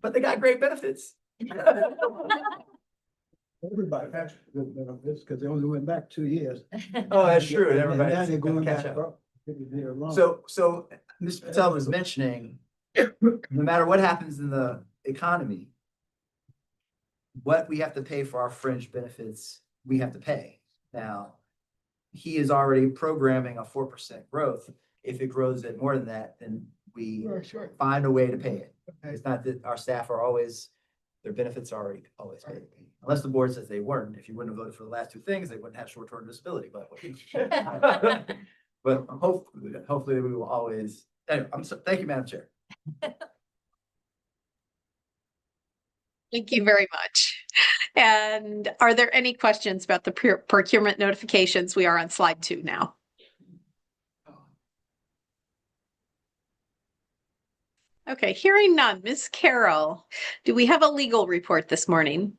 But they got great benefits. Everybody has good benefits because they only went back 2 years. Oh, that's true. And And now everybody's they're going gonna catch back up. up. They're long. So Mr. Patel was mentioning, no matter what happens in the economy, what we have to pay for our fringe benefits, we have to pay. Now, he is already programming a 4% growth. If it grows at more than that, then we Sure. find a way to pay it. It's not that our staff are always, their benefits are already always paid. Unless the board says they weren't. If you wouldn't have voted for the last two things, they wouldn't have short-term disability, but. But hopefully we will always, anyway, thank you, Madam Chair. Thank you very much. And are there any questions about the procurement notifications? We are on slide 2 now. Okay, hearing none. Ms. Carroll, do we have a legal report this morning?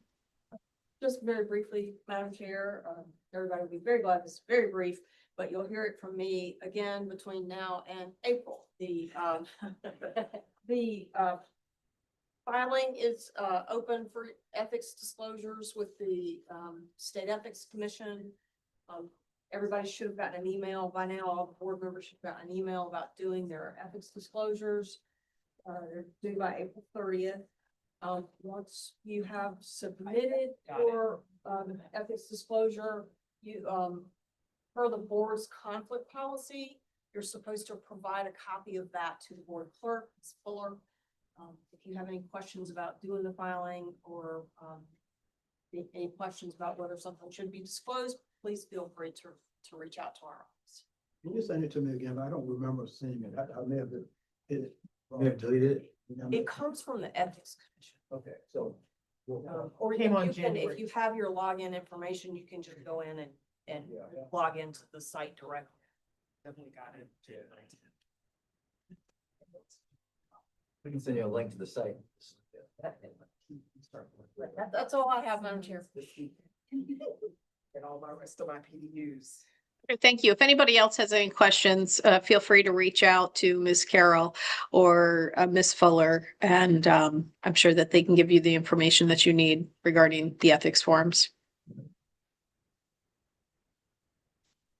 Just very briefly, Madam Chair, everybody will be very glad this is very brief, but you'll hear it from me again between now and April. The filing is open for ethics disclosures with the State Ethics Commission. Everybody should have gotten an email by now. All the board members should have gotten an email about doing their ethics disclosures. They're due by April 30th. Once you have submitted your ethics disclosure, you per the board's conflict policy, you're supposed to provide a copy of that to the board clerk, Ms. Fuller. If you have any questions about doing the filing or any questions about whether something should be disclosed, please feel free to reach out to our office. Can you send it to me again? I don't remember seeing it. I may have hit it. May have deleted it. It comes from the Ethics Commission. Okay, so. Or Came on you can, if January. you have your login information, you can just go in and log into the site directly. Definitely got it. We can send you a link to the site. That's all I have, Madam Chair. And all my rest of my PDUs. Thank you. If anybody else has any questions, feel free to reach out to Ms. Carroll or Ms. Fuller, and I'm sure that they can give you the information that you need regarding the ethics forms.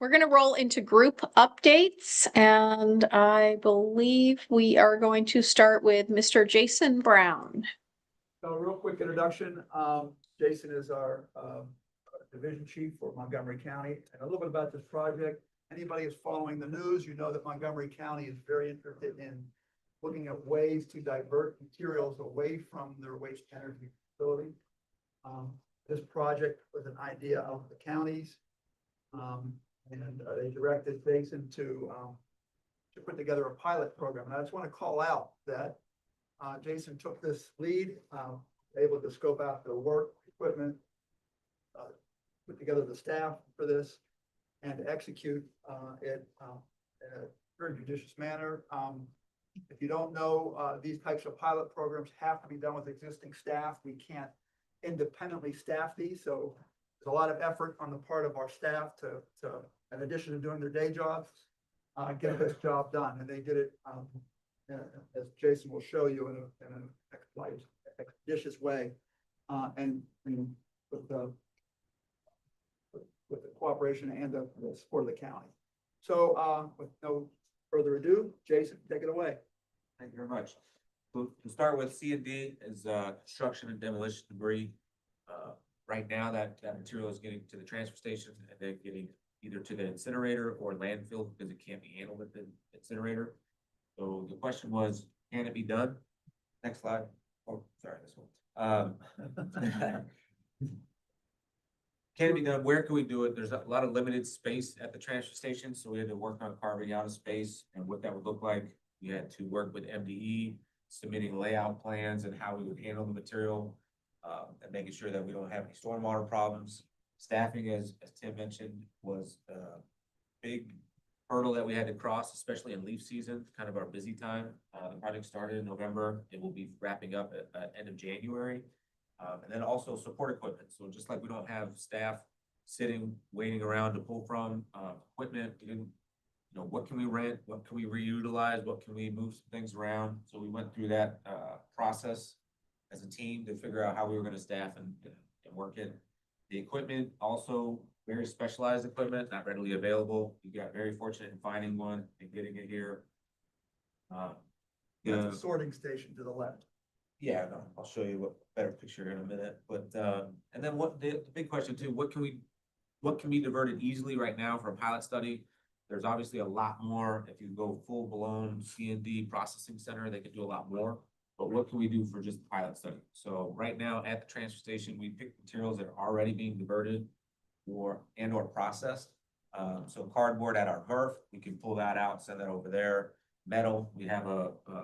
We're going to roll into group updates, and I believe we are going to start with Mr. Jason Brown. So real quick introduction, Jason is our division chief for Montgomery County, and a little bit about this project. Anybody who's following the news, you know that Montgomery County is very interested in looking at ways to divert materials away from their waste energy facility. This project was an idea of the counties, and they directed Jason to put together a pilot program. And I just want to call out that Jason took this lead, able to scope out the work, equipment, put together the staff for this, and execute it in a very judicious manner. If you don't know, these types of pilot programs have to be done with existing staff. We can't independently staff these, so there's a lot of effort on the part of our staff to in addition to doing their day jobs, get this job done. And they did it, as Jason will show you, in an expeditious way, and with the cooperation and the support of the county. So with no further ado, Jason, take it away. Thank you very much. So to start with, C&D is construction and demolition debris. Right now, that material is getting to the transfer station and then getting either to the incinerator or landfill because it can't be handled at the incinerator. So the question was, can it be done? Next slide. Oh, sorry, this one. Can it be done? Where can we do it? There's a lot of limited space at the transfer station, so we had to work on carving out a space and what that would look like. We had to work with MDE, submitting layout plans and how we would handle the material, and making sure that we don't have any stormwater problems. Staffing, as Tim mentioned, was a big hurdle that we had to cross, especially in leaf season, kind of our busy time. The project started in November. It will be wrapping up at end of January. And then also support equipment. So just like we don't have staff sitting, waiting around to pull from equipment, we didn't, you know, what can we rent? What can we reutilize? What can we move some things around? So we went through that process as a team to figure out how we were going to staff and work it. The equipment, also very specialized equipment, not readily available. We got very fortunate in finding one and getting it here. That's a sorting station to the left. Yeah, no, I'll show you a better picture in a minute, but, and then what, the big question too, what can be diverted easily right now for a pilot study? There's obviously a lot more, if you go full blown C&D processing center, they could do a lot more, but what can we do for just the pilot study? So right now at the transfer station, we pick materials that are already being diverted or processed. So cardboard at our MRF, we can pull that out, send that over there. Metal, we have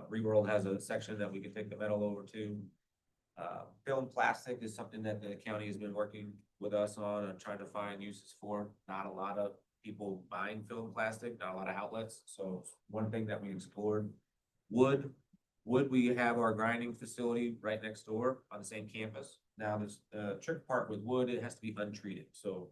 Reworld has a section that we can take the metal over to. Film plastic is something that the county has been working with us on and trying to find uses for. Not a lot of people buying film plastic, not a lot of outlets. So one thing that we explored, wood, we have our grinding facility right next door on the same campus. Now there's the trick part with wood, it has to be untreated. So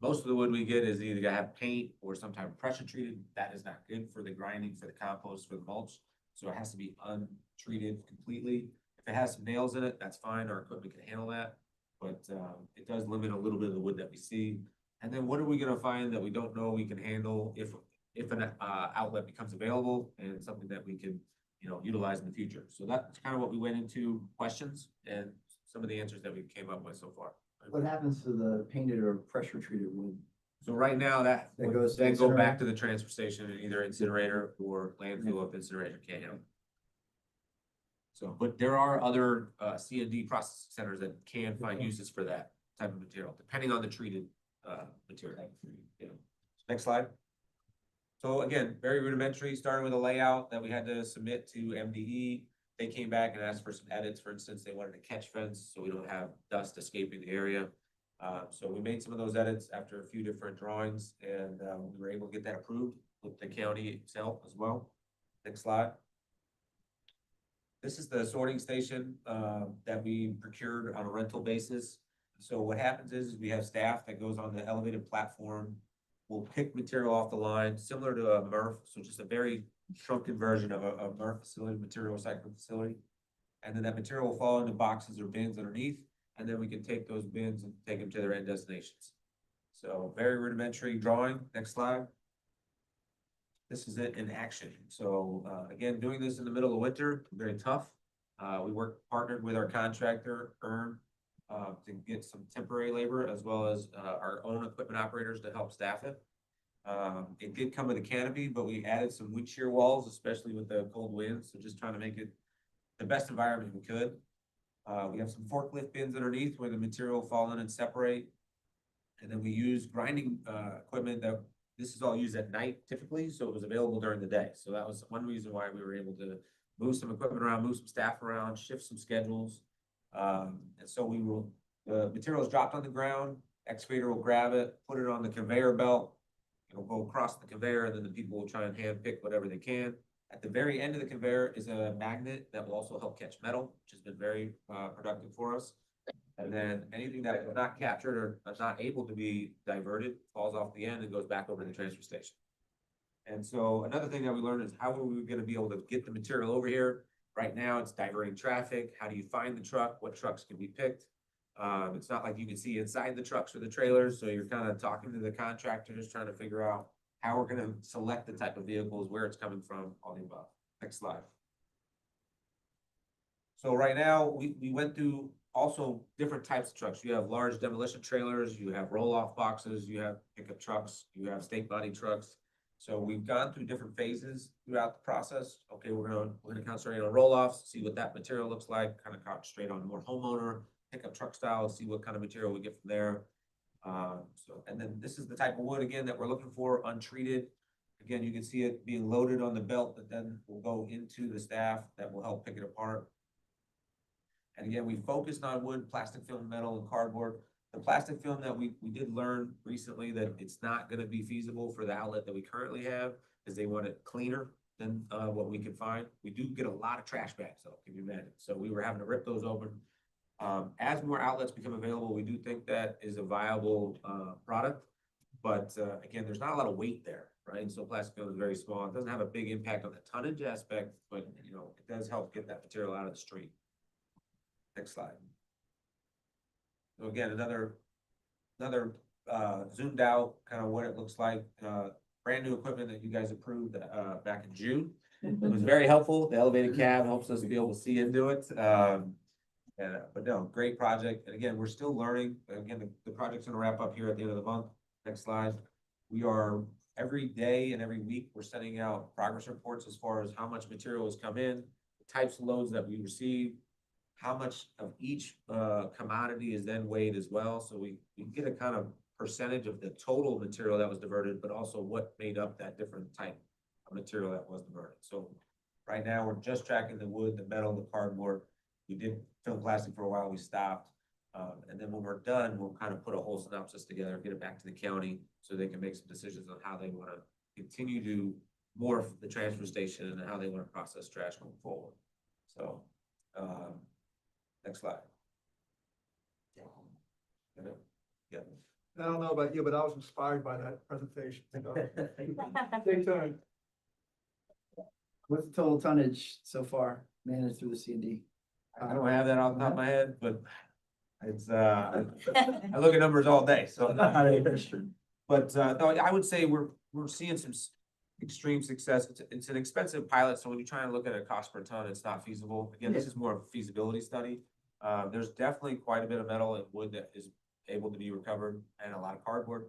most of the wood we get is either gonna have paint or some type of pressure treated. That is not good for the grinding, for the compost, for the mulch. So it has to be untreated completely. If it has some nails in it, that's fine. Our equipment can handle that. But it does limit a little bit of the wood that we see. And then what are we gonna find that we don't know we can handle if an outlet becomes available and something that we can, you know, utilize in the future? So that's kind of what we went into questions and some of the answers that we came up with so far. What happens to the painted or pressure treated wood? So right now that goes to then go back incinerator? to the transfer station and either incinerator or landfill if incinerator can't handle. So, but there are other C&D processing centers that can find uses for that type of material, depending on the treated material. Yeah. Next slide. So again, very rudimentary, starting with a layout that we had to submit to MDE. They came back and asked for some edits. For instance, they wanted a catch fence so we don't have dust escaping the area. So we made some of those edits after a few different drawings, and we were able to get that approved with the county itself as well. Next slide. This is the sorting station that we procured on a rental basis. So what happens is we have staff that goes on the elevated platform. We'll pick material off the line, similar to a MRF, so just a very shrunken version of a MRF facility, material recycling facility. And then that material will fall into boxes or bins underneath, and then we can take those bins and take them to their end destinations. So very rudimentary drawing. Next slide. This is it in action. So again, doing this in the middle of winter, very tough. We partnered with our contractor, EARN, to get some temporary labor as well as our own equipment operators to help staff it. It did come with a canopy, but we added some wind shear walls, especially with the cold winds. So just trying to make it the best environment we could. We have some forklift bins underneath where the material will fall in and separate. And then we use grinding equipment that this is all used at night typically, so it was available during the day. So that was one reason why we were able to move some equipment around, move some staff around, shift some schedules. And so the material is dropped on the ground, excavator will grab it, put it on the conveyor belt. It'll go across the conveyor, and then the people will try and hand pick whatever they can. At the very end of the conveyor is a magnet that will also help catch metal, which has been very productive for us. And then anything that is not captured or is not able to be diverted falls off the end and goes back over to the transfer station. And so another thing that we learned is how are we going to be able to get the material over here? Right now it's diverting traffic. How do you find the truck? What trucks can be picked? It's not like you can see inside the trucks or the trailers. So you're kind of talking to the contractors, trying to figure out how we're going to select the type of vehicles, where it's coming from, all the above. Next slide. So right now we went through also different types of trucks. You have large demolition trailers, you have roll-off boxes, you have pickup trucks, you have state body trucks. So we've gone through different phases throughout the process. Okay, we're gonna concentrate on roll-offs, see what that material looks like, kind of concentrate on more homeowner, pickup truck style, see what kind of material we get from there. And then this is the type of wood, again, that we're looking for, untreated. Again, you can see it being loaded on the belt that then will go into the staff that will help pick it apart. And again, we focused on wood, plastic film, metal, and cardboard. The plastic film that we did learn recently that it's not gonna be feasible for the outlet that we currently have, because they want it cleaner than what we can find. We do get a lot of trash bags, though, can you imagine? So we were having to rip those open. As more outlets become available, we do think that is a viable product. But again, there's not a lot of weight there, right? So plastic film is very small. It doesn't have a big impact on the tonnage aspect, but you know, it does help get that material out of the street. Next slide. So again, another zoomed out kind of what it looks like. Brand new equipment that you guys approved back in June. It was very helpful. The elevated cab helps us be able to see into it. But no, great project. And again, we're still learning. Again, the project's gonna wrap up here at the end of the month. Next slide. We are every day and every week, we're sending out progress reports as far as how much material has come in, the types of loads that we receive, how much of each commodity is then weighed as well. So we get a kind of percentage of the total material that was diverted, but also what made up that different type of material that was diverted. So right now, we're just tracking the wood, the metal, the cardboard. We did film plastic for a while, we stopped. And then when we're done, we'll kind of put a whole synopsis together, get it back to the county so they can make some decisions on how they want to continue to morph the transfer station and how they want to process trash going forward. So, next slide. Yeah. I don't know about you, but I was inspired by that presentation. Big time. What's the total tonnage so far managed through the C&D? I don't have that off the top of my head, but it's, I look at numbers all day, so. But, no, I would say we're seeing some extreme success. It's an expensive pilot, so when you try and look at a cost per ton, it's not feasible. Again, this is more of a feasibility study. There's definitely quite a bit of metal and wood that is able to be recovered, and a lot of cardboard.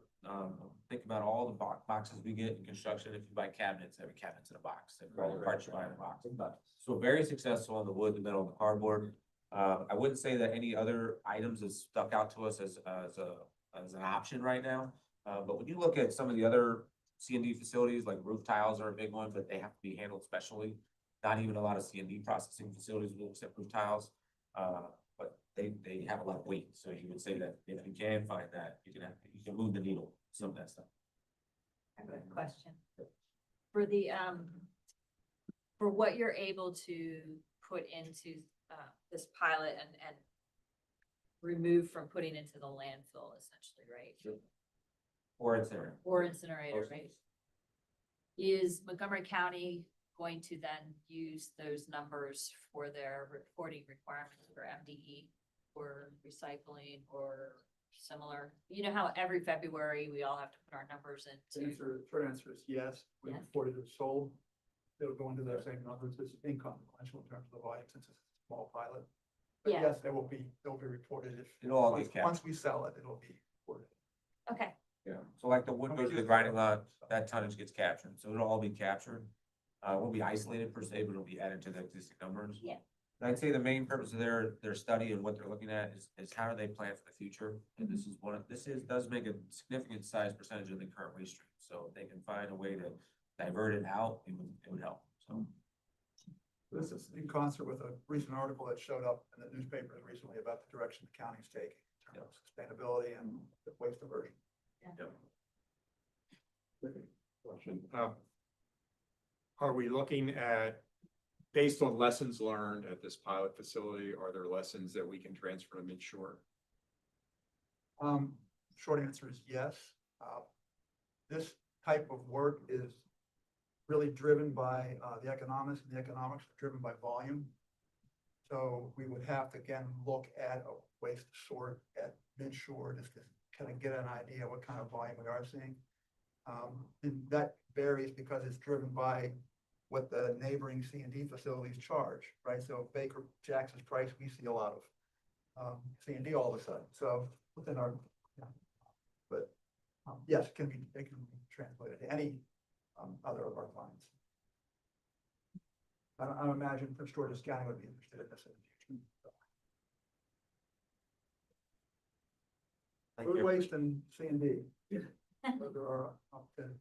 Think about all the boxes we get in construction. If you buy cabinets, every cabinet's in a box. All the parts you buy in a box. So very successful on the wood, the metal, and the cardboard. I wouldn't say that any other items has stuck out to us as an option right now. But when you look at some of the other C&D facilities, like roof tiles are a big one, but they have to be handled specially. Not even a lot of C&D processing facilities will accept roof tiles. But they have a lot of weight. So you would say that if you can find that, you can move the needle, some of that stuff. I have a question. For the, for what you're able to put into, this pilot and remove from putting into the landfill essentially, right? Sure. Or incinerator. Or incinerator, right? Is Montgomery County going to then use those numbers for their reporting requirements for MDE or recycling or similar? You know how every February we all have to put our numbers into. Short answer is yes. We Yes. reported it sold. They'll go into those same numbers. It's inconsequential in terms of the volume since it's a small pilot. But Yeah. yes, they'll be reported if. It'll all get Once we sell it, it'll be reported. Okay. Yeah, so like the wood goes to the grinding lot, that tonnage gets captured, so it'll all be captured. Won't be isolated per se, but it'll be added to the existing numbers. Yeah. And I'd say the main purpose of their study and what they're looking at is how do they plan for the future? And this is does make a significant size percentage of the current waste stream, so if they can find a way to divert it out, it would help, so. This is in concert with a recent article that showed up in the newspapers recently about the direction the county's taking in terms of sustainability and the waste diversion. Question. Are we looking at, based on lessons learned at this pilot facility, are there lessons that we can transfer to Midshore? Short answer is yes. This type of work is really driven by the economics, and the economics are driven by volume. So we would have to again look at a waste sort at Midshore just to kind of get an idea what kind of volume we are seeing. And that varies because it's driven by what the neighboring C&D facilities charge, right? So Baker Jackson's price, we see a lot of C&D all of a sudden, so within our, but, yes, they can be translated to any, other of our clients. I don't imagine Prince George's County would be interested in this in the future. Thank Food you. waste and C&D. Those are our opportunities.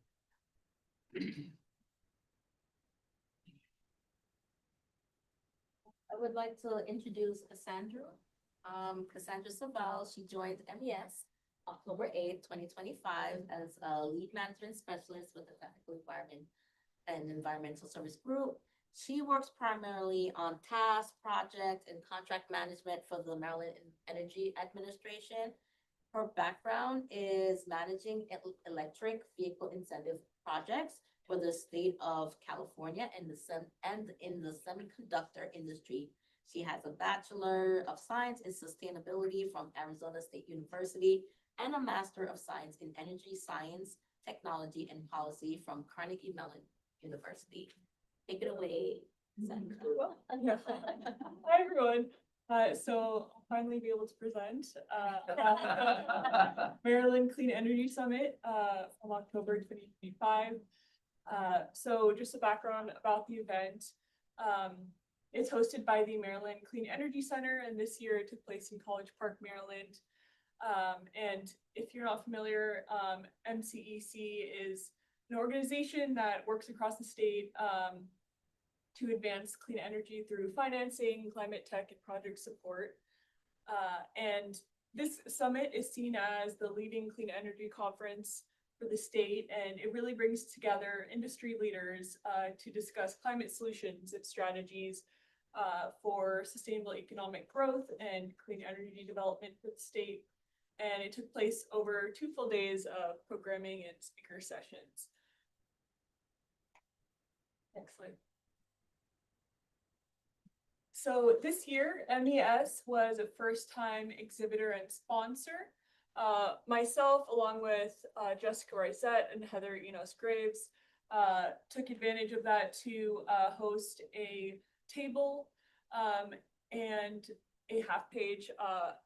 I would like to introduce Cassandra. Cassandra Saval, she joined MES October 8th, 2025 as a lead management specialist with the technical environment and environmental service group. She works primarily on task, project, and contract management for the Maryland Energy Administration. Her background is managing electric vehicle incentive projects for the state of California and in the semiconductor industry. She has a Bachelor of Science in Sustainability from Arizona State University and a Master of Science in Energy Science, Technology, and Policy from Carnegie Mellon University. Take it away, Sandra. Hi, everyone. So I'll finally be able to present Maryland Clean Energy Summit from October 2025. So just a background about the event. It's hosted by the Maryland Clean Energy Center, and this year it took place in College Park, Maryland. And if you're not familiar, MCEC is an organization that works across the state to advance clean energy through financing, climate tech, and project support. And this summit is seen as the leading clean energy conference for the state, and it really brings together industry leaders to discuss climate solutions and strategies for sustainable economic growth and clean energy development for the state. And it took place over 2 full days of programming and speaker sessions. Next slide. So this year, MES was a first-time exhibitor and sponsor. Myself, along with Jessica Rysette and Heather Enos-Graves, took advantage of that to host a table, and a half-page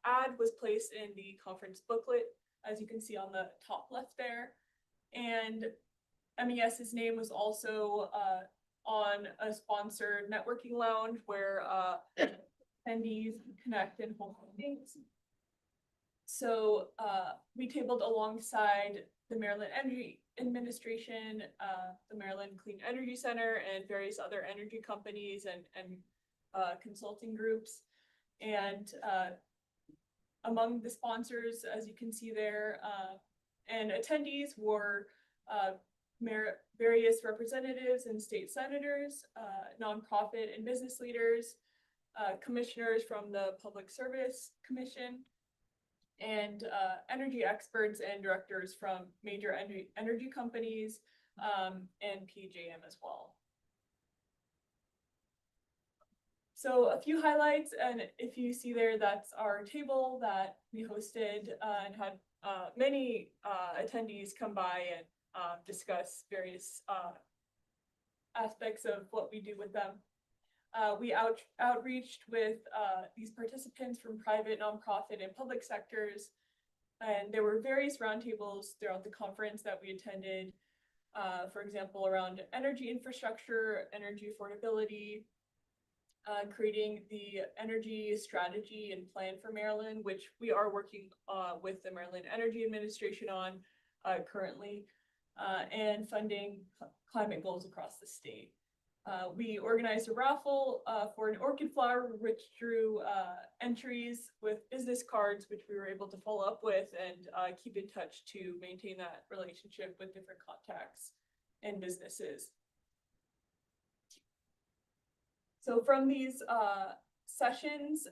ad was placed in the conference booklet, as you can see on the top left there. And MES's name was also on a sponsored networking lounge where attendees connect and hold meetings. So we tabled alongside the Maryland Energy Administration, the Maryland Clean Energy Center, and various other energy companies and consulting groups. And among the sponsors, as you can see there, and attendees were various representatives and state senators, nonprofit and business leaders, commissioners from the Public Service Commission, and energy experts and directors from major energy companies and PJM as well. So a few highlights, and if you see there, that's our table that we hosted and had many attendees come by and discuss various aspects of what we do with them. We outreached with these participants from private, nonprofit, and public sectors, and there were various roundtables throughout the conference that we attended, for example, around energy infrastructure, energy affordability, creating the energy strategy and plan for Maryland, which we are working with the Maryland Energy Administration on currently, and funding climate goals across the state. We organized a raffle for an orchid flower, which drew entries with business cards, which we were able to follow up with and keep in touch to maintain that relationship with different contacts and businesses. So from these sessions,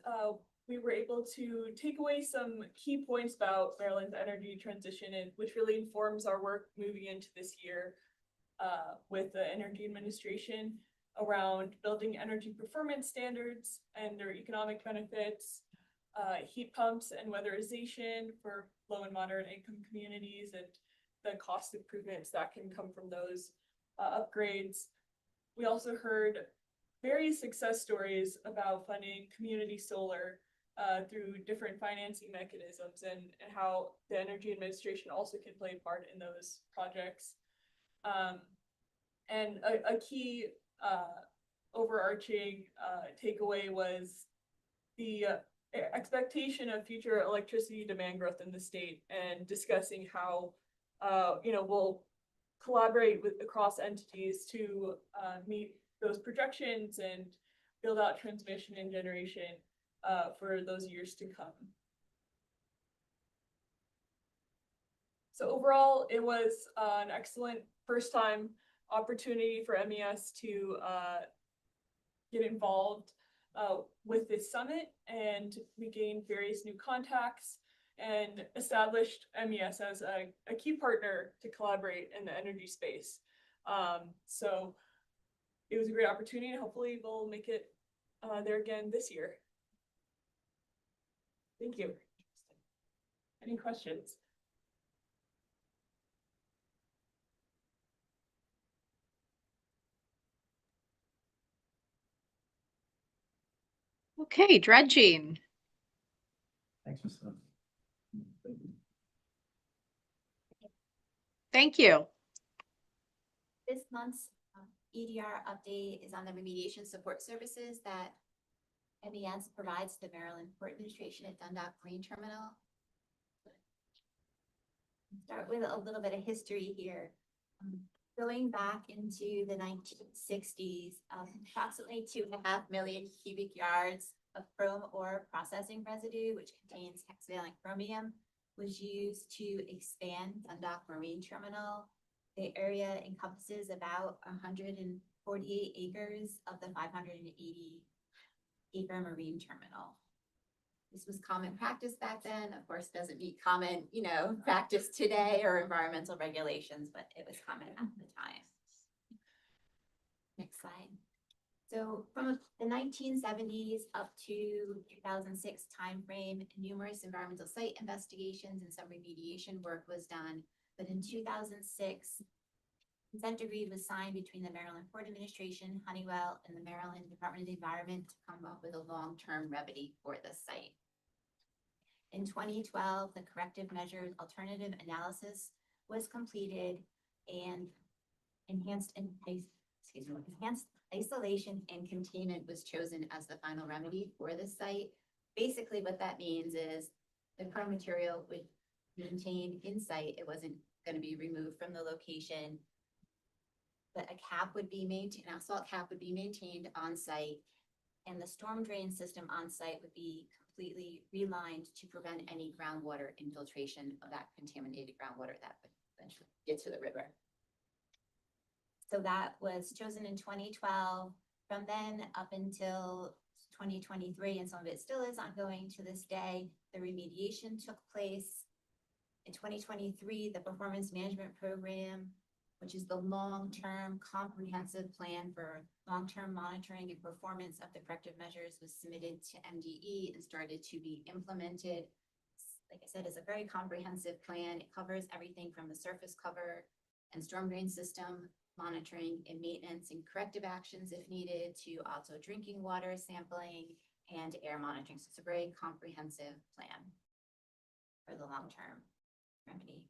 we were able to take away some key points about Maryland's energy transition, and which really informs our work moving into this year with the Energy Administration around building energy performance standards and their economic benefits, heat pumps and weatherization for low and moderate income communities, and the cost improvements that can come from those upgrades. We also heard various success stories about funding community solar through different financing mechanisms and how the Energy Administration also can play a part in those projects. And a key overarching takeaway was the expectation of future electricity demand growth in the state, and discussing how we'll collaborate with across entities to meet those projections and build out transmission and generation for those years to come. So overall, it was an excellent first time opportunity for MES to get involved with this summit, and we gained various new contacts and established MES as a key partner to collaborate in the energy space. So it was a great opportunity, and hopefully we'll make it there again this year. Thank you. Any questions? Okay, dredging. Thanks, Mr. Thank you. This month's EDR update is on the remediation support services that MES provides to the Maryland Port Administration at Dundalk Marine Terminal. Start with a little bit of history here. Going back into the 1960s, approximately 2.5 million cubic yards of chrome ore processing residue, which contains hexavalent chromium, was used to expand Dundalk Marine Terminal. The area encompasses about 148 acres of the 580 acre marine terminal. This was common practice back then. Of course, doesn't meet common, practice today or environmental regulations, but it was common at the time. Next slide. So from the 1970s up to 2006 timeframe, numerous environmental site investigations and some remediation work was done. But in 2006, consent decree was signed between the Maryland Port Administration, Honeywell, and the Maryland Department of the Environment to come up with a long-term remedy for the site. In 2012, the corrective measures alternative analysis was completed, and enhanced isolation and containment was chosen as the final remedy for the site. Basically, what that means is the chrome material would maintain in site. It wasn't going to be removed from the location, but a cap would be maintained, an asphalt cap would be maintained on site, and the storm drain system on site would be completely relined to prevent any groundwater infiltration of that contaminated groundwater that would eventually get to the river. So that was chosen in 2012. From then up until 2023, and some of it still is ongoing to this day, the remediation took place. In 2023, the Performance Management Program, which is the long-term comprehensive plan for long-term monitoring and performance of the corrective measures, was submitted to MDE and started to be implemented. Like I said, it's a very comprehensive plan. It covers everything from the surface cover and storm drain system monitoring and maintenance and corrective actions if needed, to also drinking water sampling and air monitoring. So it's a very comprehensive plan for the long-term remedy.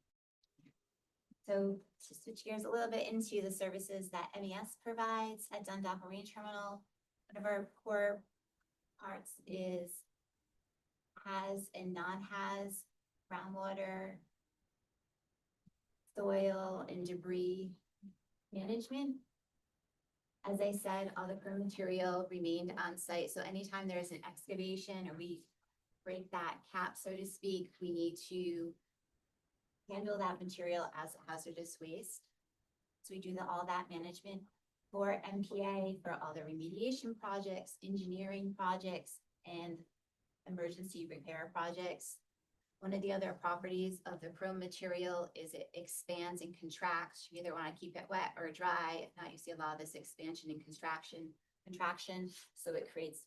So to switch gears a little bit into the services that MES provides at Dundalk Marine Terminal, one of our core parts is has and non-has groundwater, soil, and debris management. As I said, all the chrome material remained on site. So anytime there's an excavation or we break that cap, so to speak, we need to handle that material as hazardous waste. So we do all that management for MPA, for all the remediation projects, engineering projects, and emergency repair projects. One of the other properties of the chrome material is it expands and contracts. You either want to keep it wet or dry. If not, you see a lot of this expansion and contraction. So it creates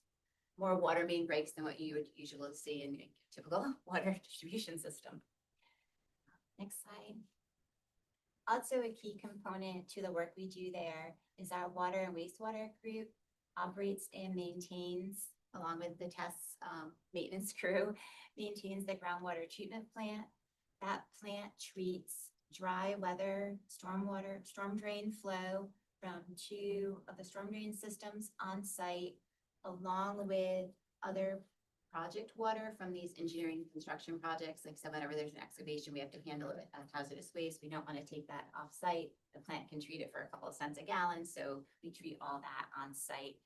more water main breaks than what you would usually see in a typical water distribution system. Next slide. Also, a key component to the work we do there is our water and wastewater group operates and maintains along with the tests, maintenance crew, maintains the groundwater treatment plant. That plant treats dry weather, stormwater, storm drain flow from 2 of the storm drain systems on site, along with other project water from these engineering construction projects. Like, so whenever there's an excavation, we have to handle it as hazardous waste. We don't want to take that off site. The plant can treat it for a couple of cents a gallon, so we treat all that on site.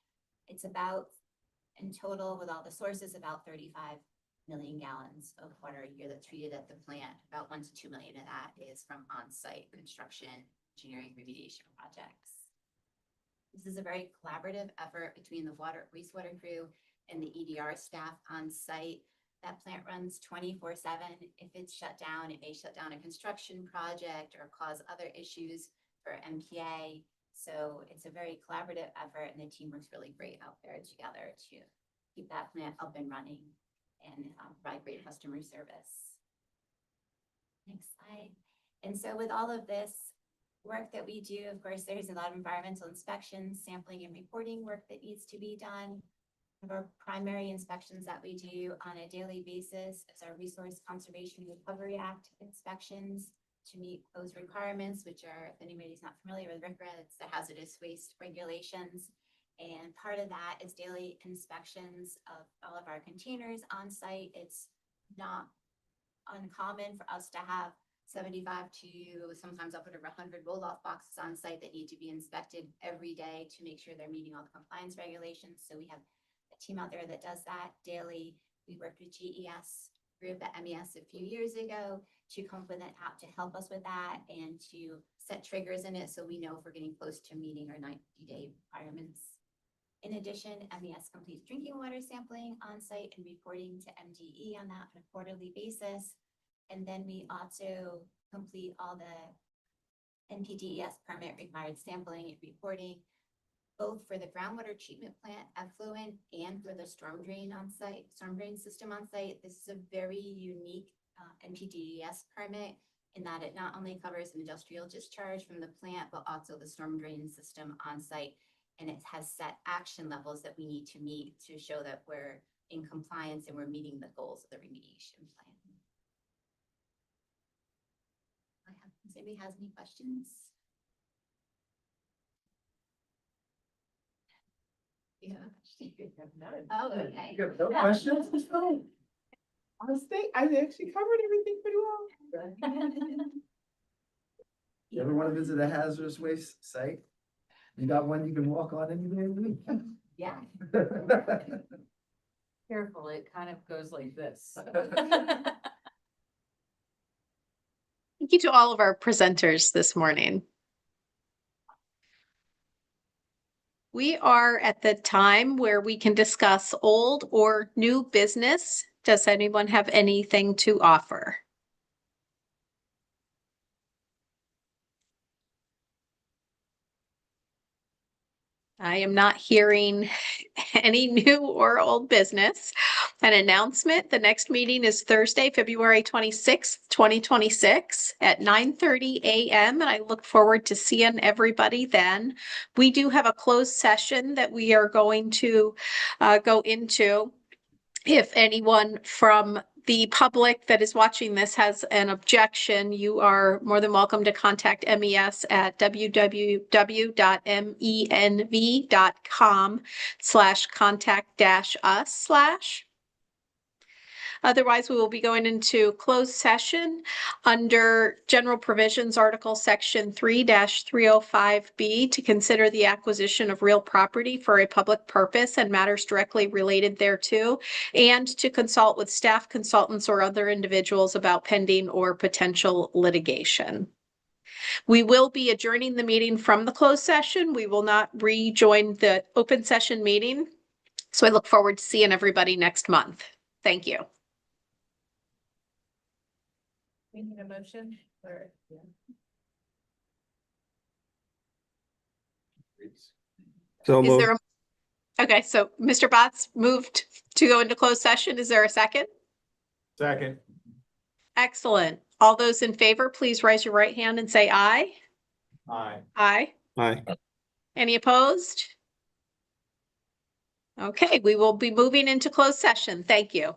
It's about, in total, with all the sources, about 35 million gallons of water a year that's treated at the plant. About 1 to 2 million of that is from on-site construction, engineering, remediation projects. This is a very collaborative effort between the wastewater crew and the EDR staff on site. That plant runs 24/7. If it's shut down, it may shut down a construction project or cause other issues for MPA. So it's a very collaborative effort, and the team works really great out there together to keep that plant up and running and provide great customer service. Next slide. And so with all of this work that we do, of course, there's a lot of environmental inspections, sampling and reporting work that needs to be done. One of our primary inspections that we do on a daily basis is our Resource Conservation Recovery Act inspections to meet those requirements, which are, if anybody's not familiar with RCRA, it's the hazardous waste regulations. And part of that is daily inspections of all of our containers on site. It's not uncommon for us to have 75 to sometimes up to 100 roll-off boxes on site that need to be inspected every day to make sure they're meeting all the compliance regulations. So we have a team out there that does that daily. We worked with GES group at MES a few years ago to come up with an app to help us with that and to set triggers in it so we know if we're getting close to meeting our 90-day requirements. In addition, MES completes drinking water sampling on site and reporting to MDE on that on a quarterly basis. And then we also complete all the NPDES permit required sampling and reporting, both for the groundwater treatment plant effluent and for the storm drain on site, storm drain system on site. This is a very unique NPDES permit in that it not only covers an industrial discharge from the plant, but also the storm drain system on site. And it has set action levels that we need to meet to show that we're in compliance and we're meeting the goals of the remediation plan. Does anybody has any questions? Yeah. Oh, okay. You have no questions? Honestly, I actually covered everything pretty well. You ever want to visit a hazardous waste site? You got one you can walk on any day of the week. Yeah. Careful, it kind of goes like this. Thank you to all of our presenters this morning. We are at the time where we can discuss old or new business. Does anyone have anything to offer? I am not hearing any new or old business. An announcement, the next meeting is Thursday, February 26th, 2026 at 9:30 a.m. And I look forward to seeing everybody then. We do have a closed session that we are going to go into. If anyone from the public that is watching this has an objection, you are more than welcome to contact MES at www.menv.com/contact-us/. Otherwise, we will be going into closed session under General Provisions Article Section 3-305B to consider the acquisition of real property for a public purpose and matters directly related thereto, and to consult with staff, consultants, or other individuals about pending or potential litigation. We will be adjourning the meeting from the closed session. We will not rejoin the open session meeting. So I look forward to seeing everybody next month. Thank you. We need a motion or? So Is there okay, so Mr. Botts moved to go into closed session. Is there a second? Second. Excellent. All those in favor, please raise your right hand and say aye. Aye. Aye. Aye. Any opposed? Okay, we will be moving into closed session. Thank you.